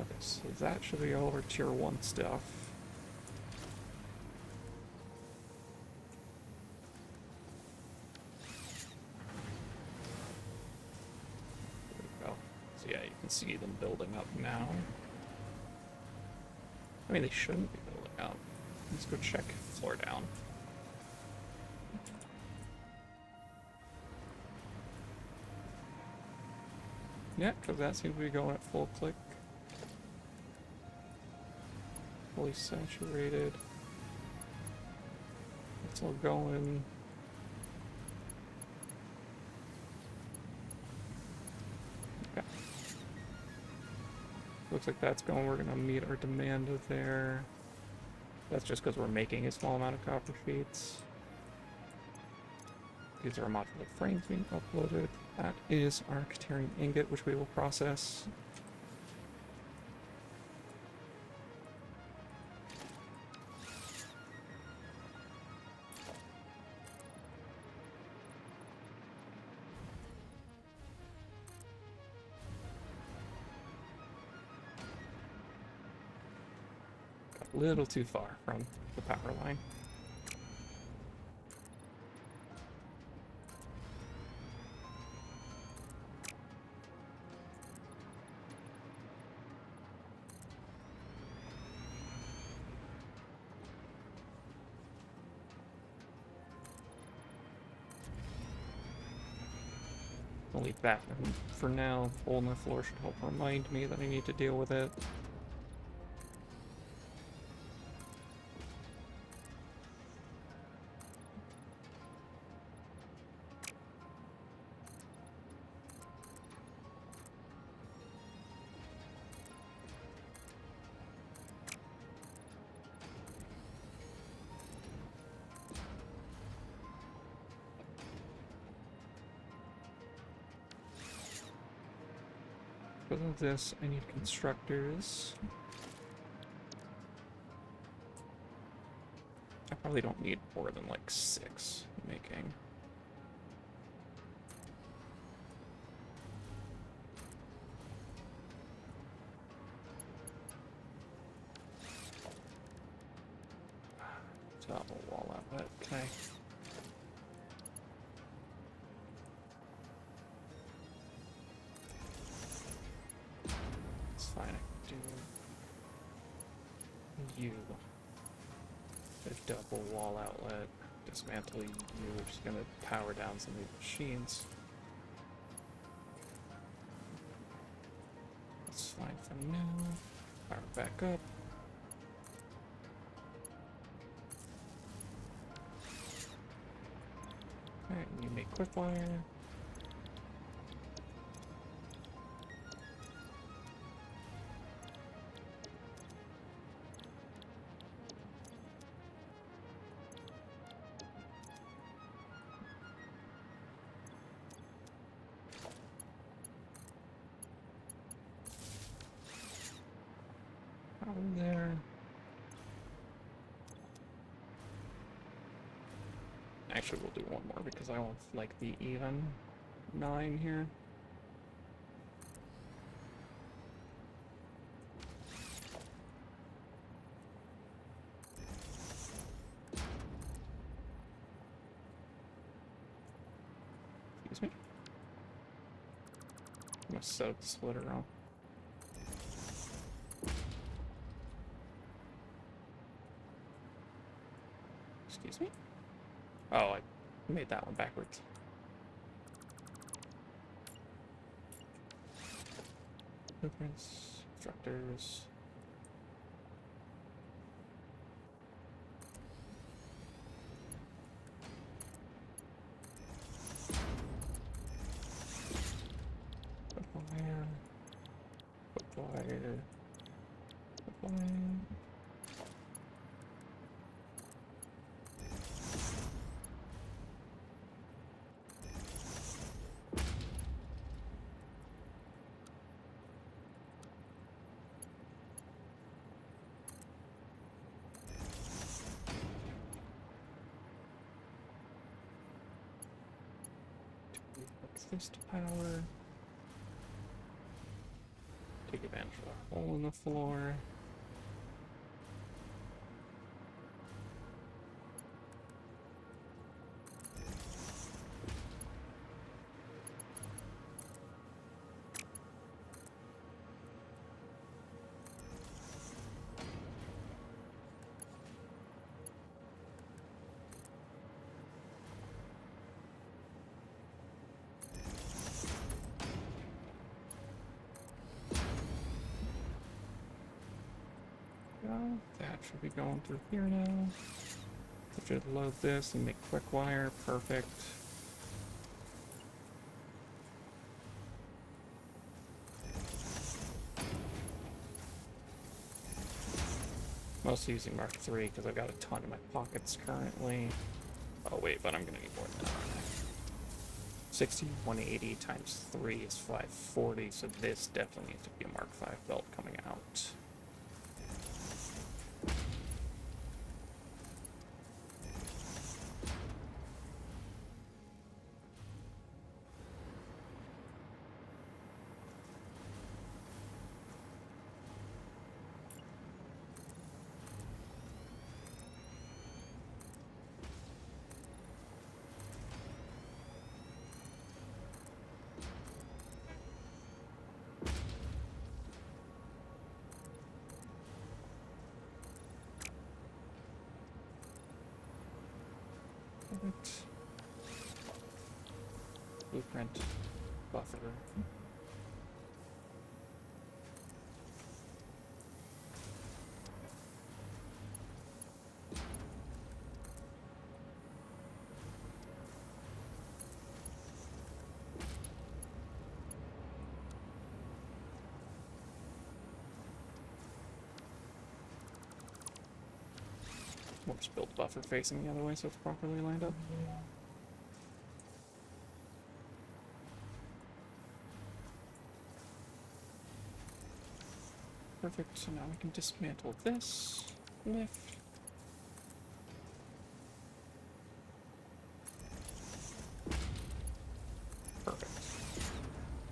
Okay, so that should be all of our tier 1 stuff. There we go. So yeah, you can see them building up now. I mean, they shouldn't be building up. Let's go check floor down. Yeah, because that seems to be going at full click. Fully saturated. It's all going. Okay. Looks like that's going. We're gonna meet our demand there. That's just because we're making a small amount of copper sheets. These are modular frames being uploaded. That is our Caterian ingot, which we will process. Got a little too far from the power line. I'll leave that for now. Hole in the floor should help remind me that I need to deal with it. Because of this, I need constructors. I probably don't need more than like 6 making. Top of wall outlet, okay. It's fine, I can do you. A double wall outlet. Dismantle you, we're just gonna power down some of these machines. That's fine for now. Power back up. Alright, you make quick wire. Power there. Actually, we'll do one more because I want like the even 9 here. Excuse me. I'm gonna set up the splitter wrong. Excuse me? Oh, I made that one backwards. Blueprints, Constructors. Wire. Wire. Wire. What's this to power? Take advantage of the hole in the floor. That should be going through here now. We should load this and make quick wire. Perfect. Mostly using Mark III because I've got a ton in my pockets currently. Oh wait, but I'm gonna need more than that. 60, 180 times 3 is 540, so this definitely needs to be a Mark V belt coming out. Blueprint, buffer. We'll just build buffer facing the other way so it's properly lined up. Perfect, so now we can dismantle this, lift. Perfect.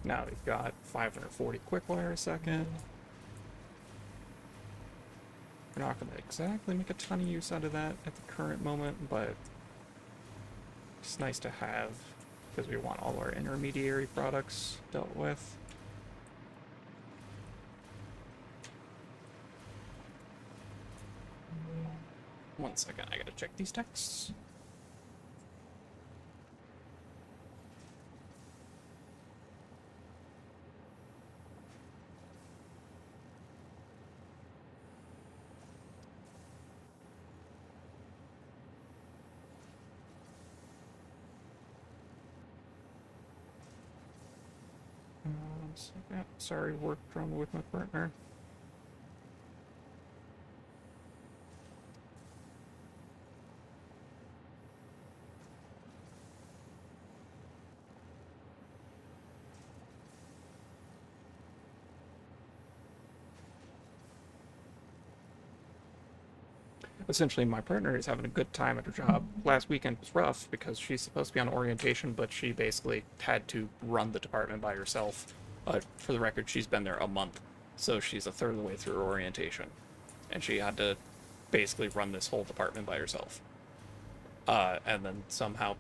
Now we've got 540 quick wire a second. We're not going to exactly make a ton of use out of that at the current moment, but it's nice to have because we want all our intermediary products dealt with. One second, I gotta check these texts. Sorry, work drama with my partner. Essentially, my partner is having a good time at her job. Last weekend was rough because she's supposed to be on orientation, but she basically had to run the department by herself. For the record, she's been there a month, so she's a third of the way through orientation. And she had to basically run this whole department by herself. And then somehow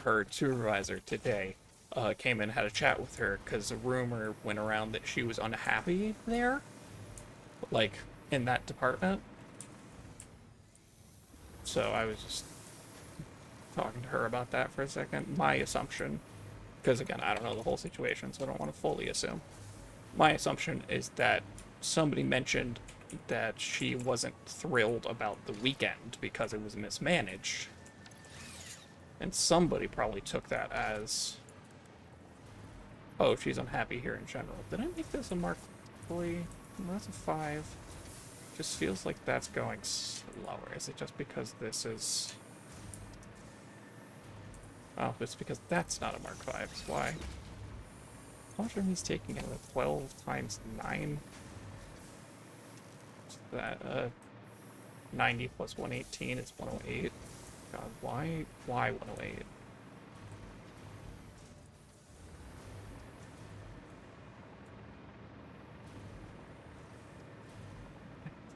her supervisor today, came in and had a chat with her because a rumor went around that she was unhappy there, like, in that department. So I was just talking to her about that for a second. My assumption, because again, I don't know the whole situation, so I don't want to fully assume. my assumption is that somebody mentioned that she wasn't thrilled about the weekend because it was mismanaged. And somebody probably took that as, oh, she's unhappy here in general. Did I make this a Mark 3? No, that's a 5. Just feels like that's going slower. Is it just because this is... Oh, it's because that's not a Mark 5. That's why. How much are these taking out of 12 times 9? What's that? 90 plus 118 is 108. God, why 108?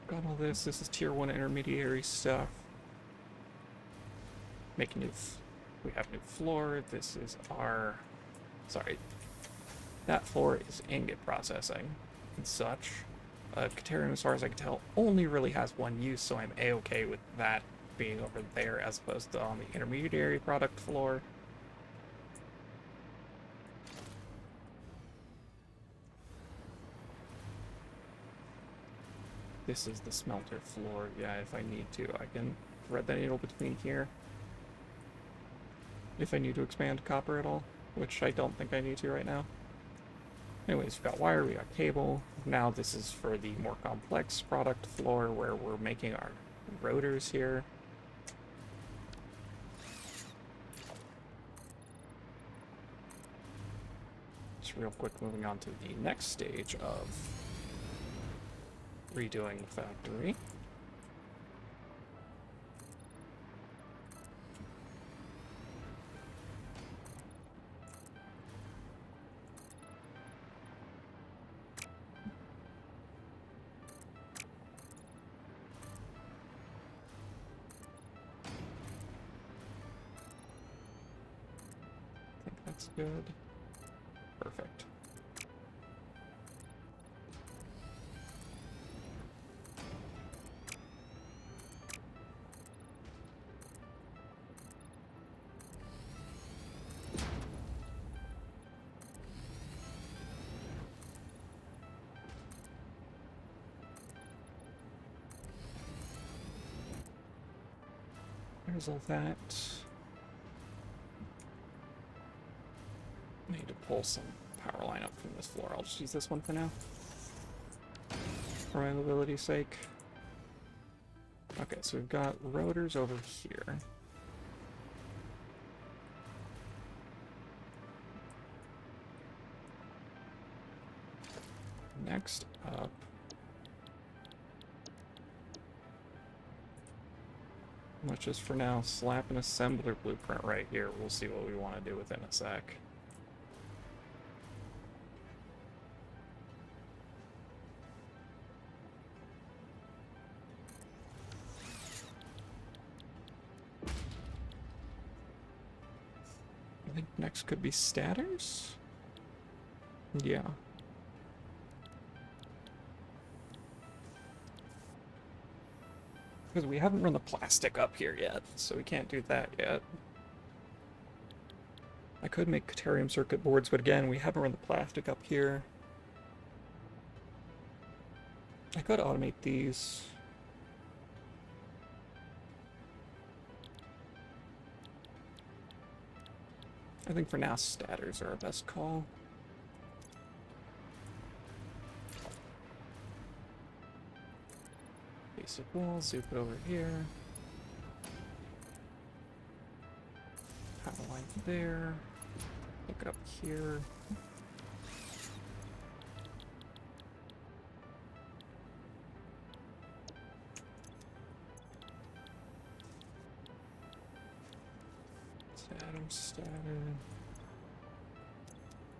Got all this. This is tier 1 intermediary stuff. Make a new... We have new floor. This is our... Sorry. That floor is ingot processing and such. Caterium, as far as I can tell, only really has one use, so I'm a-okay with that being over there as opposed to on the intermediary product floor. This is the smelter floor. Yeah, if I need to, I can thread the needle between here. If I need to expand copper at all, which I don't think I need to right now. Anyways, we've got wire, we got cable. Now this is for the more complex product floor where we're making our rotors here. Just real quick, moving on to the next stage of redoing the factory. I think that's good. Perfect. There's all that. Need to pull some power line up from this floor. I'll just use this one for now. For my mobility's sake. Okay, so we've got rotors over here. Next up... Let's just for now slap an assembler blueprint right here. We'll see what we want to do within a sec. I think next could be statters? Yeah. Because we haven't run the plastic up here yet, so we can't do that yet. I could make Caterium circuit boards, but again, we haven't run the plastic up here. I could automate these. I think for now, statters are our best call. Basic wall, zoop it over here. Power line there. Hook it up here. Statter.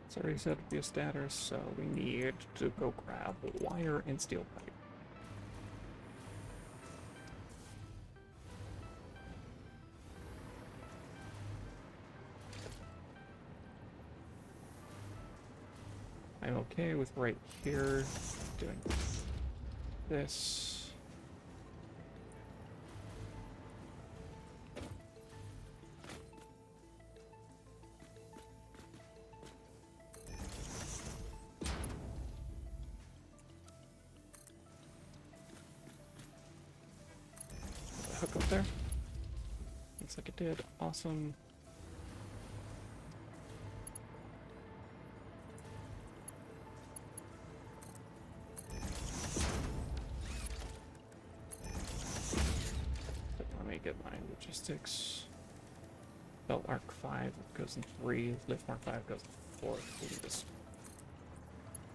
It's already said to be a statter, so we need to go grab wire and steel pipe. I'm okay with right here doing this. hook up there? Looks like it did. Awesome. Let me get my logistics. Belt arc 5 goes in 3. Lift mark 5 goes in 4. We'll do this.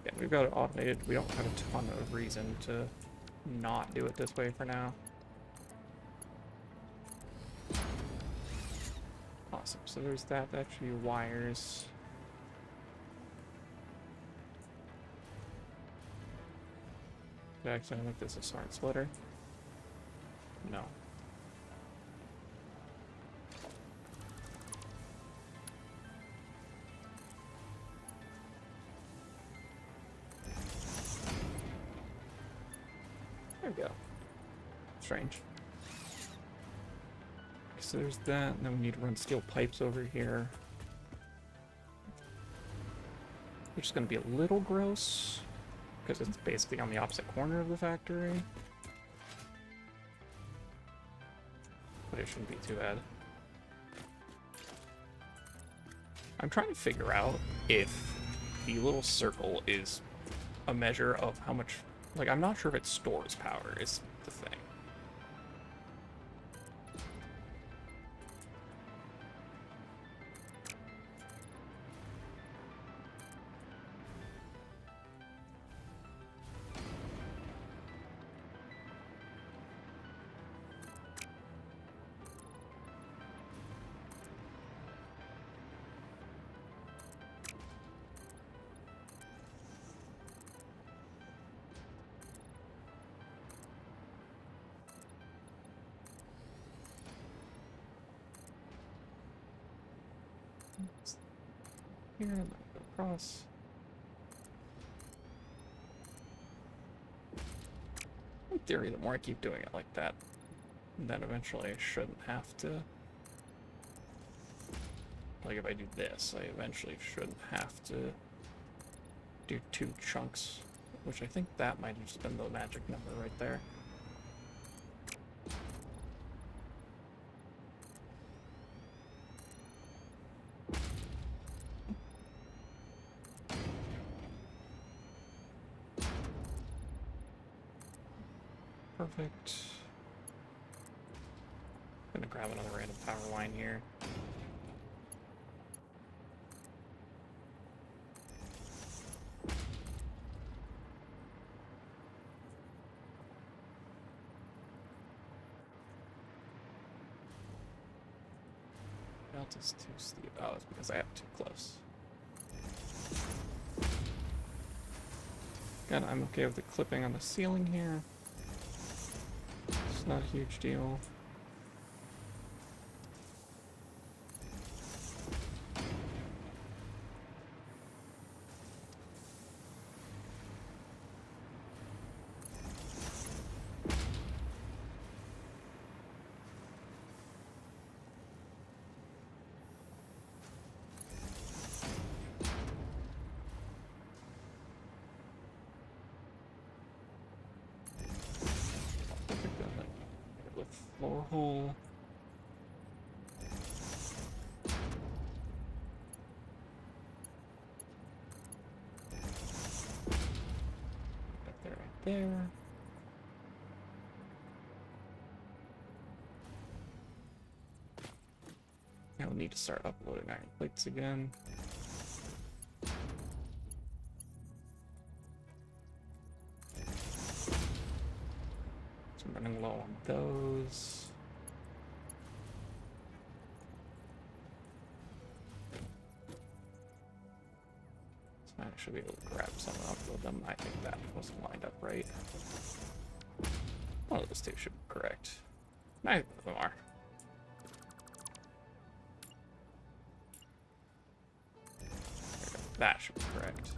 Yeah, we've got it automated. We don't have a ton of reason to not do it this way for now. Awesome. So there's that. That should be wires. Did I accidentally make this a smart splitter? No. There we go. Strange. So there's that, and then we need to run steel pipes over here. Which is going to be a little gross, because it's basically on the opposite corner of the factory. But it shouldn't be too bad. I'm trying to figure out if the little circle is a measure of how much... Like, I'm not sure if it stores power, is the thing. Here, and then go across. In theory, the more I keep doing it like that, then eventually I shouldn't have to... Like, if I do this, I eventually shouldn't have to do 2 chunks, which I think that might have just been the magic number right there. Perfect. Gonna grab another random power line here. Delta's too steep. Oh, it's because I have too close. Again, I'm okay with the clipping on the ceiling here. It's not a huge deal. Floor hole. Right there. Now we'll need to start uploading iron plates again. So I'm running low on those. So I should be able to grab some and upload them. I think that wasn't lined up right. One of those two should be correct. Neither of them are. That should be correct.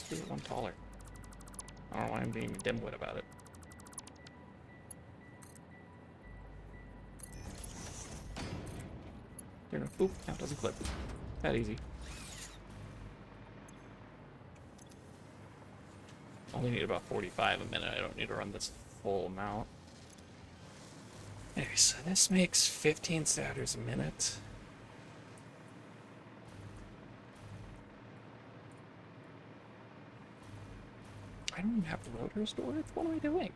Let's do it one taller. I don't know why I'm being a dimwit about it. There we go. Boop. Now it doesn't clip. That easy. Only need about 45 a minute. I don't need to run this full amount. Anyway, so this makes 15 statters a minute. I don't even have the rotor storage. What am I doing?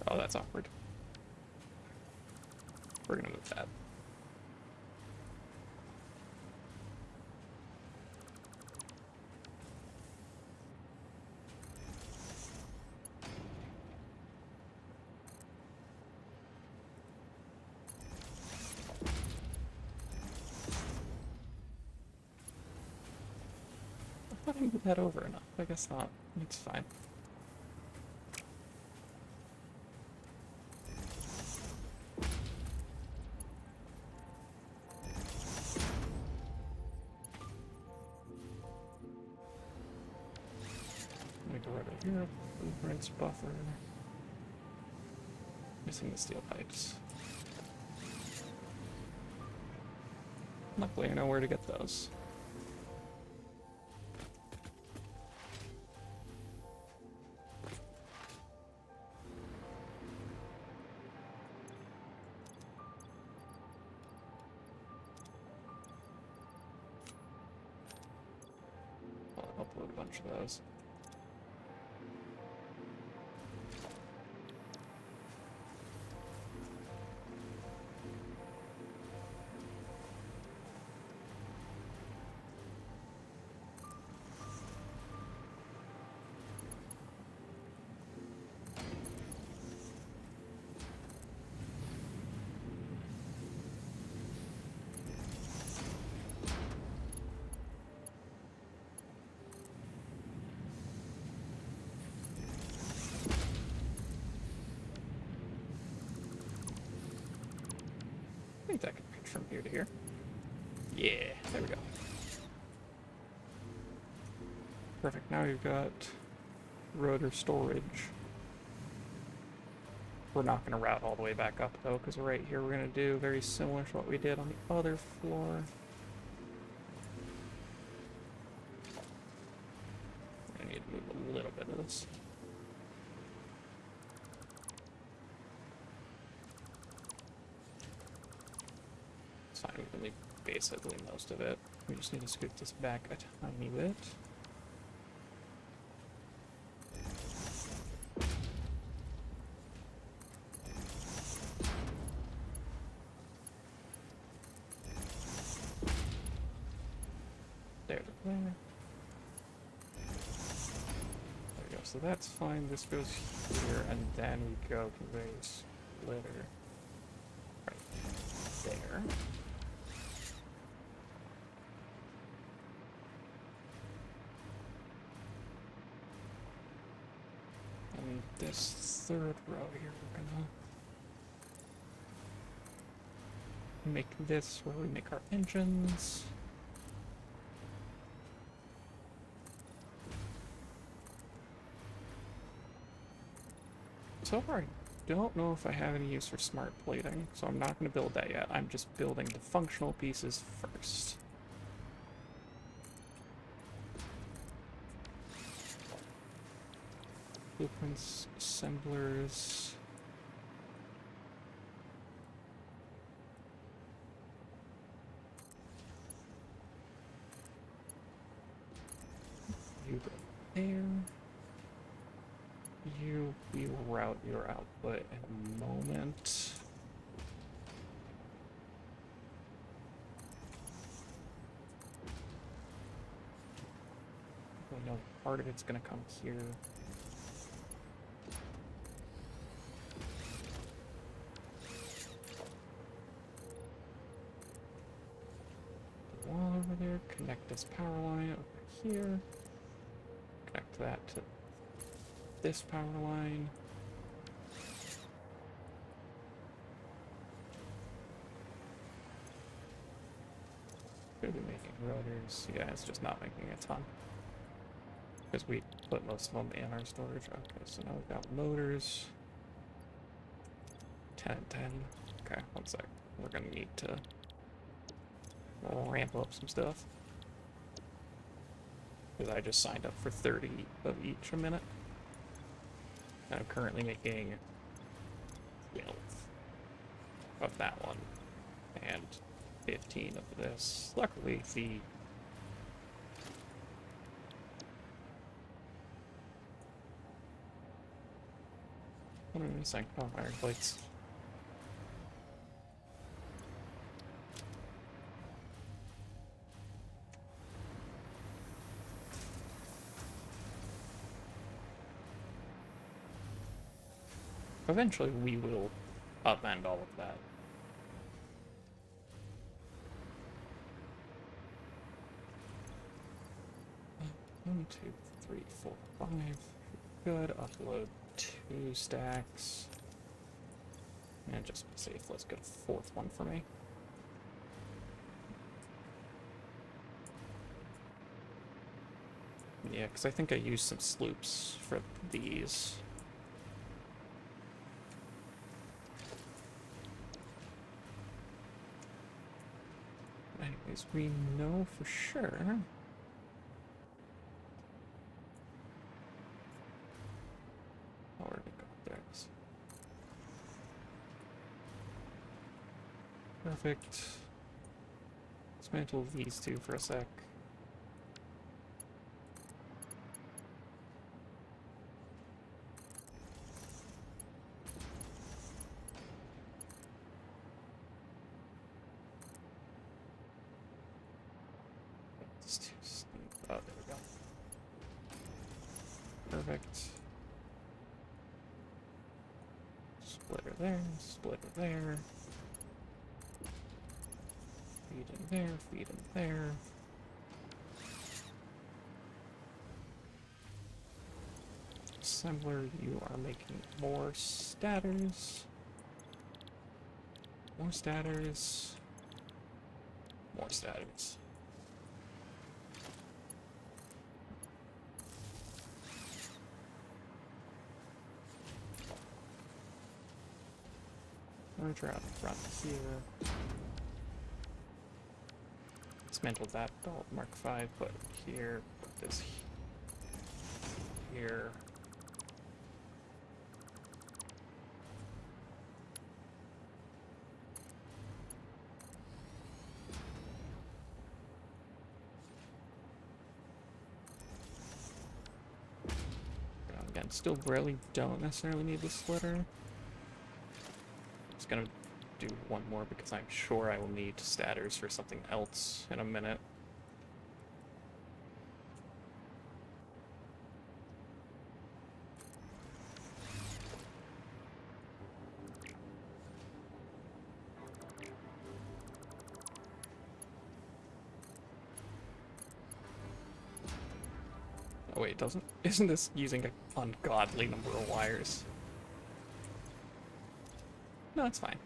Oh, that's awkward. We're gonna move that. I thought I moved that over enough. I guess not. It's fine. Go right over here. Blueprints, buffer. Missing the steel pipes. Luckily, I know where to get those. I'll upload a bunch of those. I think that can reach from here to here. Yeah, there we go. Perfect, now we've got rotor storage. We're not going to route all the way back up though, because right here we're going to do very similar to what we did on the other floor. I need to move a little bit of this. It's fine, we can leave basically most of it. We just need to scoot this back a tiny bit. There we go, so that's fine. This goes here, and then we go to a splitter. Right there. And this third row here, we're gonna make this where we make our engines. So far, I don't know if I have any use for smart plating, so I'm not going to build that yet. I'm just building the functional pieces first. Blueprints, assemblers. You go there. We will route your output in a moment. I know part of it's gonna come here. The wall over there, connect this power line over here. Connect that to this power line. Could be making rotors. Yeah, it's just not making a ton. Because we put most of them in our storage. Okay, so now we've got motors. 10 and 10. Okay, one sec. We're gonna need to ramp up some stuff. Because I just signed up for 30 of each a minute. And I'm currently making 12 of that one. And 15 of this. Luckily, the what am I missing? Oh, iron plates. Eventually, we will upend all of that. One, two, three, four, five. Good. Upload 2 stacks. And just be safe, let's get a 4th one for me. Yeah, because I think I used some sloops for these. Anyways, we know for sure. Oh, where'd it go? There it is. Perfect. Dismantle these two for a sec. Oh, there we go. Perfect. Splitter there, splitter there. Feed in there, feed in there. Assembler, you are making more statters. More statters. More statters. Merger out front here. Dismantle that belt, Mark 5, put here, put this here. Again, still really don't necessarily need the splitter. Just gonna do one more because I'm sure I will need statters for something else in a minute. Oh wait, isn't this using an ungodly number of wires? No, it's fine.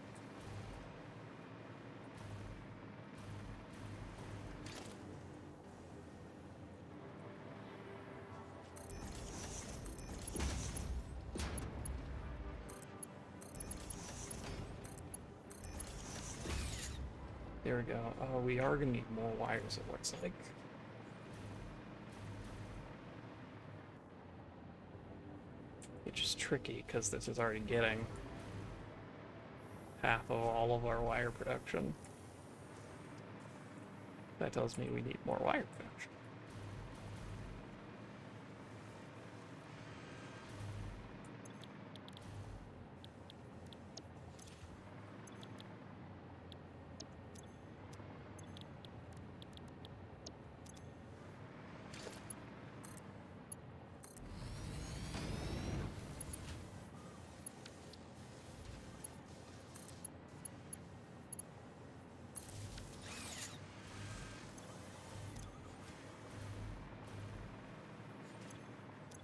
There we go. Oh, we are gonna need more wires, it looks like. Which is tricky, because this is already getting half of all of our wire production. That tells me we need more wire production.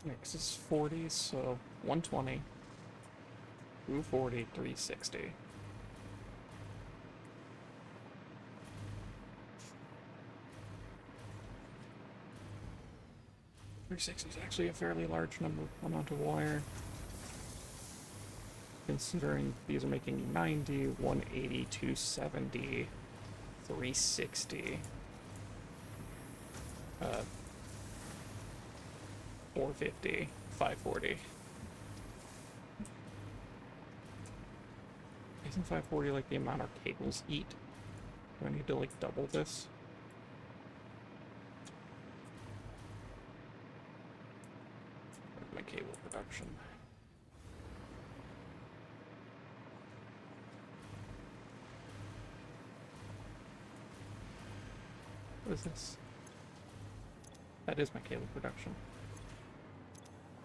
Mix is 40, so 120, 240, 360. 360 is actually a fairly large amount of wire, considering these are making 90, 180, 270, 360, 450, 540. Isn't 540 like the amount our cables eat? Do I need to like double this? Where's my cable production? What is this? That is my cable production.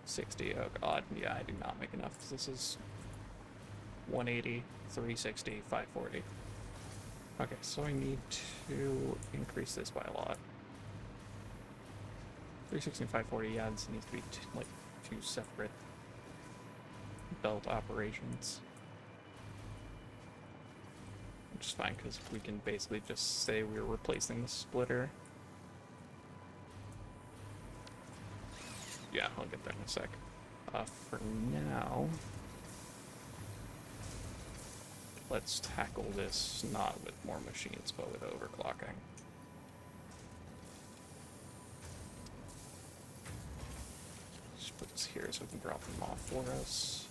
60, oh god, yeah, I do not make enough. This is 180, 360, 540. Okay, so I need to increase this by a lot. 360 and 540, yeah, this needs to be like two separate belt operations. Which is fine, because we can basically just say we're replacing the splitter. Yeah, I'll get there in a sec. For now, let's tackle this not with more machines, but with overclocking. Just put this here so we can drop them off for us.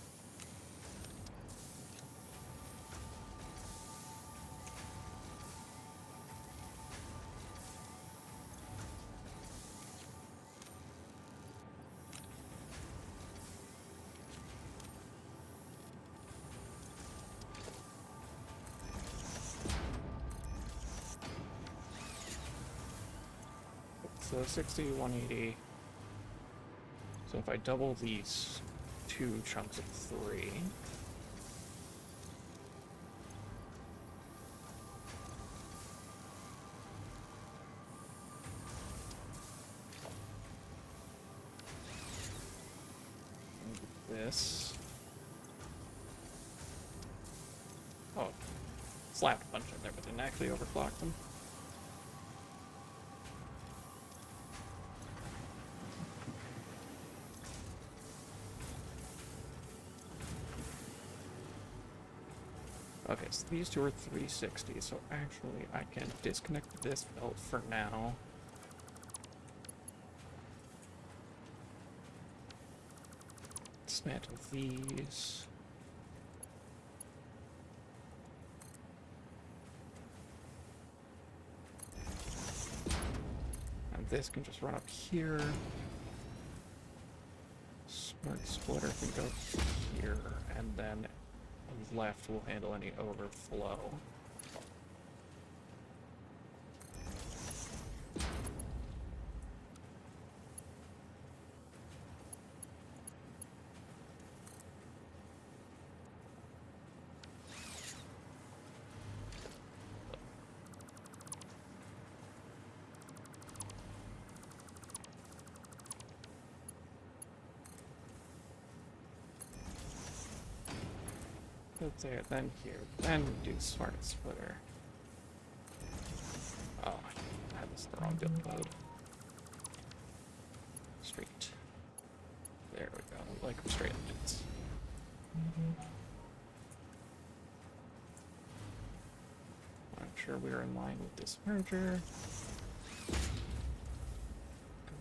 So 60, 180. So if I double these two chunks of 3, this. Oh, slapped a bunch in there, but didn't actually overclock them. Okay, so these two are 360, so actually I can disconnect this belt for now. Dismantle these. And this can just run up here. Smart splitter can go here, and then left will handle any overflow. Put there, then here, then do smart splitter. Oh, I had this in the wrong build mode. Straight. There we go. We like them straight engines. I'm sure we're in line with this merger.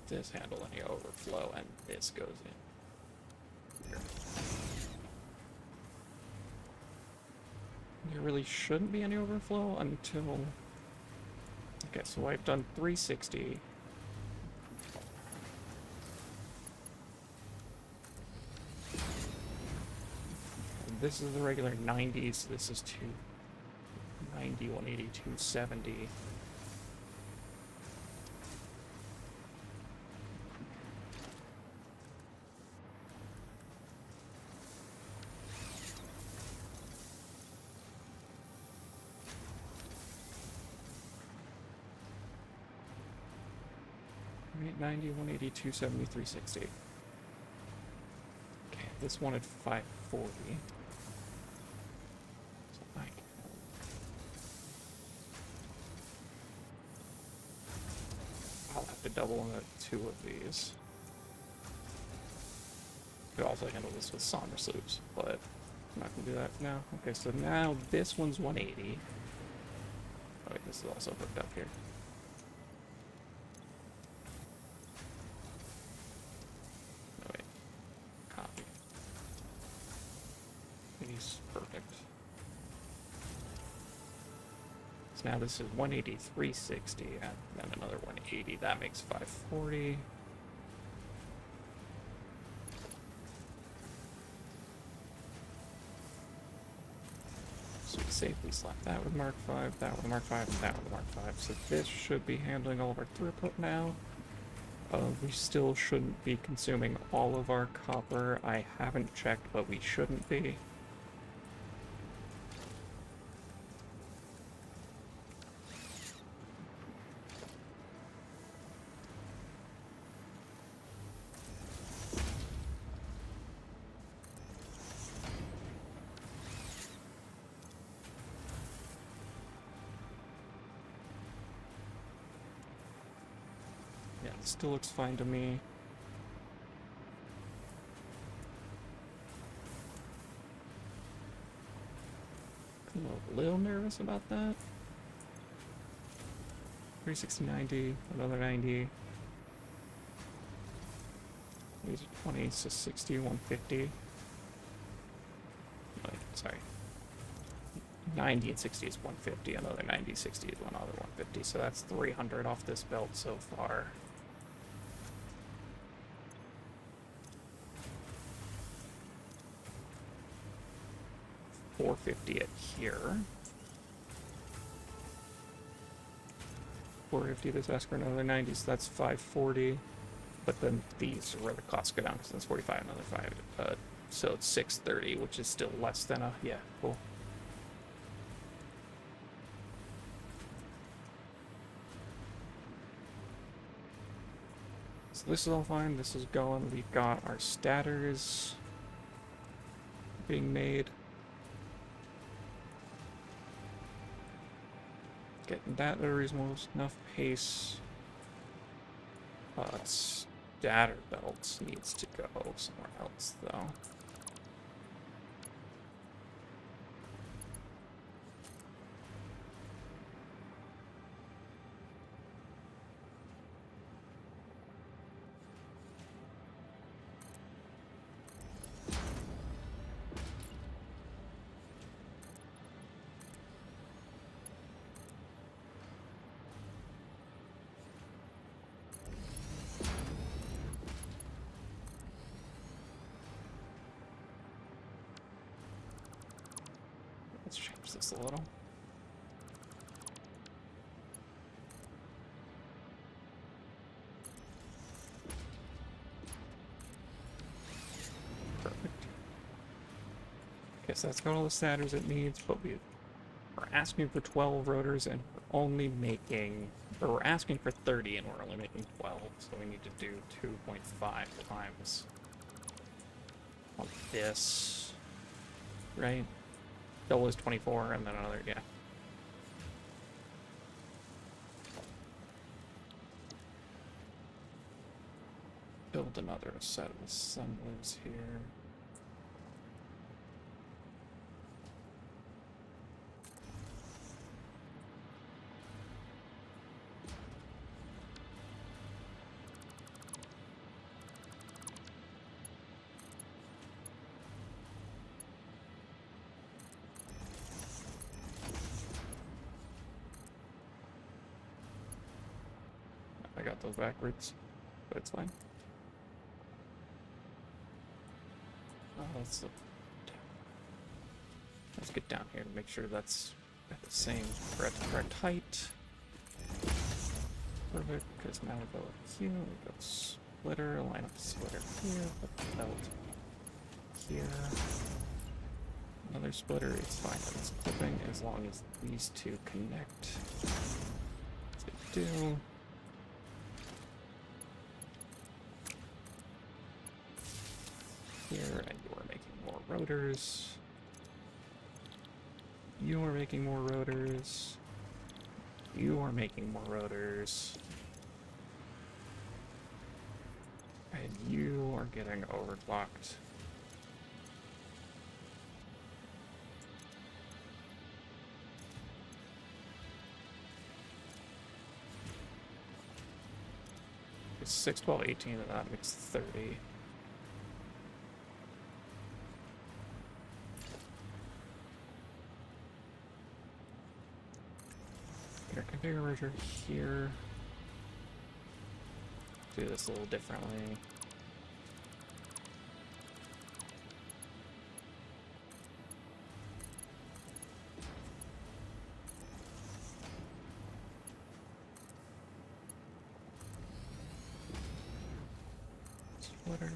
This handle any overflow, and this goes in here. There really shouldn't be any overflow until... Okay, so I've done 360. And this is the regular 90s. This is 290, 180, 270. Right, 90, 180, 270, 360. This wanted 540. So I'll have to double into 2 of these. Could also handle this with somber sleeves, but I'm not gonna do that now. Okay, so now this one's 180. Oh wait, this is also hooked up here. Oh wait, copy. He's perfect. So now this is 180, 360, and then another 180. That makes 540. So we safely slap that with Mark 5, that with Mark 5, and that with Mark 5. So this should be handling all of our throughput now. We still shouldn't be consuming all of our copper. I haven't checked, but we shouldn't be. Yeah, it still looks fine to me. I'm a little nervous about that. 360, 90, another 90. These are 20, so 60, 150. Wait, sorry. 90 and 60 is 150, another 90, 60 is another 150, so that's 300 off this belt so far. $450 at here. $450 this asks for another 90, so that's $540. But then these are where the costs go down, because that's 45, another 5. So it's $630, which is still less than a, yeah, cool. So this is all fine, this is going. We've got our statters being made. Getting that at a reasonable enough pace. Statter belts needs to go somewhere else, though. Let's change this a little. Perfect. Okay, so that's got all the statters it needs, but we're asking for 12 rotors and we're only making, or we're asking for 30 and we're only making 12, so we need to do 2.5 times on this, right? Double is 24, and then another, yeah. Build another set of assemblers here. I got those backwards, but it's fine. Let's get down here to make sure that's at the same, we're at the correct height. Perfect, because now we go here, we go splitter, line up the splitter here, put the belt here. Another splitter, it's fine that it's clipping as long as these two connect. As they do. Here, and rotors. You are making more rotors. You are making more rotors. And you are getting overclocked. It's 6, 12, 18, and that makes 30. Your configurator here. Do this a little differently. Splitter.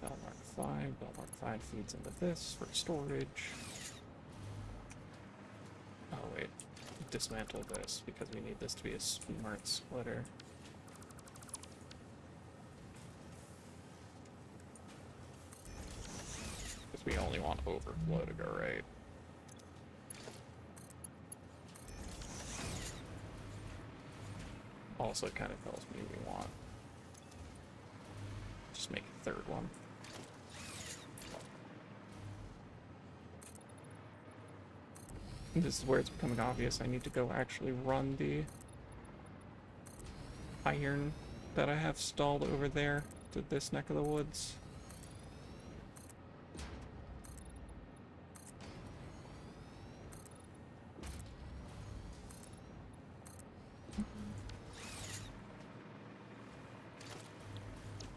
Bell Mark 5. Bell Mark 5 feeds into this for storage. Oh wait, dismantle this because we need this to be a smart splitter. Because we only want overflow to go right. Also, it kind of tells me we want just make a third one. And this is where it's becoming obvious I need to go actually run the iron that I have stalled over there to this neck of the woods.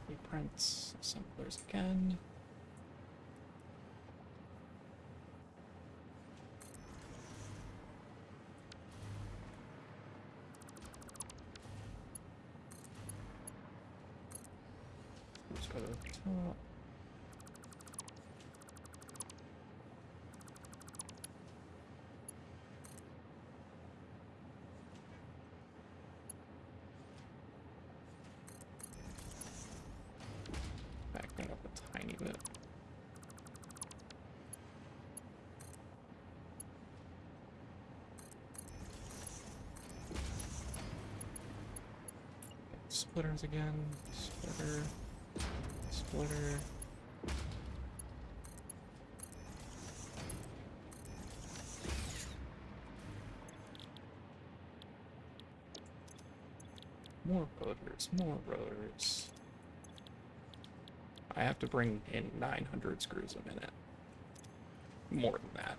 Reprints, assemblers again. Let's go to the top. Backing up a tiny bit. Splitters again. Splitter. Splitter. More rotors, more rotors. I have to bring in 900 screws a minute. More than that.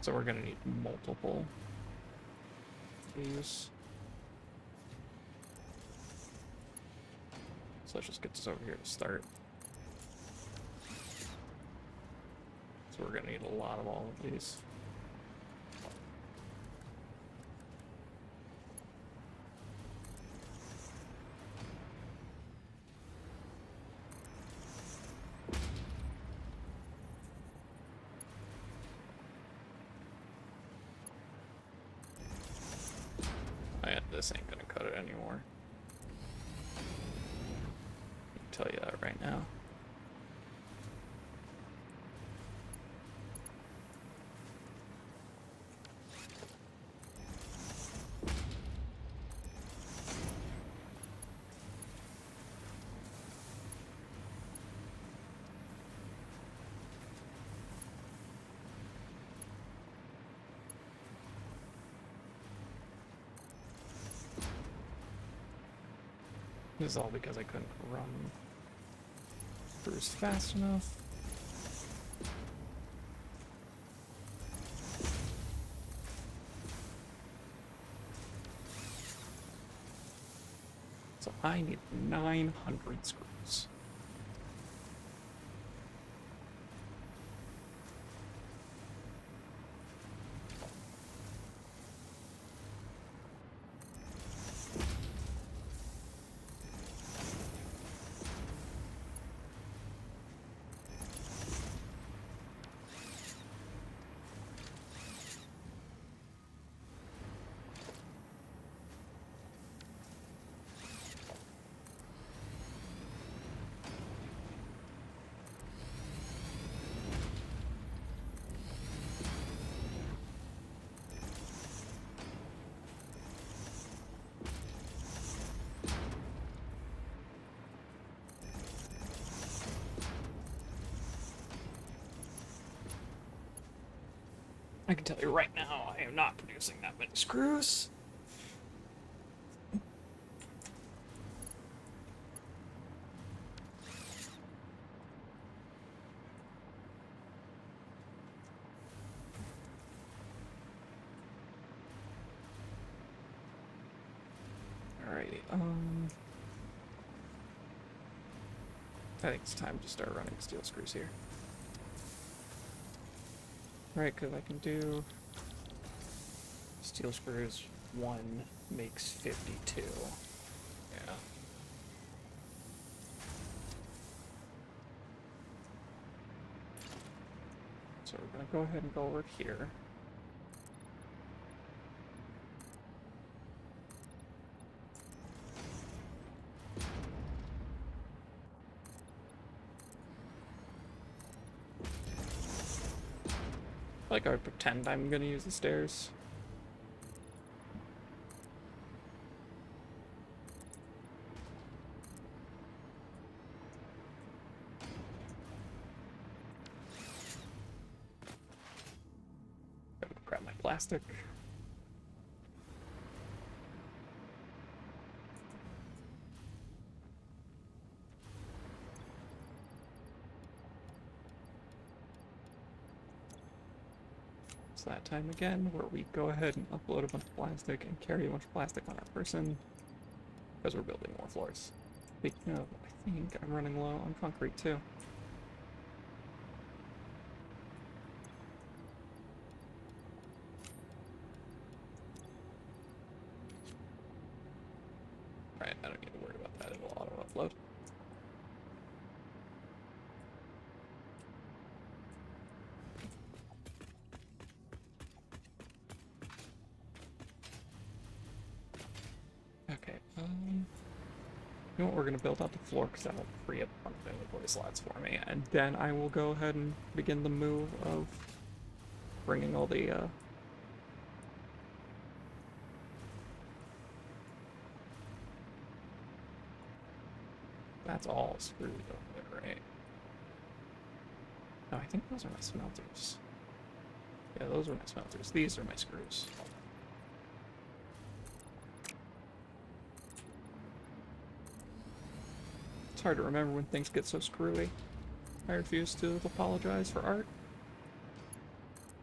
So we're gonna need multiple of these. So let's just get this over here to start. So we're gonna need a lot of all of these. This ain't gonna cut it anymore. I can tell you that right now. This is all because I couldn't run Bruce fast enough. So I need 900 screws. I can tell you right now, I am not producing that many screws. Alrighty, I think it's time to start running steel screws here. Right, because I can do steel screws, 1 makes 52. Yeah. So we're gonna go ahead and go over here. Like I would pretend I'm gonna use the stairs. Grab my plastic. It's that time again where we go ahead and upload a bunch of plastic and carry a bunch of plastic on our person because we're building more floors. Speaking of, I think I'm running low on concrete too. Right, I don't need to worry about that, it'll auto-upload. Okay, you know what, we're gonna build out the floor because that'll free up a bunch of inventory slots for me, and then I will go ahead and begin the move of bringing all the, that's all screwed over there, right? No, I think those are my smelters. Yeah, those are my smelters. These are my screws. It's hard to remember when things get so screwy. I refuse to apologize for art.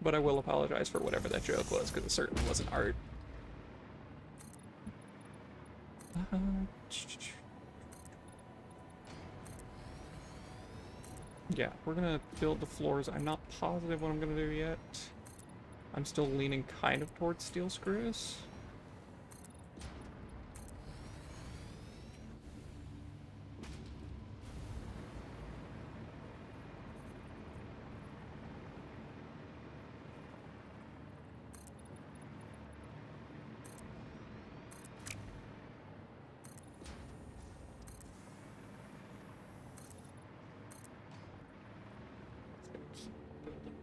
But I will apologize for whatever that joke was, because it certainly wasn't art. Yeah, we're gonna build the floors. I'm not positive what I'm gonna do yet. I'm still leaning kind of towards steel screws.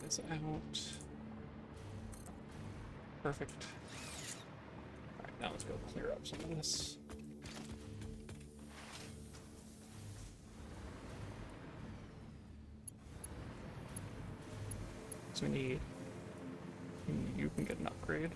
This out. Perfect. Alright, now let's go clear up some of this. So we need... You can get an upgrade.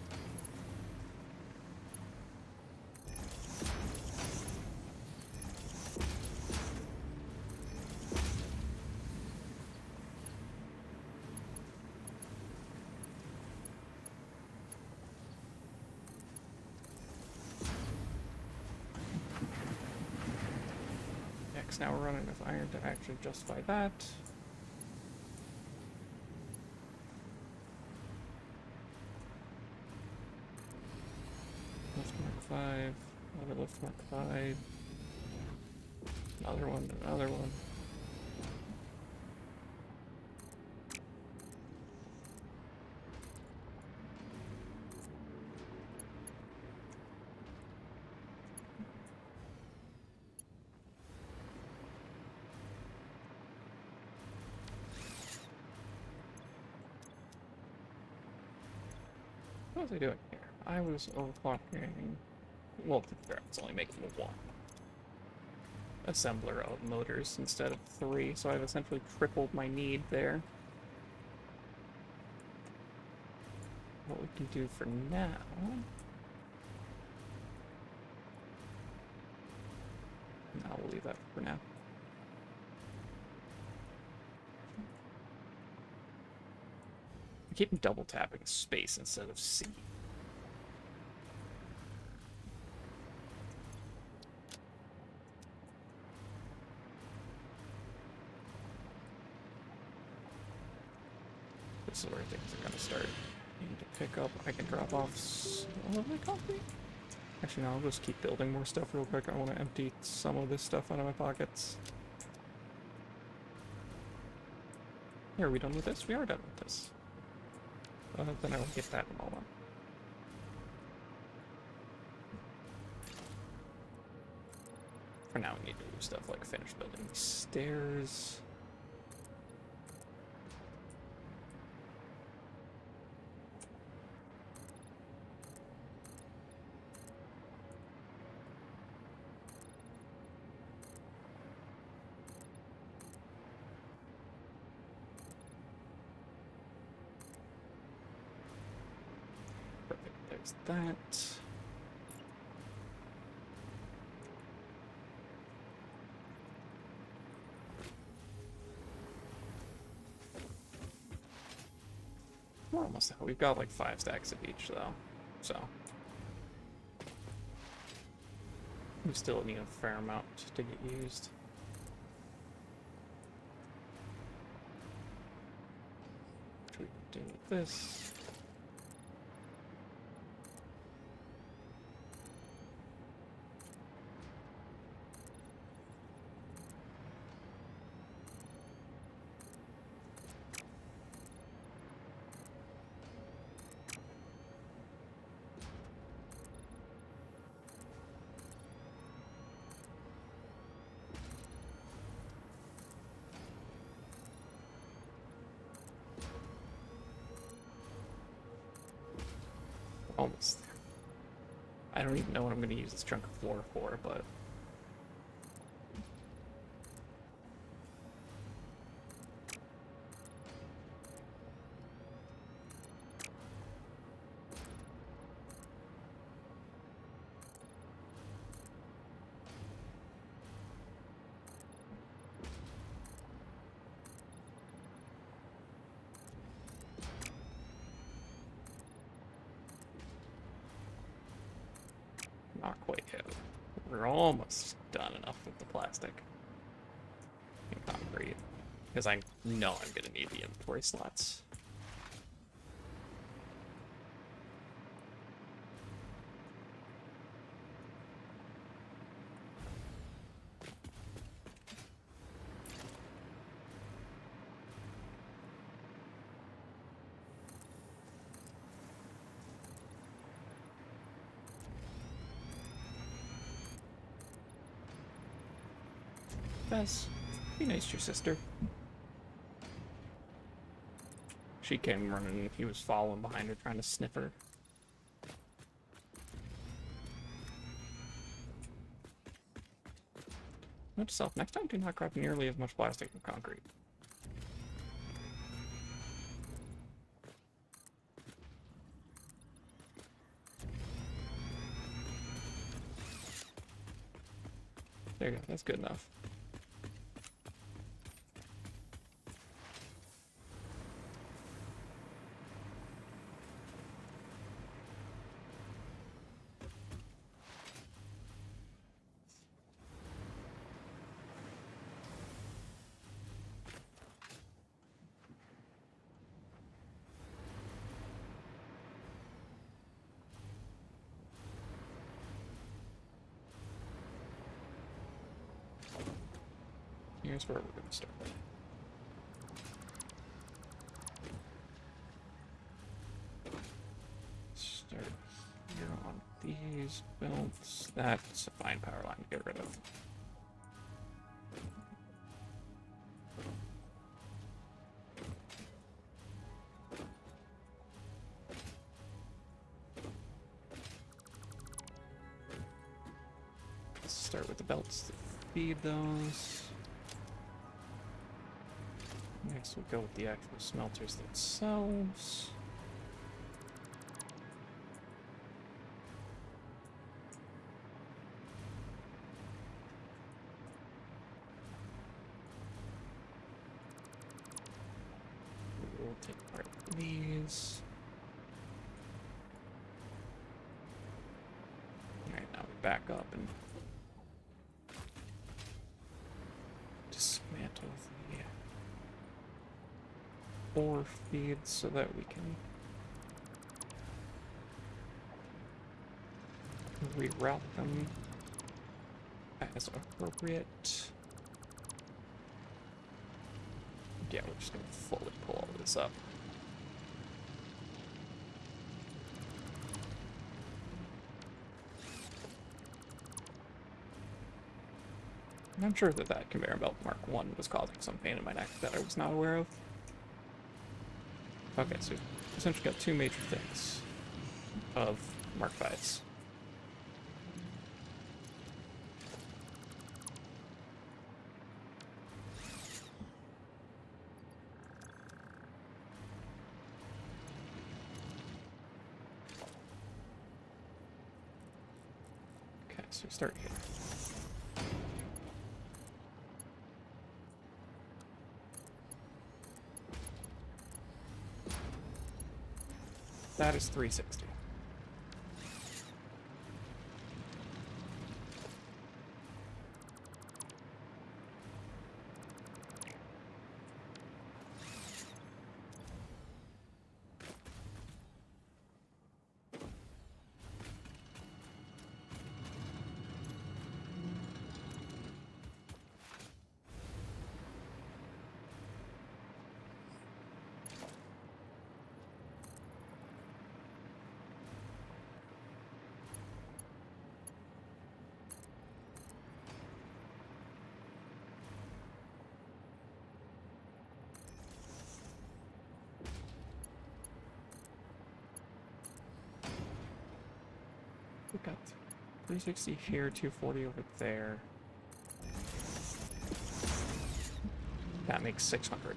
Now we're running enough iron to actually justify that. Lift mark 5, another lift mark 5, another one, another one. What was I doing here? I was overclocking. Well, to be fair, it's only making 1 assembler of motors instead of 3, so I've essentially tripled my need there. can do for now. No, we'll leave that for now. I keep double tapping space instead of C. This is where things are gonna start. Need to pick up. I can drop off some of my concrete. Actually, no, I'll just keep building more stuff real quick. I want to empty some of this stuff out of my pockets. Hey, are we done with this? We are done with this. Then I'll get that in a moment. For now, we need to do stuff like finish building the stairs. There's that. We're almost out. We've got like 5 stacks of each though, so we still need a fair amount to get used. What we can do with this? Almost there. I don't even know what I'm going to use this chunk of floor for, but not quite yet. We're almost done enough with the plastic and concrete, because I know I'm going to need the inventory slots. Bess, be nice to your sister. She came running and he was following behind her trying to sniff her. Note to self, next time do not grab nearly as much plastic and concrete. There you go, that's good enough. Here's where we're going to start. Start here on these belts. That's a fine power line to get rid of. Let's start with the belts to feed those. Next we'll go with the actual smelters themselves. Take apart these. Alright, now we back up and dismantle the ore feeds so that we can reroute them as appropriate. Yeah, we're just gonna fully pull all this up. And I'm sure that that conveyor belt Mark 1 was causing some pain in my neck that I was not aware of. Okay, so we've essentially got two major things of Mark 5s. Okay, so we start here. That is 360. We've got 360 here, 240 over there. That makes 600.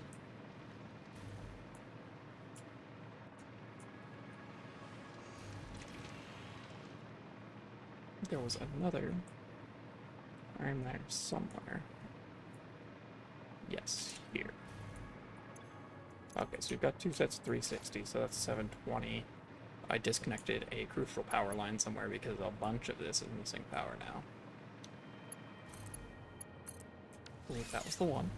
There was another iron mine somewhere. Yes, here. Okay, so we've got two sets of 360, so that's 720. I disconnected a crucial power line somewhere because a bunch of this is missing power now. I believe that was the one.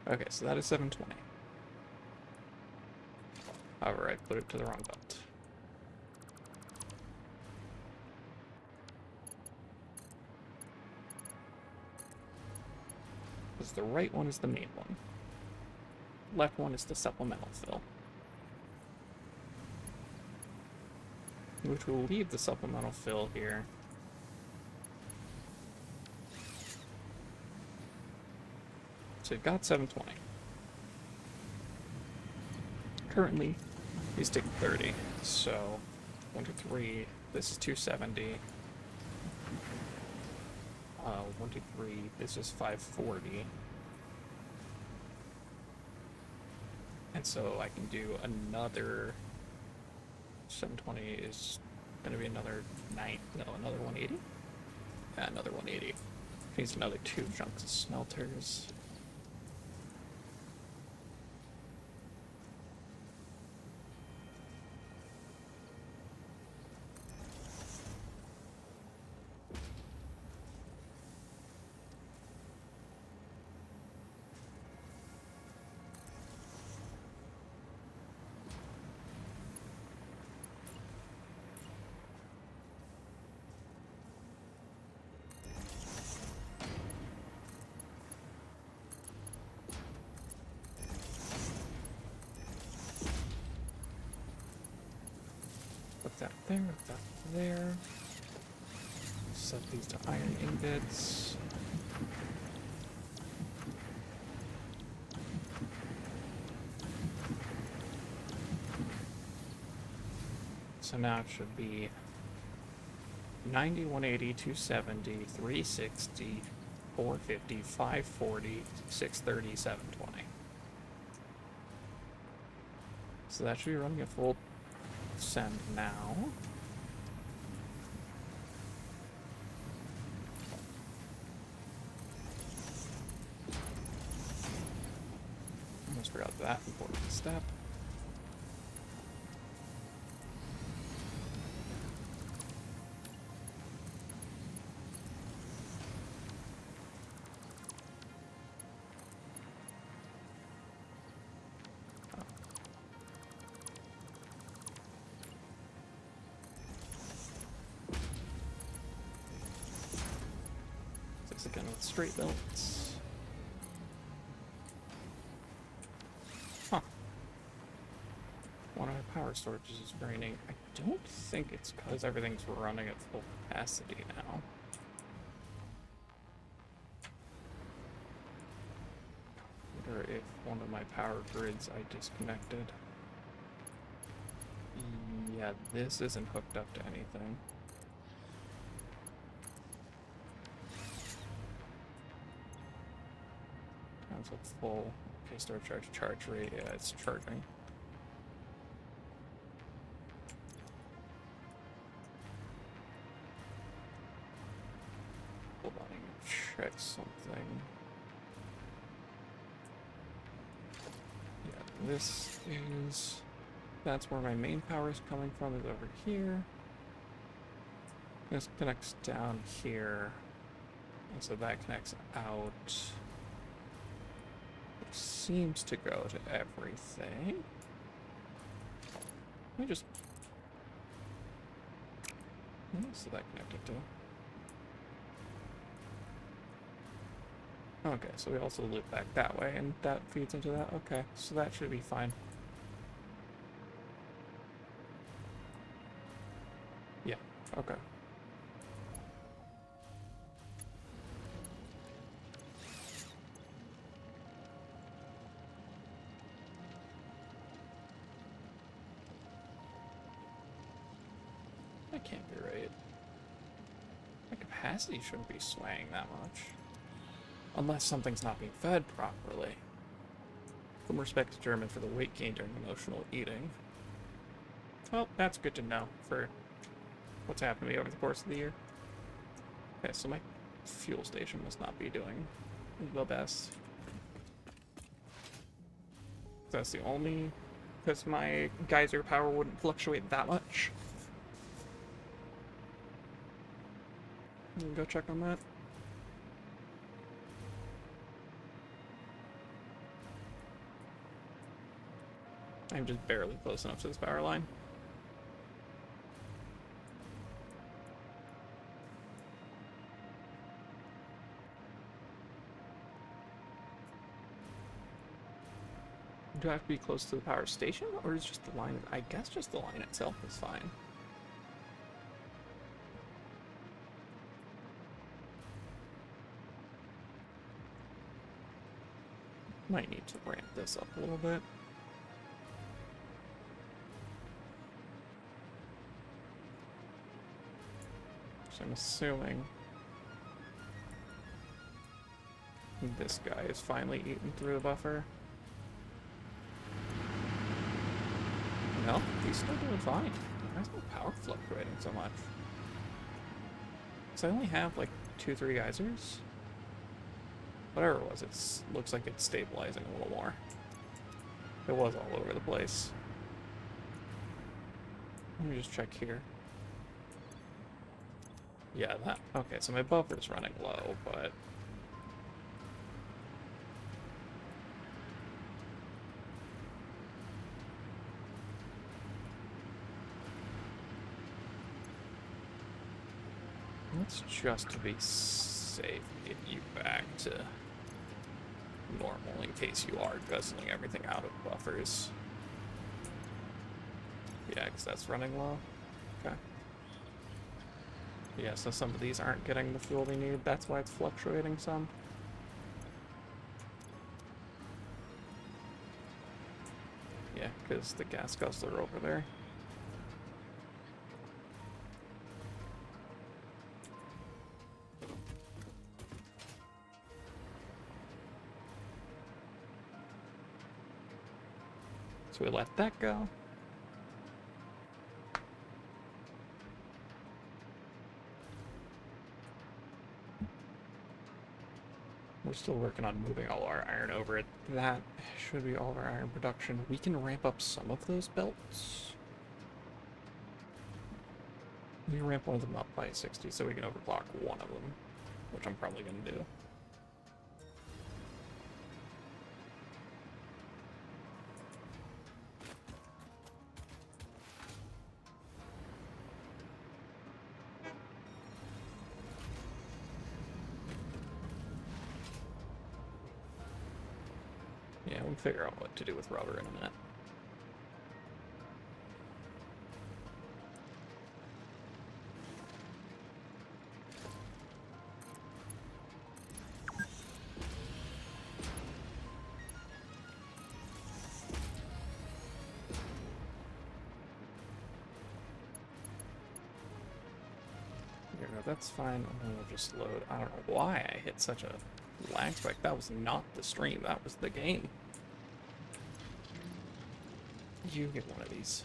Okay, so that is 720. However, I put it to the wrong belt. Because the right one is the main one. Left one is the supplemental fill. Which will leave the supplemental fill here. So you've got 720. Currently, he's taking 30. So 1, 2, 3. This is 270. 1, 2, 3. This is 540. And so I can do another 720 is gonna be another another 180? Yeah, another 180. Needs another 2 chunks of smelters. Put that there, put that there. Set these to iron ingots. So now it should be 90, 180, 270, 360, 450, 540, 630, 720. So that should be running a full send now. Forgot that important step. Again with straight belts. Huh. One of my power storages is draining. I don't think it's because everything's running at full capacity now. I wonder if one of my power grids I disconnected. Yeah, this isn't hooked up to anything. It's at full. Okay, start charge rate. Yeah, it's charging. Hold on, I need to check something. Yeah, this is. That's where my main power is coming from, is over here. This connects down here. And so that connects out. Seems to go to everything. Let me just... What else is that connected to? Okay, so we also loop back that way, and that feeds into that. Okay, so that should be fine. Yeah, okay. That can't be right. My capacity shouldn't be swaying that much. Unless something's not being fed properly. Some respect to German for the weight gain during emotional eating. Well, that's good to know for what's happened to me over the course of the year. Okay, so my fuel station must not be doing the best. That's the only... Because my geyser power wouldn't fluctuate that much. Go check on that. I'm just barely close enough to this power line. Do I have to be close to the power station, or is just the line? I guess just the line itself is fine. Might need to ramp this up a little bit. So I'm assuming this guy is finally eaten through the buffer. No, he's still doing fine. Why is my power fluctuating so much? So I only have like 2-3 geysers. Whatever it was, it looks like it's stabilizing a little more. It was all over the place. Let me just check here. Yeah, that... Okay, so my buffer's running low, but... Let's just to be safe get you back to normal in case you are guzzling everything out of buffers. Yeah, because that's running low. Okay. Yeah, so some of these aren't getting the fuel they need. That's why it's fluctuating some. Yeah, because the gas guzzler over there. So we let that go. We're still working on moving all our iron over it. That should be all of our iron production. We can ramp up some of those belts. We can ramp one of them up by 60 so we can overclock one of them, which I'm probably going to do. Yeah, we'll figure out what to do with rubber in a minute. Yeah, that's fine. And then we'll just load. I don't know why I hit such a lag spike. That was not the stream. That was the game. You get one of these.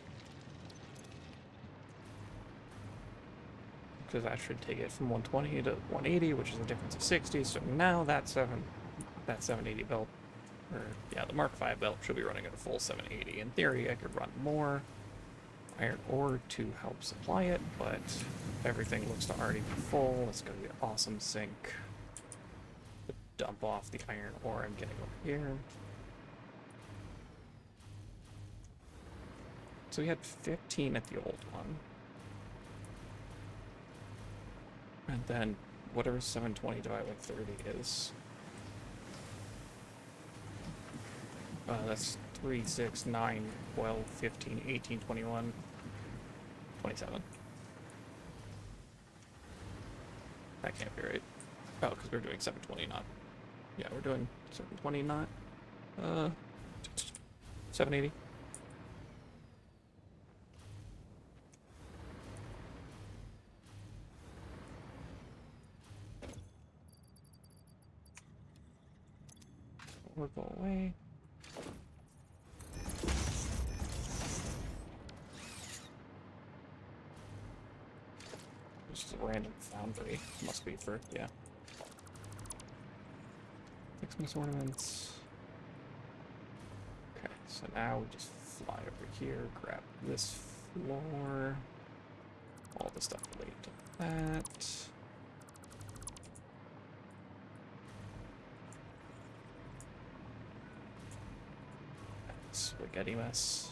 Because that should take it from 120 to 180, which is a difference of 60. So now that 780 belt, or yeah, the Mark V belt should be running at a full 780. In theory, I could run more iron ore to help supply it, but everything looks to already be full. It's going to be an awesome sink. Dump off the iron ore I'm getting over here. So we had 15 at the old one. And then whatever 720 divided by 30 is. That's 3, 6, 9, 12, 15, 18, 21, 27. That can't be right. Oh, because we're doing 720, not... Yeah, we're doing 720, not... 780. Or go away. Just a random foundry. Must be for, yeah. Fixmas ornaments. Okay, so now we just fly over here, grab this floor. All the stuff related to that. Spaghetti mess.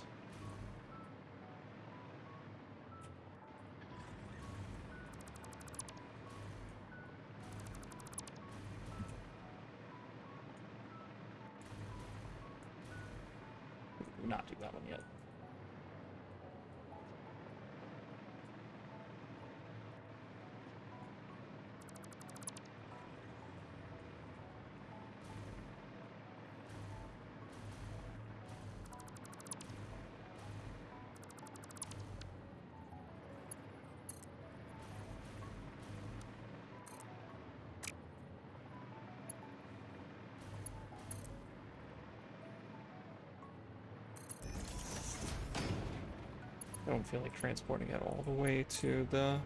Not do that one yet. I don't feel like transporting it all the way to the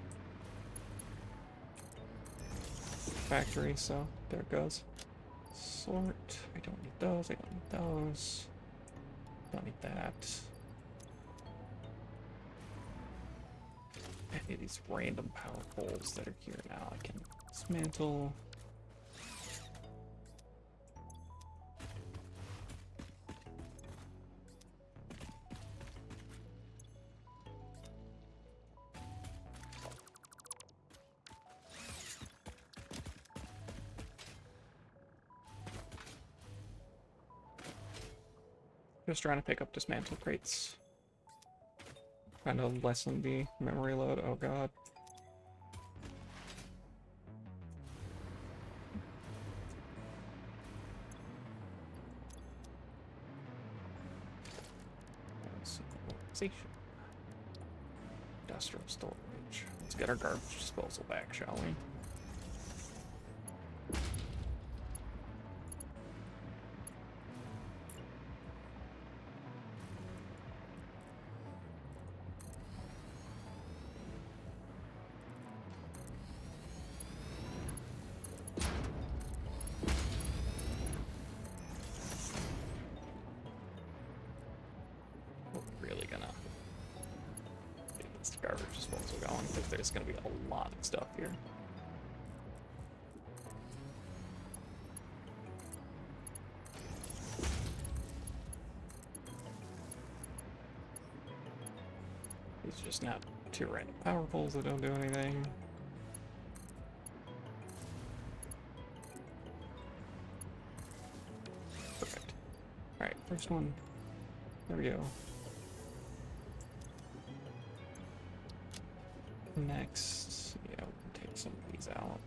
factory, so there it goes. Sort. I don't need those. I don't need those. Don't need that. Any of these random power poles that are here now I can dismantle. Just trying to pick up dismantle crates. Trying to lessen the memory load. Oh god. Industrial storage. Let's get our garbage disposal back, shall we? this garbage disposal going, because there's going to be a lot of stuff here. These are just not two random power poles that don't do anything. Perfect. Alright, first one. There we go. Next, yeah, we can take some of these out.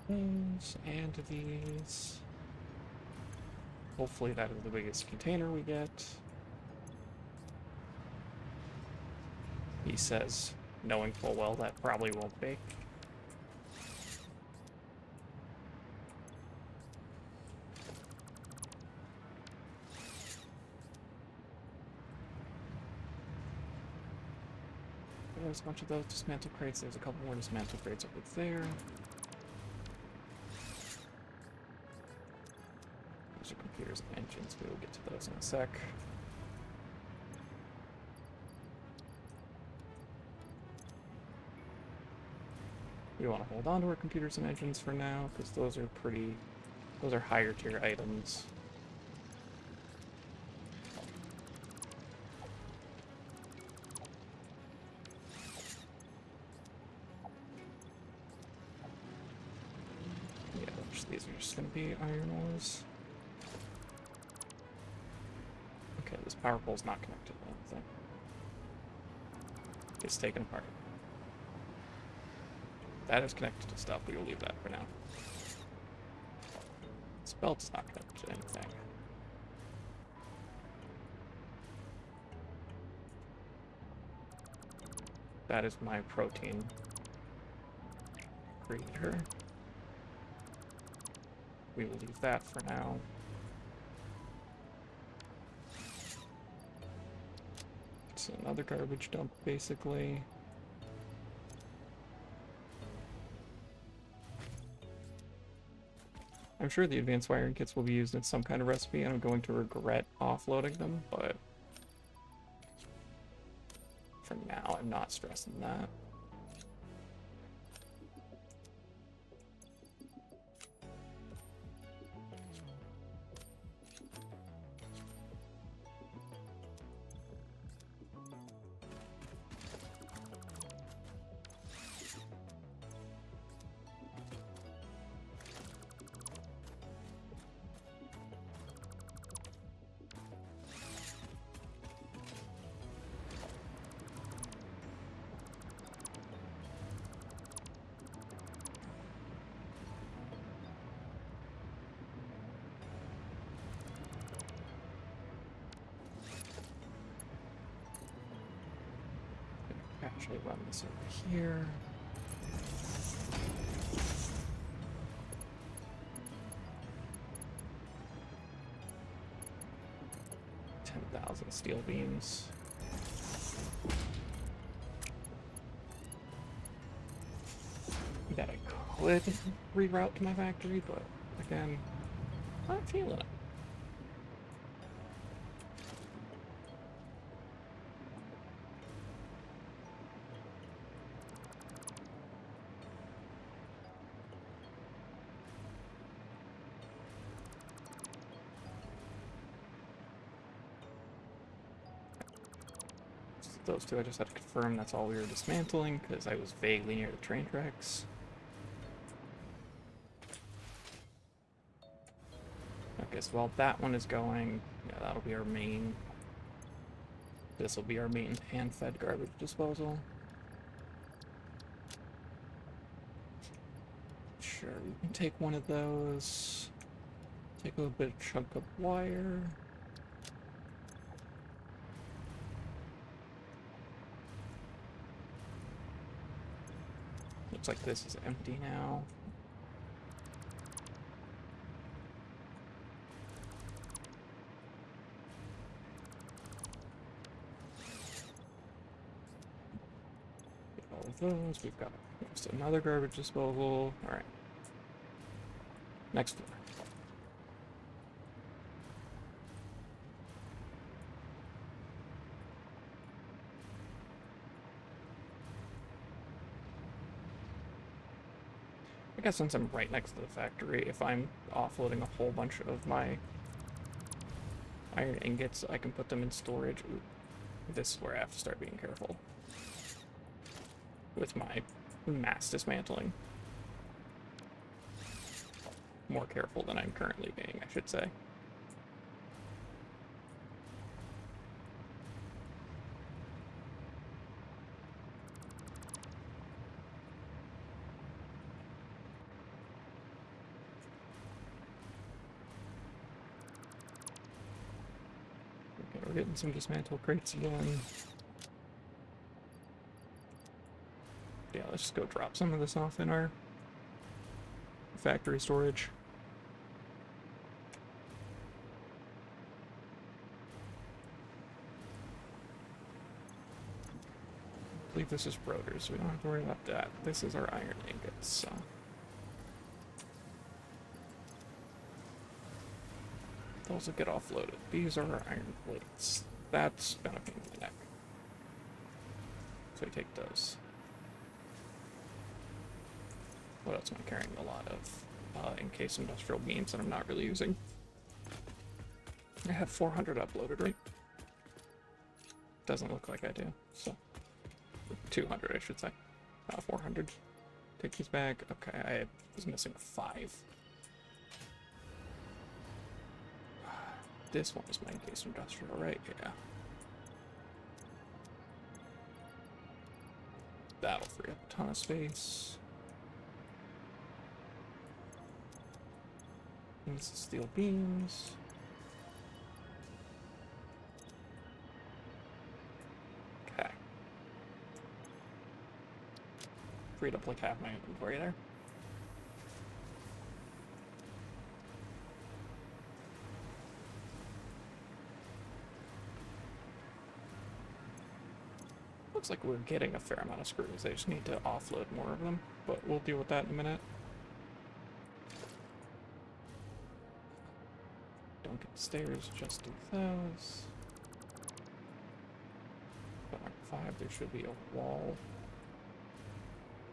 These and these. Hopefully that is the biggest container we get. He says, knowing full well that probably won't be. There's a bunch of those dismantle crates. There's a couple more dismantle crates over there. Those are computers and engines. We will get to those in a sec. We want to hold on to our computers and engines for now, because those are higher tier items. Yeah, these are just going to be iron ores. Okay, this power pole's not connected to anything. It's taken apart. That is connected to stuff. We will leave that for now. This belt's not connected to anything. That is my protein creator. We will leave that for now. It's another garbage dump, basically. I'm sure the advanced wiring kits will be used in some kind of recipe, and I'm going to regret offloading them, but for now, I'm not stressing that. Actually run this over here. $10,000 steel beams. That I could reroute to my factory, but again, not feeling it. Those two I just had to confirm that's all we were dismantling, because I was vaguely near the train tracks. Okay, so while that one is going, yeah, that'll be our main. This will be our main hand-fed garbage disposal. Sure, we can take one of those. Take a little bit of chunk of wire. Looks like this is empty now. Get all of those. We've got just another garbage disposal. Alright. Next floor. I guess since I'm right next to the factory, if I'm offloading a whole bunch of my iron ingots, I can put them in storage. Ooh, this is where I have to start being careful with my mass dismantling. More careful than I'm currently being, I should say. Okay, we're getting some dismantle crates again. Yeah, let's just go drop some of this off in our factory storage. I believe this is rotors, so we don't have to worry about that. This is our iron ingots, so. Those will get offloaded. These are our iron plates. That's been a pain in the neck. So we take those. What else am I carrying? A lot of encased industrial beams that I'm not really using. I have 400 uploaded, right? Doesn't look like I do, so 200 I should say. 400. Take these back. Okay, I was missing 5. This one is my encased industrial, right? Yeah. That'll free up a ton of space. And this is steel beams. Okay. Freed up like half my inventory there. Looks like we're getting a fair amount of screws. I just need to offload more of them, but we'll deal with that in a minute. Don't get the stairs, just do those. But mark 5, there should be a wall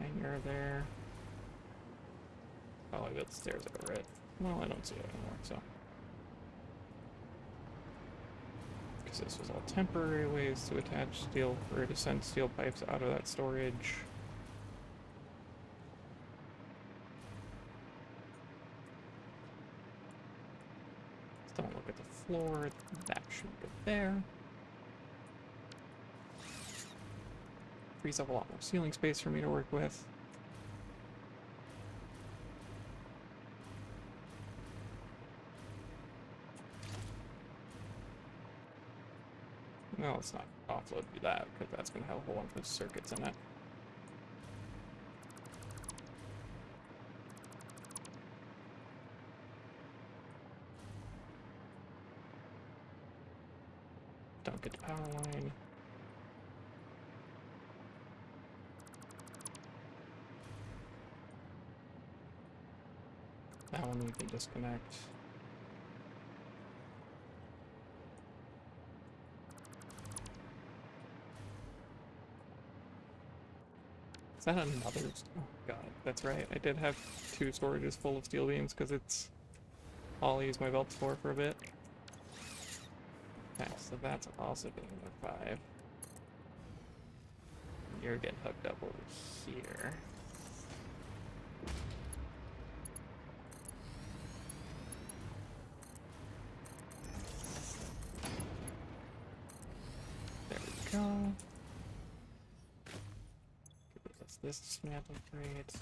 hanger there. Oh, I got the stairs over it. Well, I don't see it anymore, so. Because this was all temporary ways to attach steel, or to send steel pipes out of that storage. Don't look at the floor, that should go there. Frees up a lot more ceiling space for me to work with. No, let's not offload that, because that's going to have a whole bunch of circuits in it. Don't get the power line. That one we can disconnect. Is that another? Oh god, that's right. I did have 2 storages full of steel beams because it's all I use my belts for a bit. Okay, so that's also getting another 5. You're getting hooked up over here. There we go. That's this dismantle crate.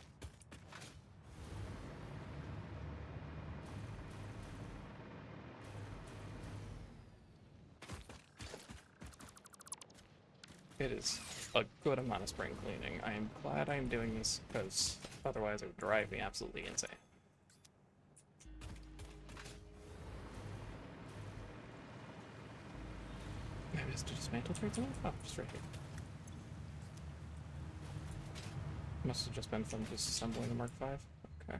It is a good amount of spring cleaning. I am glad I'm doing this, because otherwise it would drive me absolutely insane. Maybe it's to dismantle crates? Oh, just right here. Must have just been from disassembling the Mark V. Okay.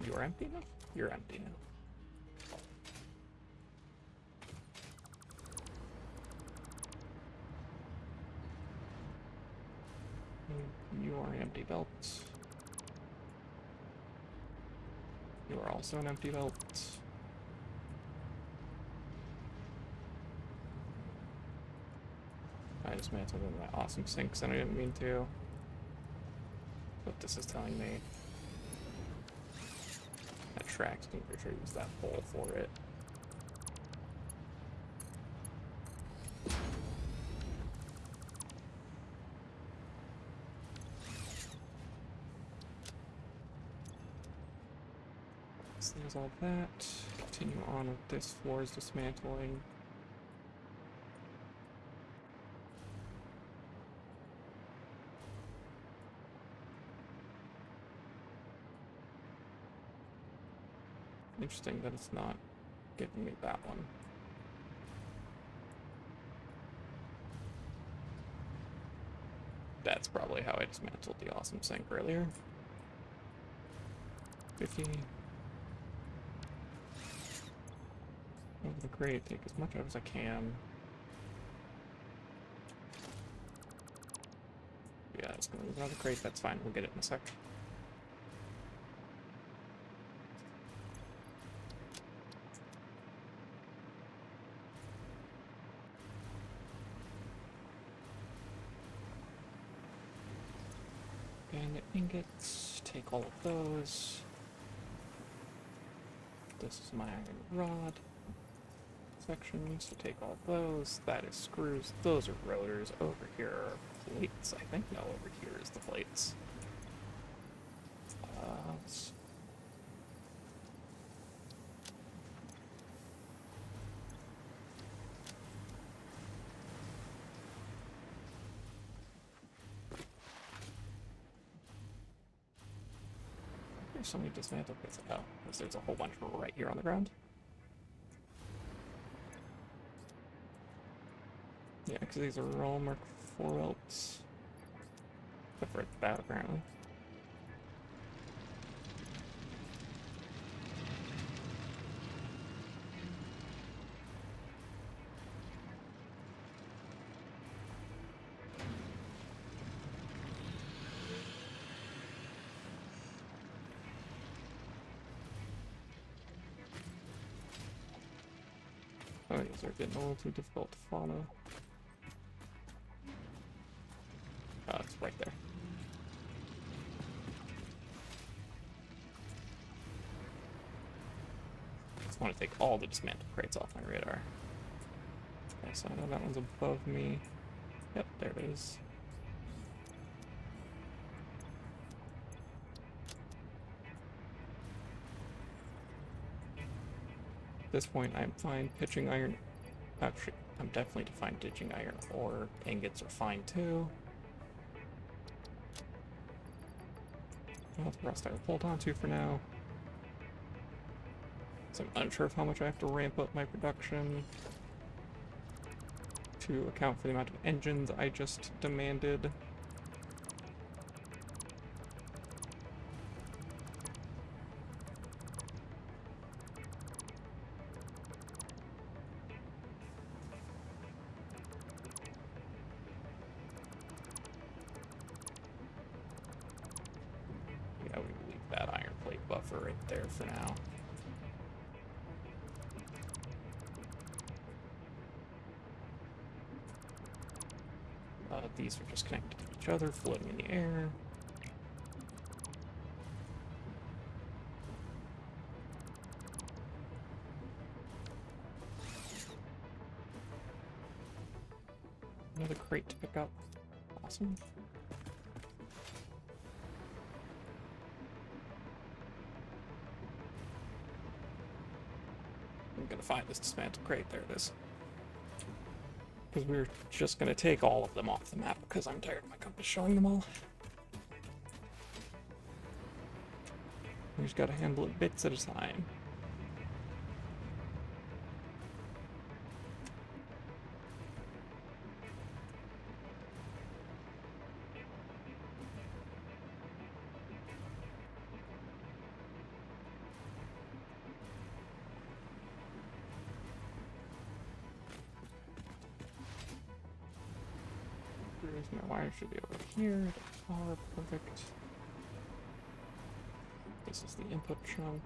You are empty now? You're empty now. You are an empty belt. You are also an empty belt. I dismantled my awesome sinks and I didn't mean to. What this is telling me. That tracks can retrieve that hole for it. So there's all that. Continue on with this floor's dismantling. Interesting that it's not giving me that one. That's probably how I dismantled the awesome sink earlier. 50. Over the crate, take as much out as I can. Yeah, it's gonna move another crate, that's fine, we'll get it in a sec. And ingots, take all of those. This is my iron rod section, so take all those. That is screws, those are rotors. Over here are plates, I think. No, over here is the plates. There's so many dismantled plates. Oh, because there's a whole bunch right here on the ground. Yeah, because these are all Mark IV belts. Except for that, apparently. Oh, these are getting a little too difficult to follow. Oh, it's right there. I just want to take all the dismantled crates off my radar. Okay, so I know that one's above me. Yep, there it is. At this point, I'm fine pitching iron. Actually, I'm definitely fine ditching iron ore. Ingots are fine too. Well, the rest I will hold on to for now. So I'm unsure of how much I have to ramp up my production to account for the amount of engines I just demanded. Yeah, we will leave that iron plate buffer right there for now. These are just connected to each other, floating in the air. Another crate to pick up. Awesome. I'm gonna find this dismantled crate. There it is. Because we were just gonna take all of them off the map because I'm tired of my compass showing them all. We just gotta handle it bits at a time. My wire should be over here. The power, perfect. This is the input chunk.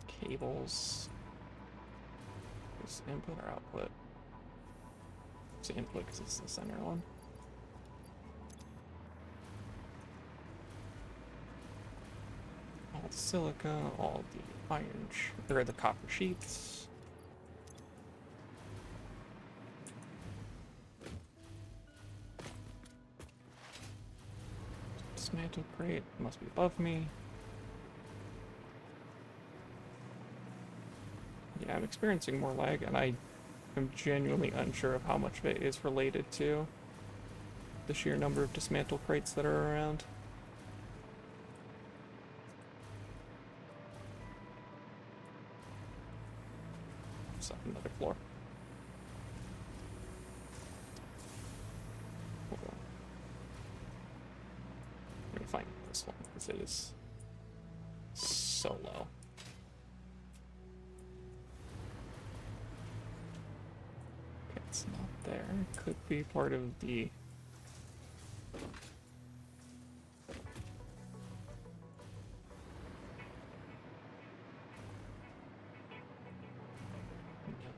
Cables. Is input or output? It's input because it's the center one. All the silica, all the iron, or the copper sheets. Dismantle crate must be above me. Yeah, I'm experiencing more lag, and I am genuinely unsure of how much of it is related to the sheer number of dismantle crates that are around. Just up another floor. Hold on. Let me find this one, because it is so low. Okay, it's not there. Could be part of the...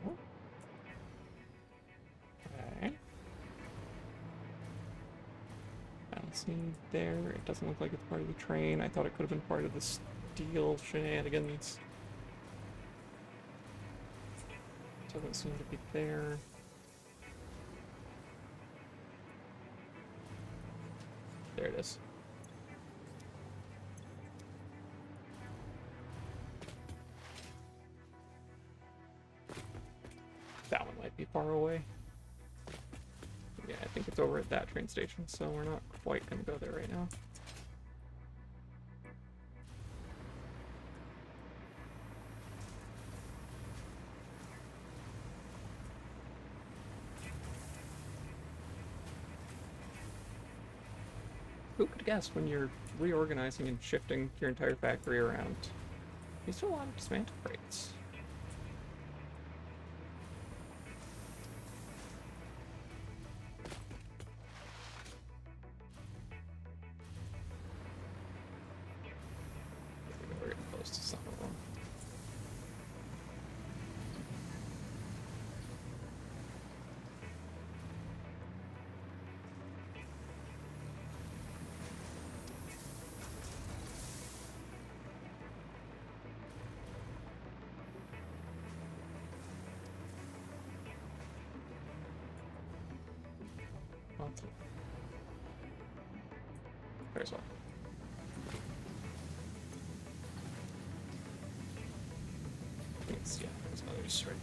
No. Okay. Balancing there. It doesn't look like it's part of the train. I thought it could have been part of the steel shenanigans. Doesn't seem to be there. There it is. That one might be far away. Yeah, I think it's over at that train station, so we're not quite gonna go there right now. Who could guess when you're reorganizing and shifting your entire factory around? There's still a lot of dismantle crates. We're getting close to some of them. There's one. I think it's, yeah, there's others right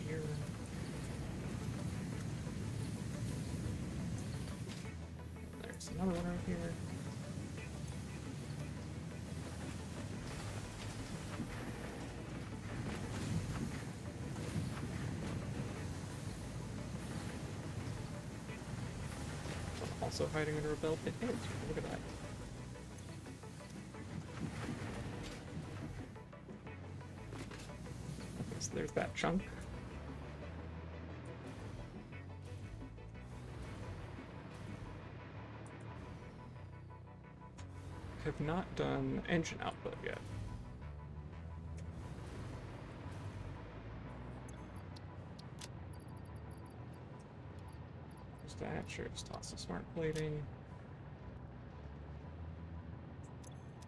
here. There's another one right here. Also hiding under a bell pit edge. Look at that. Okay, so there's that chunk. Have not done engine output yet. That, sure, just toss the smart plating.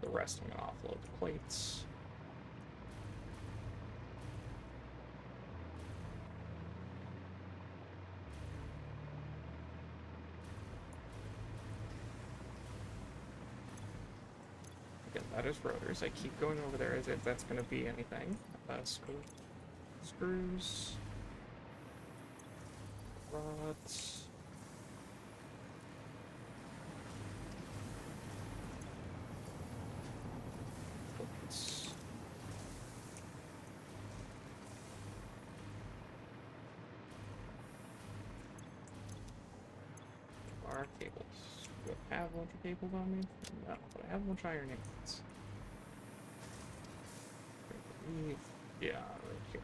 The rest I'm gonna offload the plates. Again, That is rotors. I keep going over there as if that's going to be anything. Screws. Rods. Bolts. Bar cables. Do I have a bunch of cables on me? No, but I have a bunch of iron ingots. Yeah, right here.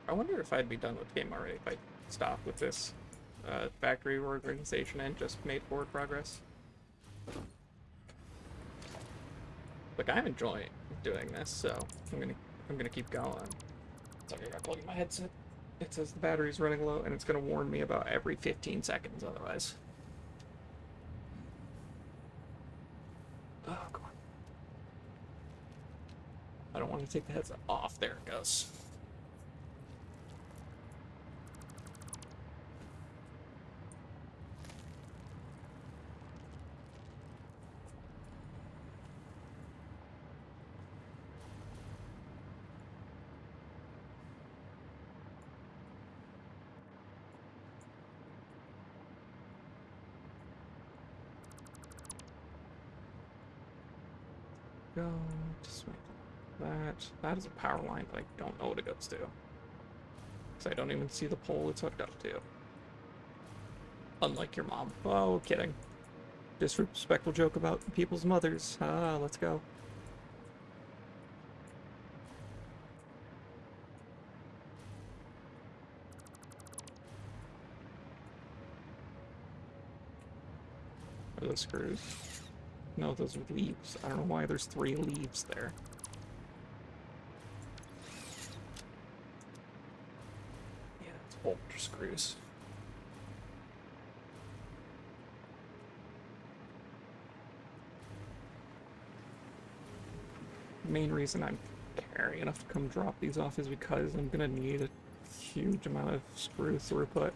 I wonder if I'd be done with the game already if I stopped with this factory reorganization and just made forward progress. Like, I'm enjoying doing this, so I'm gonna keep going. Sorry, I gotta plug in my headset. It says the battery's running low, and it's gonna warn me about every 15 seconds otherwise. Oh, come on. I don't want to take the headset off. There it goes. Go just make that. That is a power line, but I don't know what it goes to. Because I don't even see the pole it's hooked up to. Unlike your mom. Oh, kidding. Disrespectful joke about people's mothers. Ah, let's go. Are those screws? No, those are leaves. I don't know why there's 3 leaves there. Yeah, it's bolt screws. The main reason I'm carrying enough to come drop these off is because I'm gonna need a huge amount of screw throughput.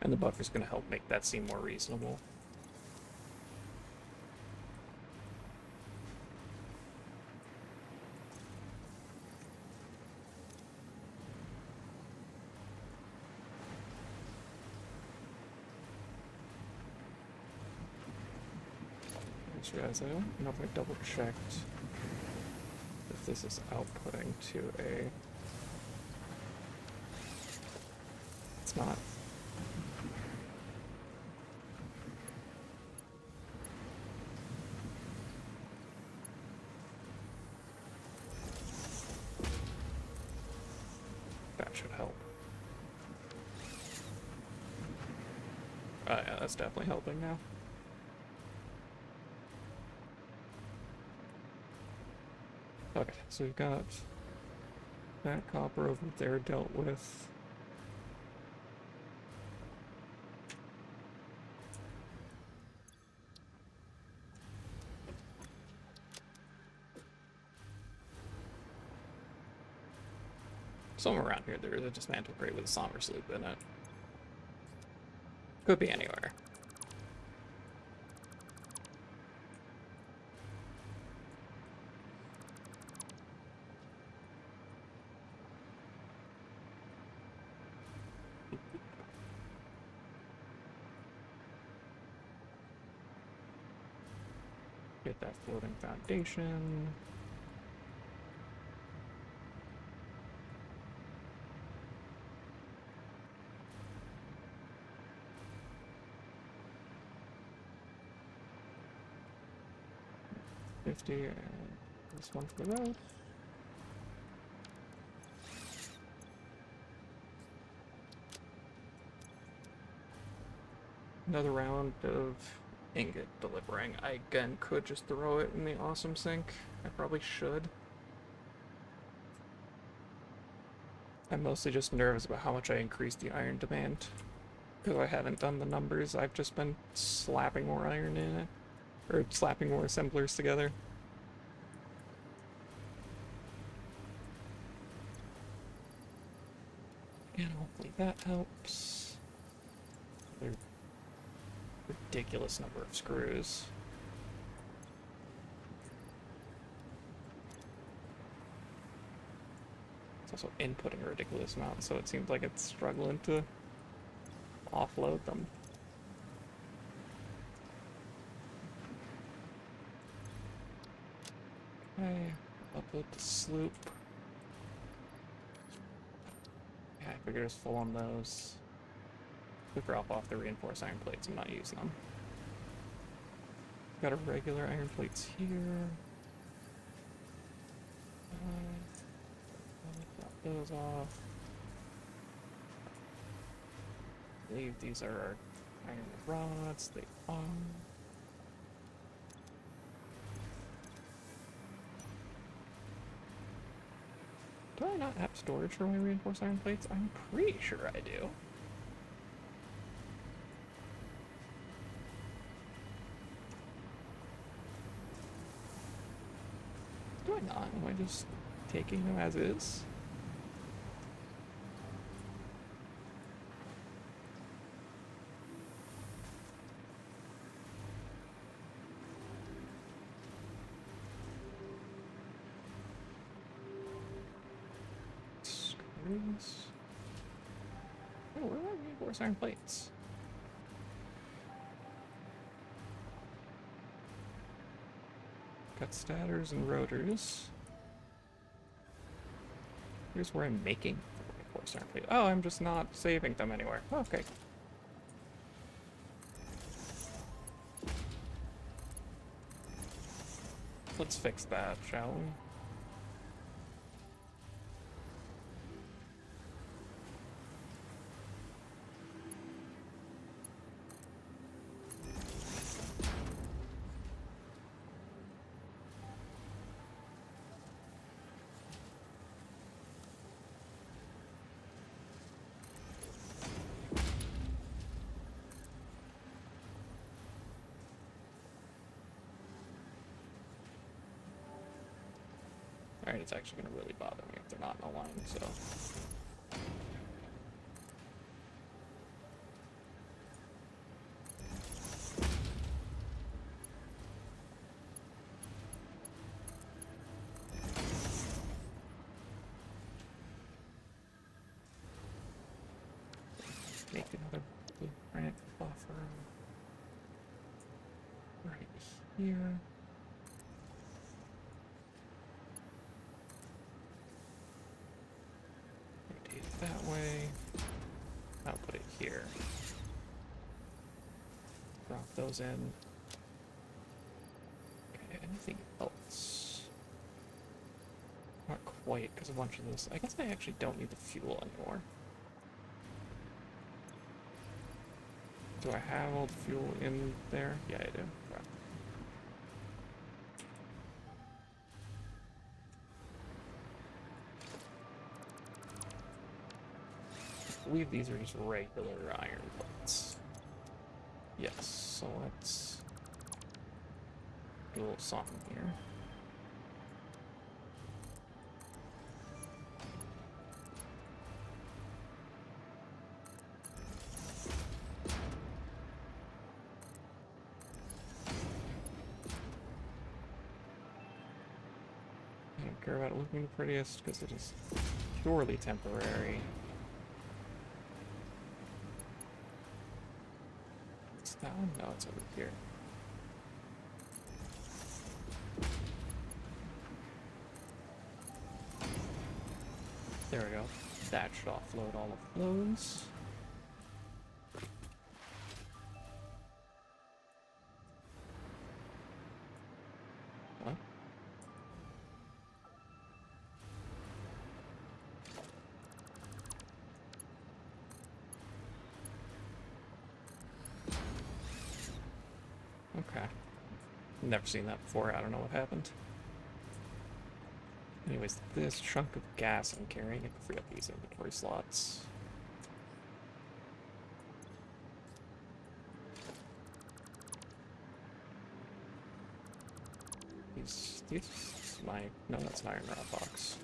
And the buffer's gonna help make that seem more reasonable. Realize I don't know if I double checked if this is outputting to a. It's not. That should help. Yeah, that's definitely helping now. Okay, so we've got that copper over there dealt with. Somewhere around here there is a dismantle crate with a Somers loop in it. Could be anywhere. Get that floating foundation. $50 and this one for the road. Another round of ingot delivering. I again could just throw it in the awesome sink. I probably should. I'm mostly just nervous about how much I increased the iron demand. Because I haven't done the numbers, I've just been slapping more iron in it. Or slapping more assemblers together. And hopefully that helps. There's a ridiculous number of screws. It's also inputting a ridiculous amount, so it seems like it's struggling to offload them. Okay, upload the sloop. Yeah, I figured it's full on those. We drop off the reinforced iron plates. I'm not using them. Got a regular iron plates here. Drop those off. I believe these are our iron rods. They are. Do I not have storage for my reinforced iron plates? I'm pretty sure I do. Do I not? Am I just taking them as is? Screws. Oh, where are my reinforced iron plates? Got statters and rotors. Here's where I'm making the reinforced iron plate. Oh, I'm just not saving them anywhere. Okay. Let's fix that, shall we? Alright, it's actually going to really bother me if they're not in a line, so... Make another blueprint buffer right here. Rotate it that way. I'll put it here. Drop those in. Okay, anything else? Not quite, because a bunch of this... I guess I actually don't need the fuel anymore. Do I have all the fuel in there? Yeah, I do. Okay. I believe these are just regular iron plates. Yes, so let's do a little something here. I don't care about it looking the prettiest because it is purely temporary. It's that one? No, it's over here. There we go. That should offload all of those. Huh? Okay. Never seen that before. I don't know what happened. Anyways, this chunk of gas I'm carrying, I can free up these inventory slots. These my no, that's an iron rod box.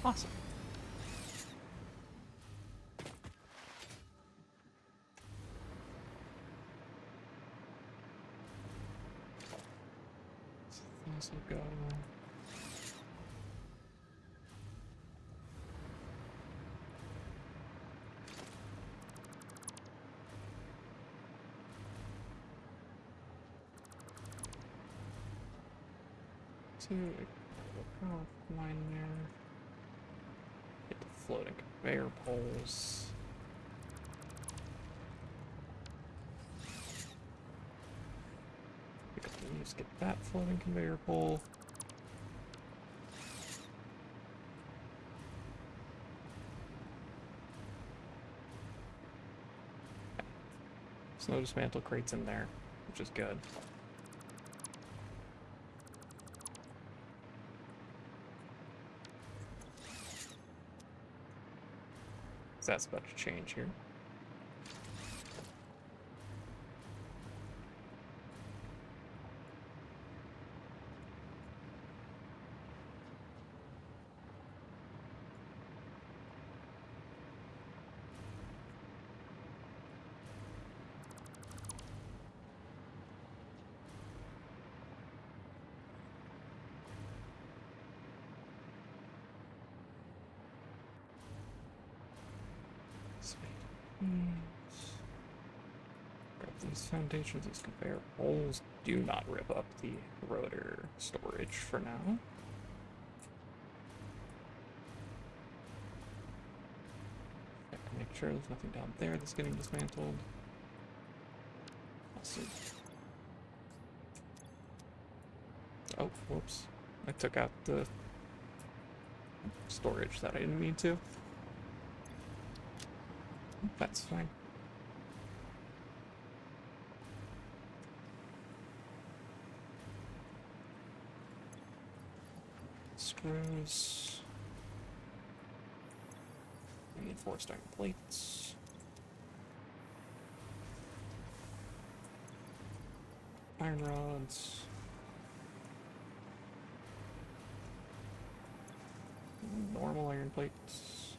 Awesome. So things will go. Line there. Get the floating conveyor poles. Pick up the leaves, get that floating conveyor pole. There's no dismantle crates in there, which is good. That's about to change here. Grab these foundations, these conveyor poles. Do not rip up the rotor storage for now. Make sure there's nothing down there that's getting dismantled. Awesome. Oh, whoops. I took out the storage that I didn't mean to. That's fine. Screws. Reinforced iron plates. Iron rods. Normal iron plates.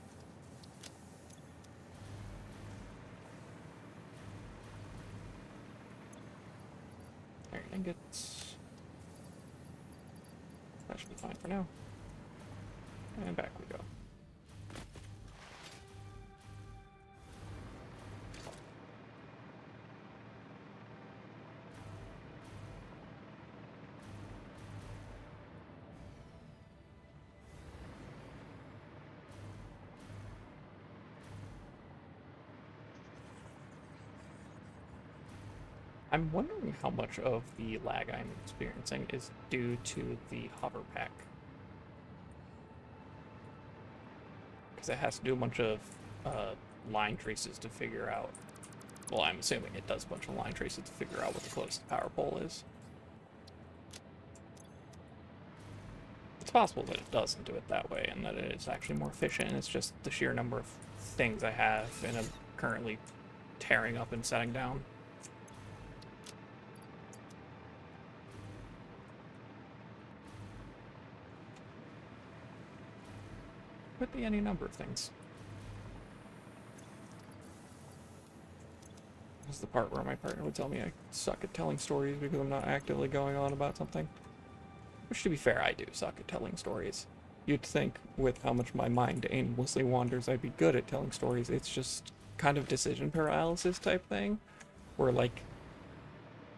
Iron ingots. That should be fine for now. And back we go. I'm wondering how much of the lag I'm experiencing is due to the hover pack. Because it has to do a bunch of line traces to figure out. Well, I'm assuming it does a bunch of line traces to figure out what the closest power pole is. It's possible that it doesn't do it that way and that it is actually more efficient. It's just the sheer number of things I have and I'm currently tearing up and setting down. Could be any number of things. This is the part where my partner would tell me I suck at telling stories because I'm not actively going on about something. Which, to be fair, I do suck at telling stories. You'd think, with how much my mind aimlessly wanders, I'd be good at telling stories. It's just kind of decision paralysis type thing, where, like,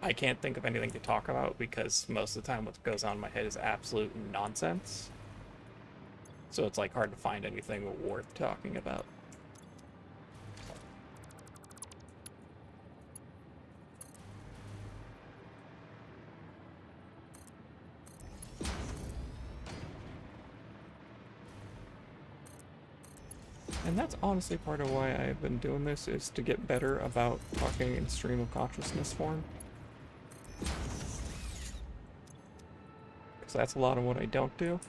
I can't think of anything to talk about because most of the time what goes on in my head is absolute nonsense. So it's, like, hard to find anything worth talking about. And that's honestly part of why I've been doing this, is to get better about talking in stream of consciousness form. Because that's a lot of what I don't do.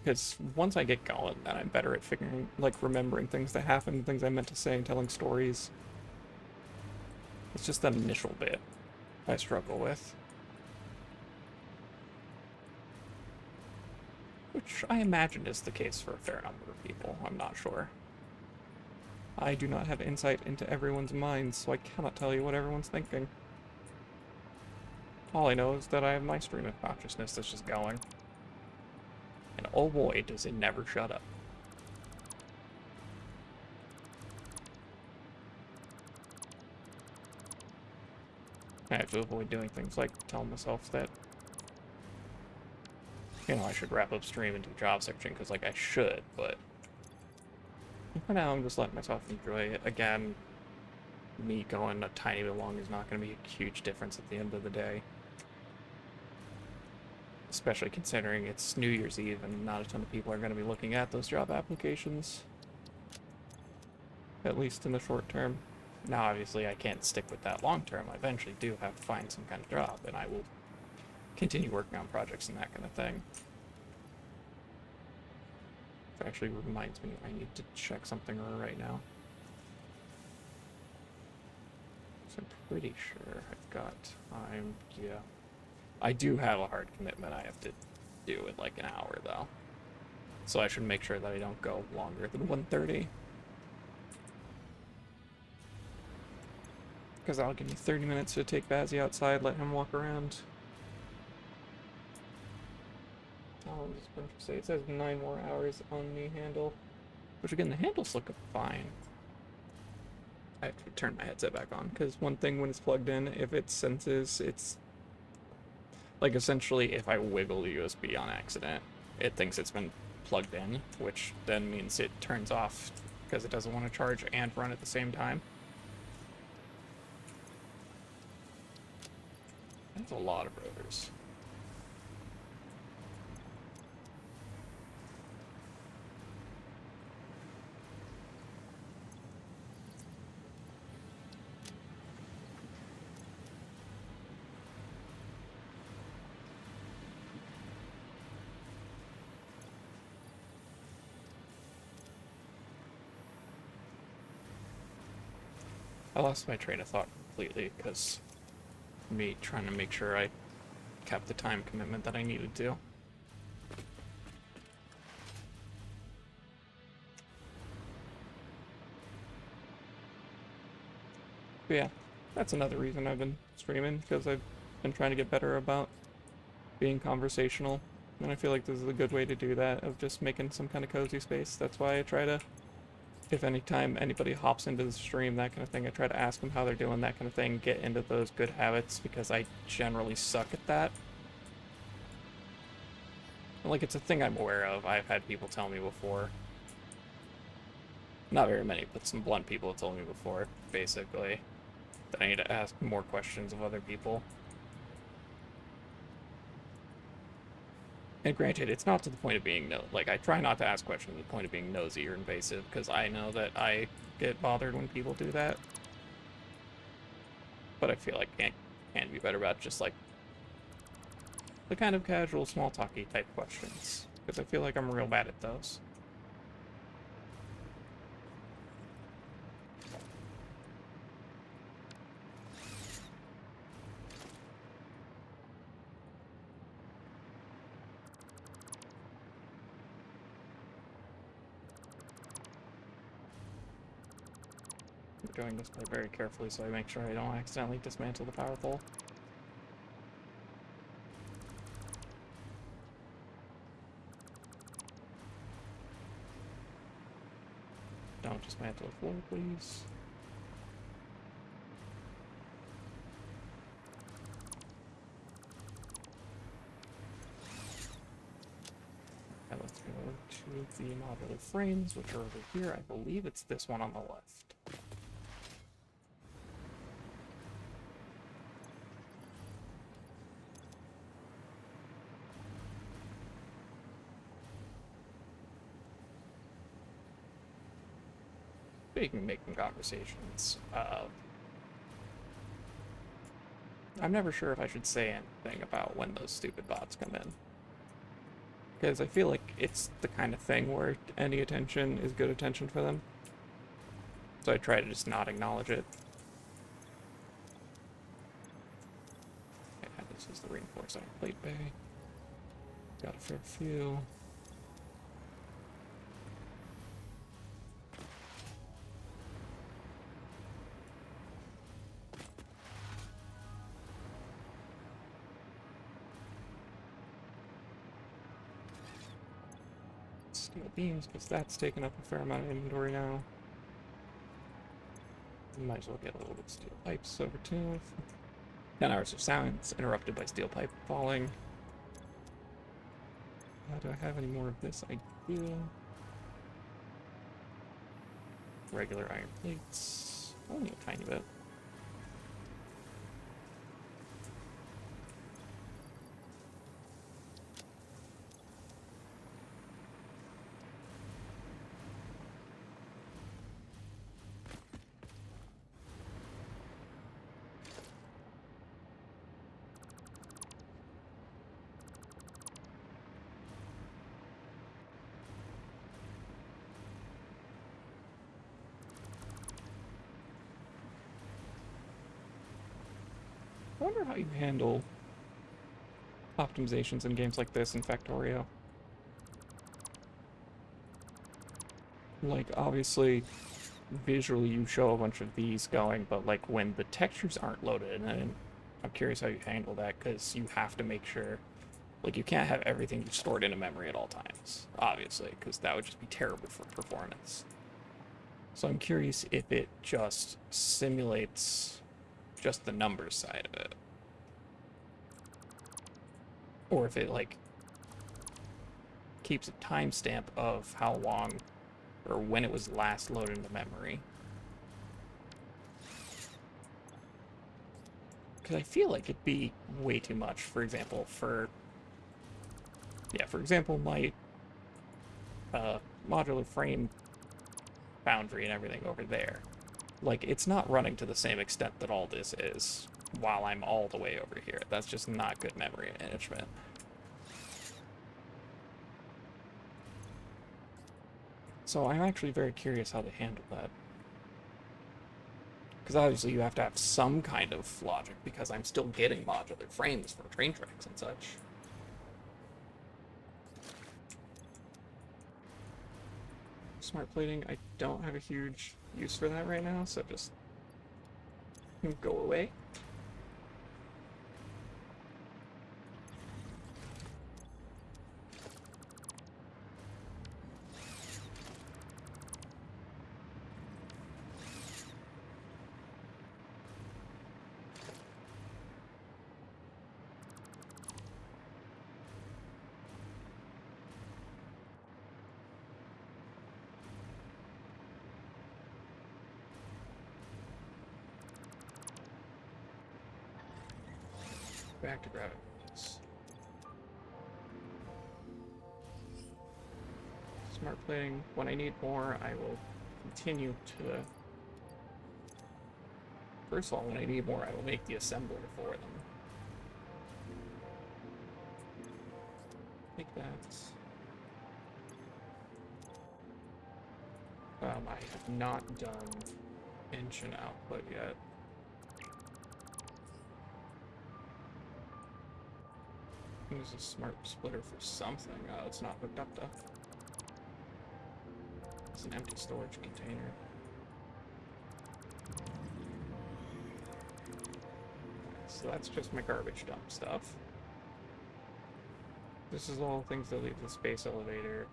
Because once I get going, then I'm better at figuring, like, remembering things that happened, things I meant to say, and telling stories. It's just that initial bit I struggle with. Which I imagine is the case for a fair number of people. I'm not sure. I do not have insight into everyone's minds, so I cannot tell you what everyone's thinking. All I know is that I have my stream of consciousness that's just going. And oh boy, does it never shut up. I have to avoid doing things like telling myself that, you know, I should wrap up stream and do job searching, because, like, I should, but for now, I'm just letting myself enjoy it. Again, me going a tiny bit long is not going to be a huge difference at the end of the day. Especially considering it's New Year's Eve and not a ton of people are going to be looking at those job applications. At least in the short term. Now, obviously, I can't stick with that long term. I eventually do have to find some kind of job, and I will continue working on projects and that kind of thing. It actually reminds me I need to check something right now. So I'm pretty sure I've got time. Yeah. I do have a hard commitment I have to do in like an hour, though. So I should make sure that I don't go longer than 1:30. Because that'll give me 30 minutes to take Bazzy outside, let him walk around. Oh, just going to say it says 9 more hours on the handle. Which again, the handle's looking fine. I have to turn my headset back on, because one thing when it's plugged in, if it senses it's... Like, essentially, if I wiggle the USB on accident, it thinks it's been plugged in, which then means it turns off because it doesn't want to charge and run at the same time. That's a lot of rotors. I lost my train of thought completely because me trying to make sure I kept the time commitment that I needed to. But yeah, that's another reason I've been streaming, because I've been trying to get better about being conversational. And I feel like this is a good way to do that, of just making some kind of cozy space. That's why I try to, if any time anybody hops into the stream, that kind of thing, I try to ask them how they're doing, that kind of thing, get into those good habits, because I generally suck at that. And, like, it's a thing I'm aware of. I've had people tell me before. Not very many, but some blunt people have told me before, basically, that I need to ask more questions of other people. And granted, it's not to the point of being like, I try not to ask questions to the point of being nosy or invasive, because I know that I get bothered when people do that. But I feel like I can be better about just, like, the kind of casual, small-talky type questions, because I feel like I'm real bad at those. I'm doing this part very carefully so I make sure I don't accidentally dismantle the power pole. Don't dismantle the floor, please. And let's go to the modular frames, which are over here. I believe it's this one on the left. making conversations. I'm never sure if I should say anything about when those stupid bots come in. Because I feel like it's the kind of thing where any attention is good attention for them. So I try to just not acknowledge it. Yeah, this is the reinforced iron plate bay. Got a fair few. Steel beams, because that's taking up a fair amount of inventory now. Might as well get a little bit of steel pipes over too. 10 hours of silence interrupted by steel pipe falling. Do I have any more of this? I do. Regular iron plates. Only a tiny bit. I wonder how you handle optimizations in games like this in Factorio. Like, obviously, visually you show a bunch of these going, but like when the textures aren't loaded, and I'm curious how you handle that, because you have to make sure, like, you can't have everything stored in a memory at all times, obviously, because that would just be terrible for performance. So I'm curious if it just simulates just the numbers side of it. Or if it, like, keeps a timestamp of how long or when it was last loaded into memory. Because I feel like it'd be way too much, for example, for example, my modular frame foundry and everything over there. Like, it's not running to the same extent that all this is while I'm all the way over here. That's just not good memory management. So I'm actually very curious how they handle that. Because obviously you have to have some kind of logic, because I'm still getting modular frames for train tracks and such. Smart plating, I don't have a huge use for that right now, so just go away. Back to gravity. Smart plating. When I need more, I will continue to... First of all, when I need more, I will make the assembler for them. Make that. I have not done engine output yet. Use a smart splitter for something. It's not hooked up though. It's an empty storage container. So that's just my garbage dump stuff. This is all things that leave the space elevator.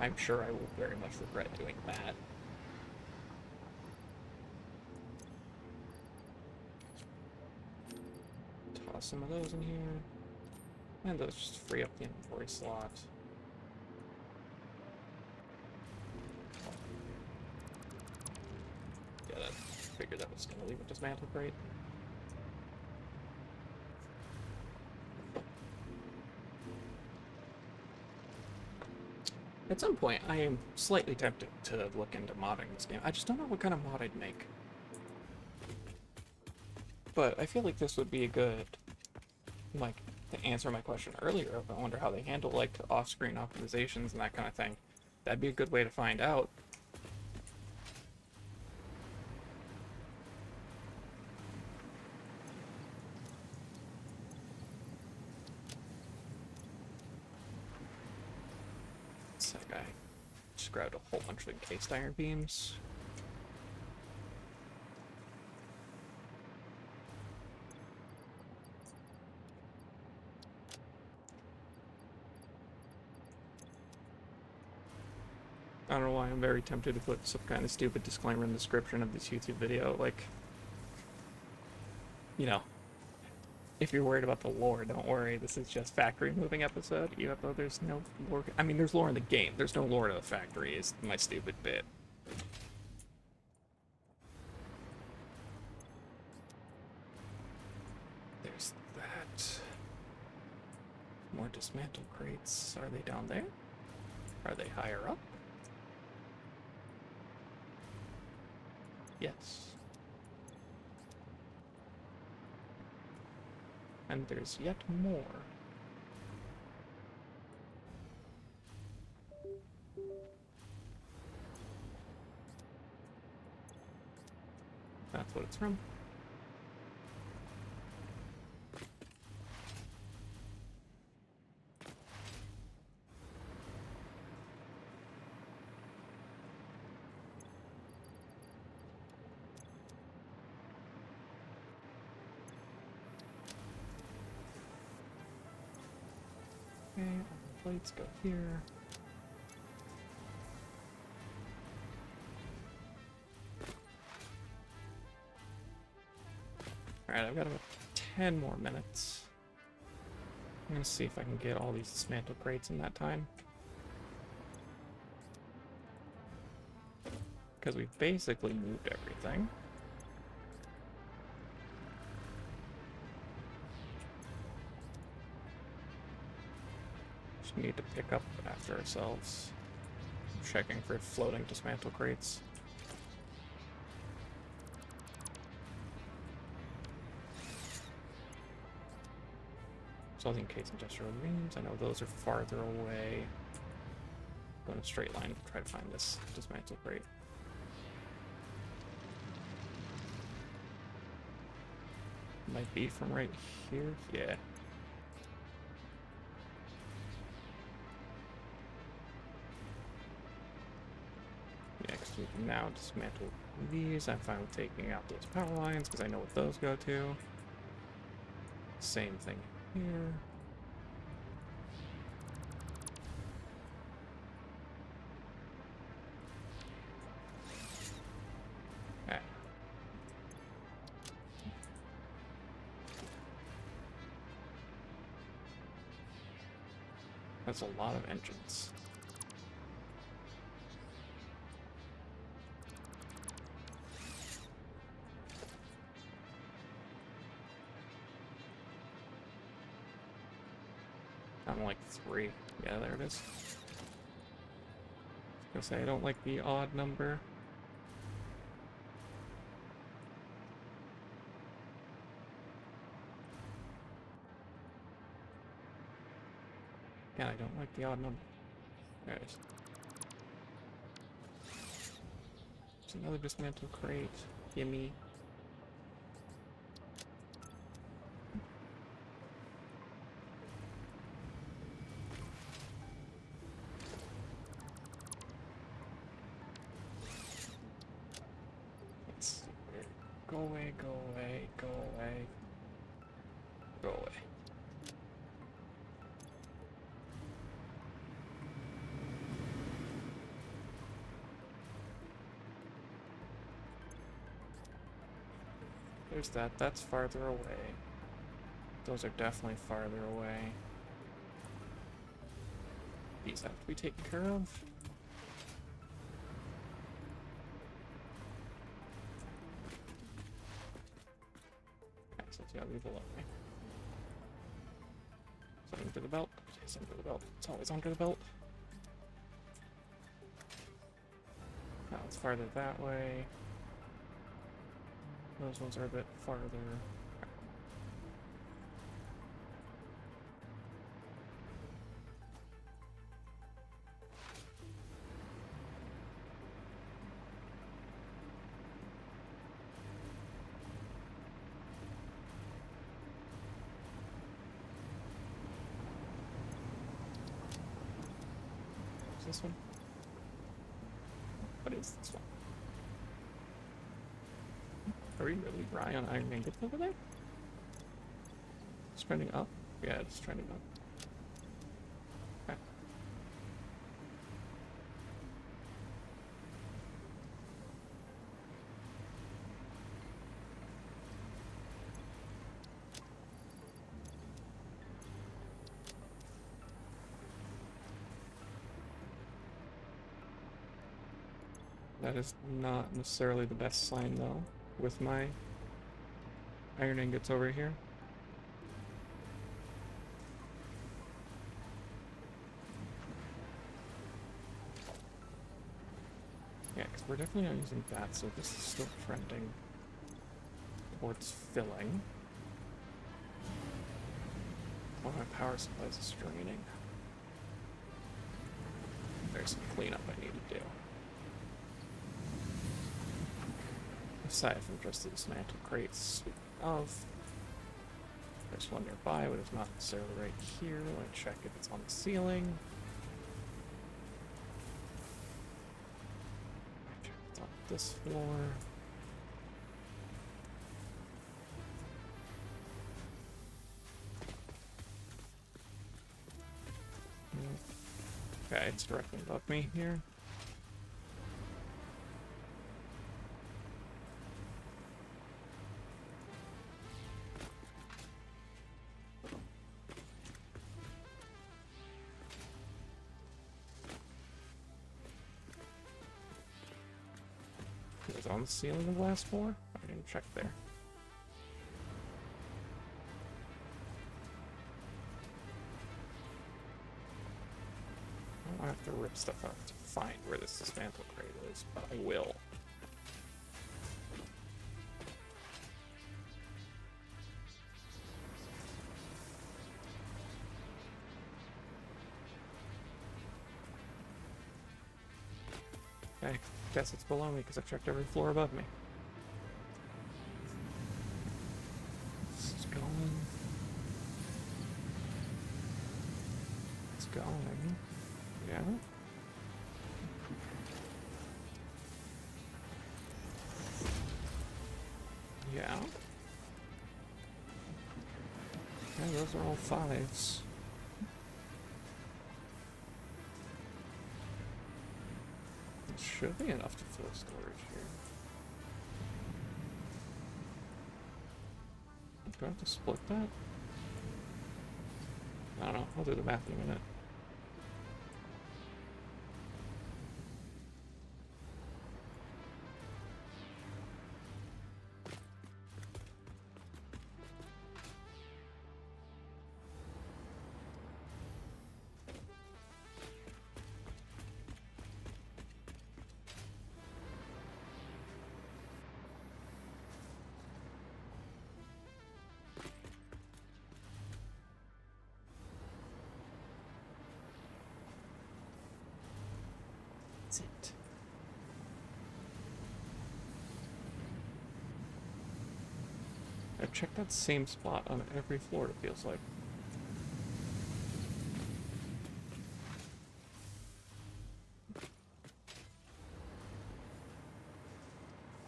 I'm sure I will very much regret doing that. Toss some of those in here. And those just free up the inventory slot. Yeah, I figured that was going to leave a dismantled crate. At some point, I am slightly tempted to look into modding this game. I just don't know what kind of mod I'd make. But I feel like this would be a good, like, to answer my question earlier of I wonder how they handle, like, off-screen optimizations and that kind of thing. That'd be a good way to find out. It's like I just grabbed a whole bunch of encased iron beams. I don't know why I'm very tempted to put some kind of stupid disclaimer in the description of this YouTube video, like, you know, if you're worried about the lore, don't worry, this is just factory moving episode, even though there's no lore. I mean, there's lore in the game, there's no lore to the factory, is my stupid bit. There's that. More dismantle crates. Are they down there? Are they higher up? Yes. And there's yet more. That's what it's from. Okay, all the plates go here. Alright, I've got about 10 more minutes. I'm gonna see if I can get all these dismantle crates in that time. Because we've basically moved everything. Just need to pick up after ourselves. Checking for floating dismantle crates. So the encased industrial beams, I know those are farther away. Go in a straight line to try to find this dismantle crate. Might be from right here. Yeah. Yeah, because we can now dismantle these. I'm fine with taking out those power lines because I know what those go to. Same thing here. Okay. That's a lot of engines. I'm like 3. Yeah, there it is. I was gonna say I don't like the odd number. Yeah, I don't like the odd number. There it is. There's another dismantle crate. Gimme. Let's see here. Go away, go away, go away. Go away. There's that. That's farther away. Those are definitely farther away. These have to be taken care of. Okay, so it's gotta be below me. Is that under the belt? It's under the belt. It's always under the belt. Oh, it's farther that way. Those ones are a bit farther. Is this one? What is this one? Are we really relying on iron ingots over there? It's trending up? Yeah, it's trending up. Okay. That is not necessarily the best sign, though, with my iron ingots over here. Yeah, because we're definitely not using that, so this is still trending towards filling. Oh, my power supply is draining. There's some cleanup I need to do. Aside from just the dismantled crates of. There's one nearby, but it's not necessarily right here. Let me check if it's on the ceiling. Check if it's on this floor. Okay, it's directly above me here. Is it on the ceiling of the last floor? I didn't check there. I have to rip stuff out to find where this dismantle crate is, but I will. Okay, guess it's below me because I've checked every floor above me. This is going. It's going. Yeah. Yeah. Okay, those are all fives. It should be enough to fill storage here. Do I have to split that? I don't know. I'll do the math in a minute. That's it. I've checked that same spot on every floor, it feels like.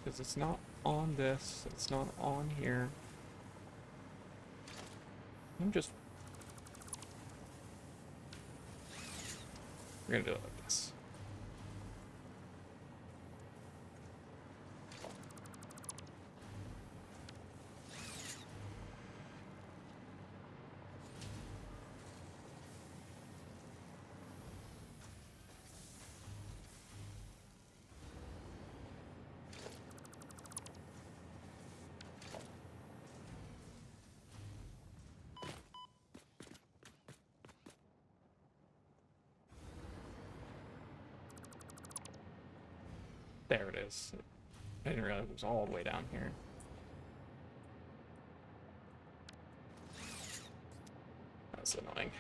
Because it's not on this, it's not on here. I'm just... We're gonna do it like this. There it is. I didn't realize it was all the way down here. That's annoying.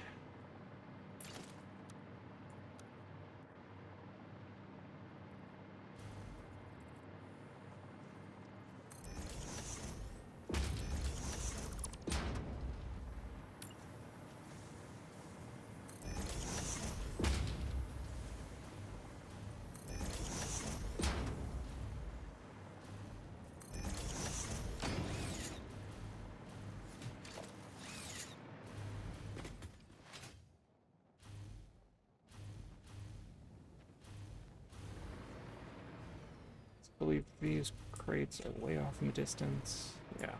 I believe these crates are way off in the distance. Yeah.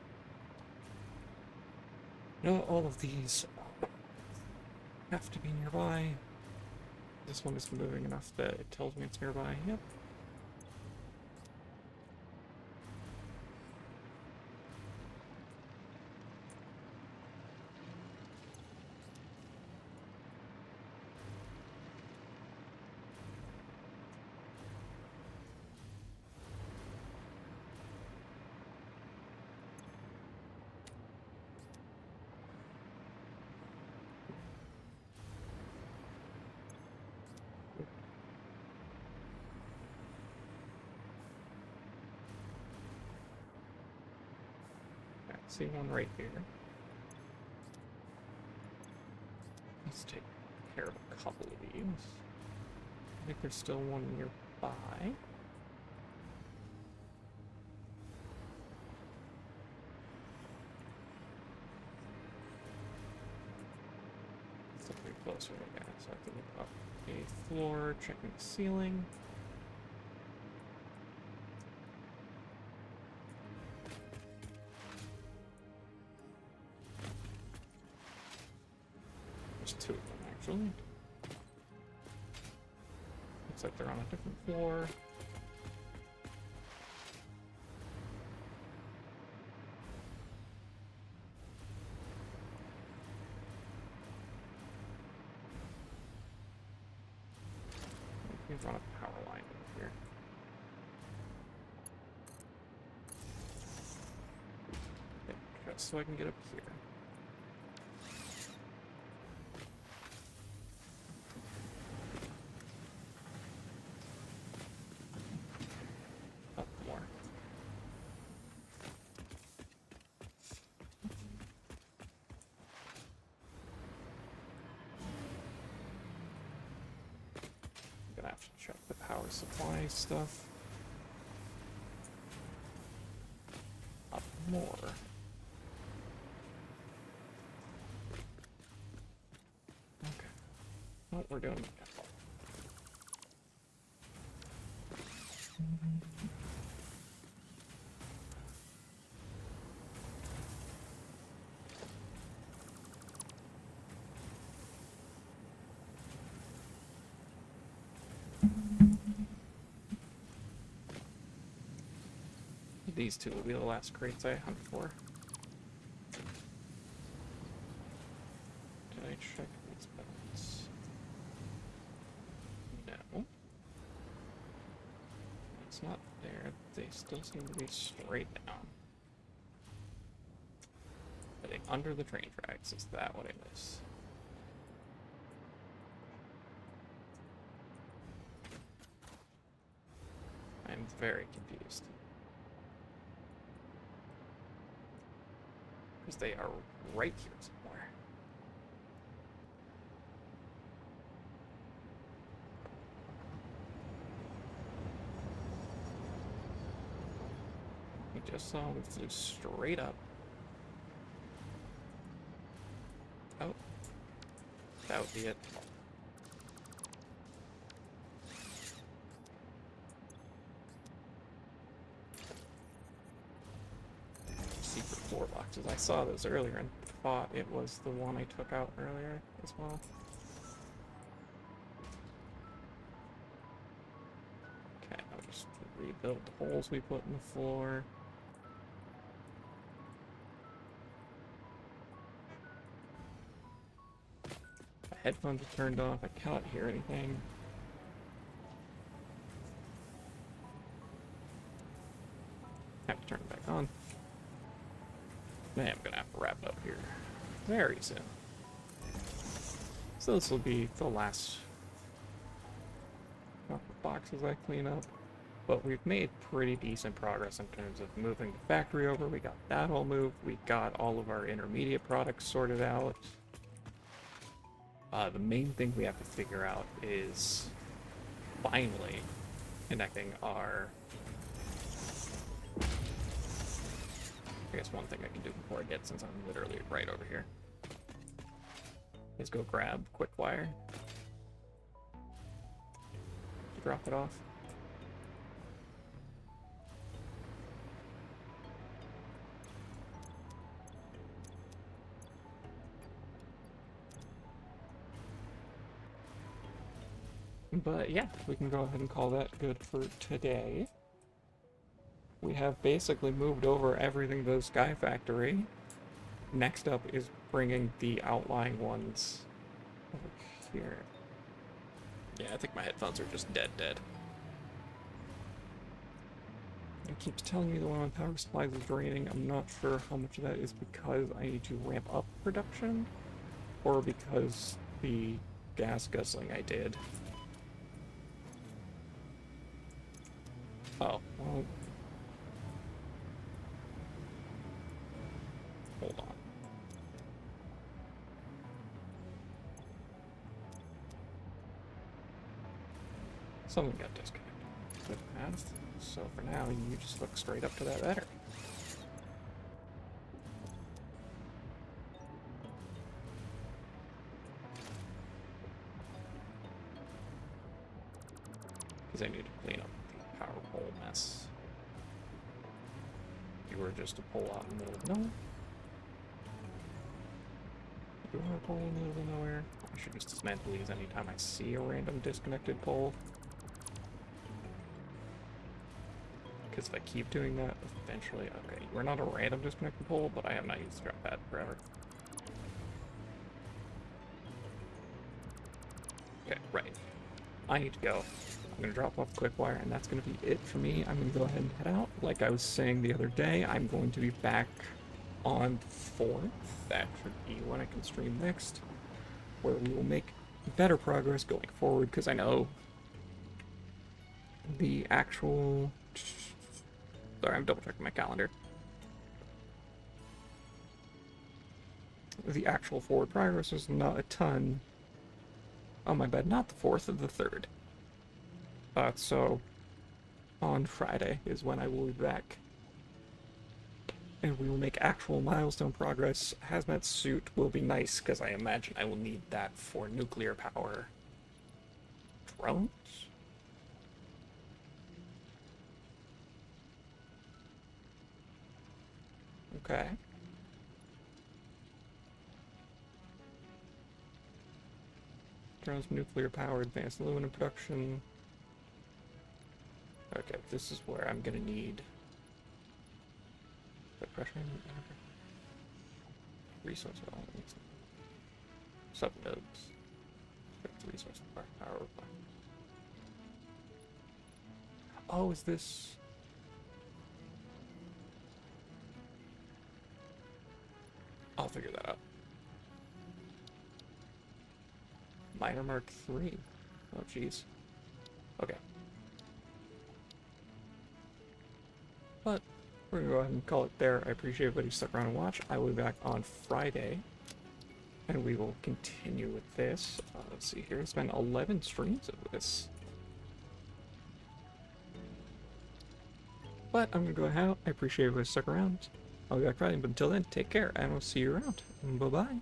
No, all of these have to be nearby. This one is moving enough that it tells me it's nearby. Yep. See one right here. Let's take care of a couple of these. I think there's still one nearby. Still pretty close right now, so I have to look up a floor, checking the ceiling. There's two of them, actually. Looks like they're on a different floor. We can run a power line over here. Okay, just so I can get up here. Up more. I'm gonna have to check the power supply stuff. Up more. Okay. Well, we're doing okay. These two will be the last crates I hunt for. Did I check these buttons? No. It's not there. They still seem to be straight down. Heading under the train tracks. Is that what it is? I'm very confused. Because they are right here somewhere. We just saw we flew straight up. Oh. That would be it. Secret floor boxes. I saw those earlier and thought it was the one I took out earlier as well. Okay, I'll just rebuild the holes we put in the floor. My headphones are turned off. I cannot hear anything. on. I am gonna have to wrap up here very soon. So this will be the last couple boxes I clean up. But we've made pretty decent progress in terms of moving the factory over. We got that all moved. We got all of our intermediate products sorted out. The main thing we have to figure out is finally connecting our... I guess one thing I can do before I get, since I'm literally right over here, is go grab quick wire. Drop it off. But yeah, we can go ahead and call that good for today. We have basically moved over everything to the Sky Factory. Next up is bringing the outlying ones over here. Yeah, I think my headphones are just dead. It keeps telling me that one of my power supplies is draining. I'm not sure how much of that is because I need to ramp up production, or because the gas guzzling I did. Oh, well. Hold on. Something got disconnected. Good math. So for now, you just look straight up to that battery. Because I need to clean up the power pole mess. You were just a pole out in the middle of nowhere. You are a pole in the middle of nowhere. I should just dismantle these anytime I see a random disconnected pole. Because if I keep doing that, eventually... Okay, we're not a random disconnected pole, but I have not used the drop pad forever. Okay, right. I need to go. I'm going to drop off quick wire, and that's going to be it for me. I'm going to go ahead and head out. Like I was saying the other day, I'm going to be back on 4th. That should be when I can stream next, where we will make better progress going forward, because I know the actual... Sorry, I'm double checking my calendar. The actual forward progress is not a ton. Oh, my bad, not the 4th, of the 3rd. So, on Friday is when I will be back. And we will make actual milestone progress. Hazmat suit will be nice, because I imagine I will need that for nuclear power drones? Okay. Drones, nuclear power, advanced aluminum production. Okay, this is where I'm gonna need the pressure, resource elements, subnodes, resource power. Oh, is this? I'll figure that out. Minor Mark 3. Oh, jeez. Okay. But we're gonna go ahead and call it there. I appreciate everybody who stuck around and watched. I will be back on Friday, and we will continue with this. Let's see here. It's been 11 streams of this. But I'm gonna go ahead. I appreciate everybody who stuck around. I'll be back Friday, but until then, take care, and we'll see you around. Bye-bye.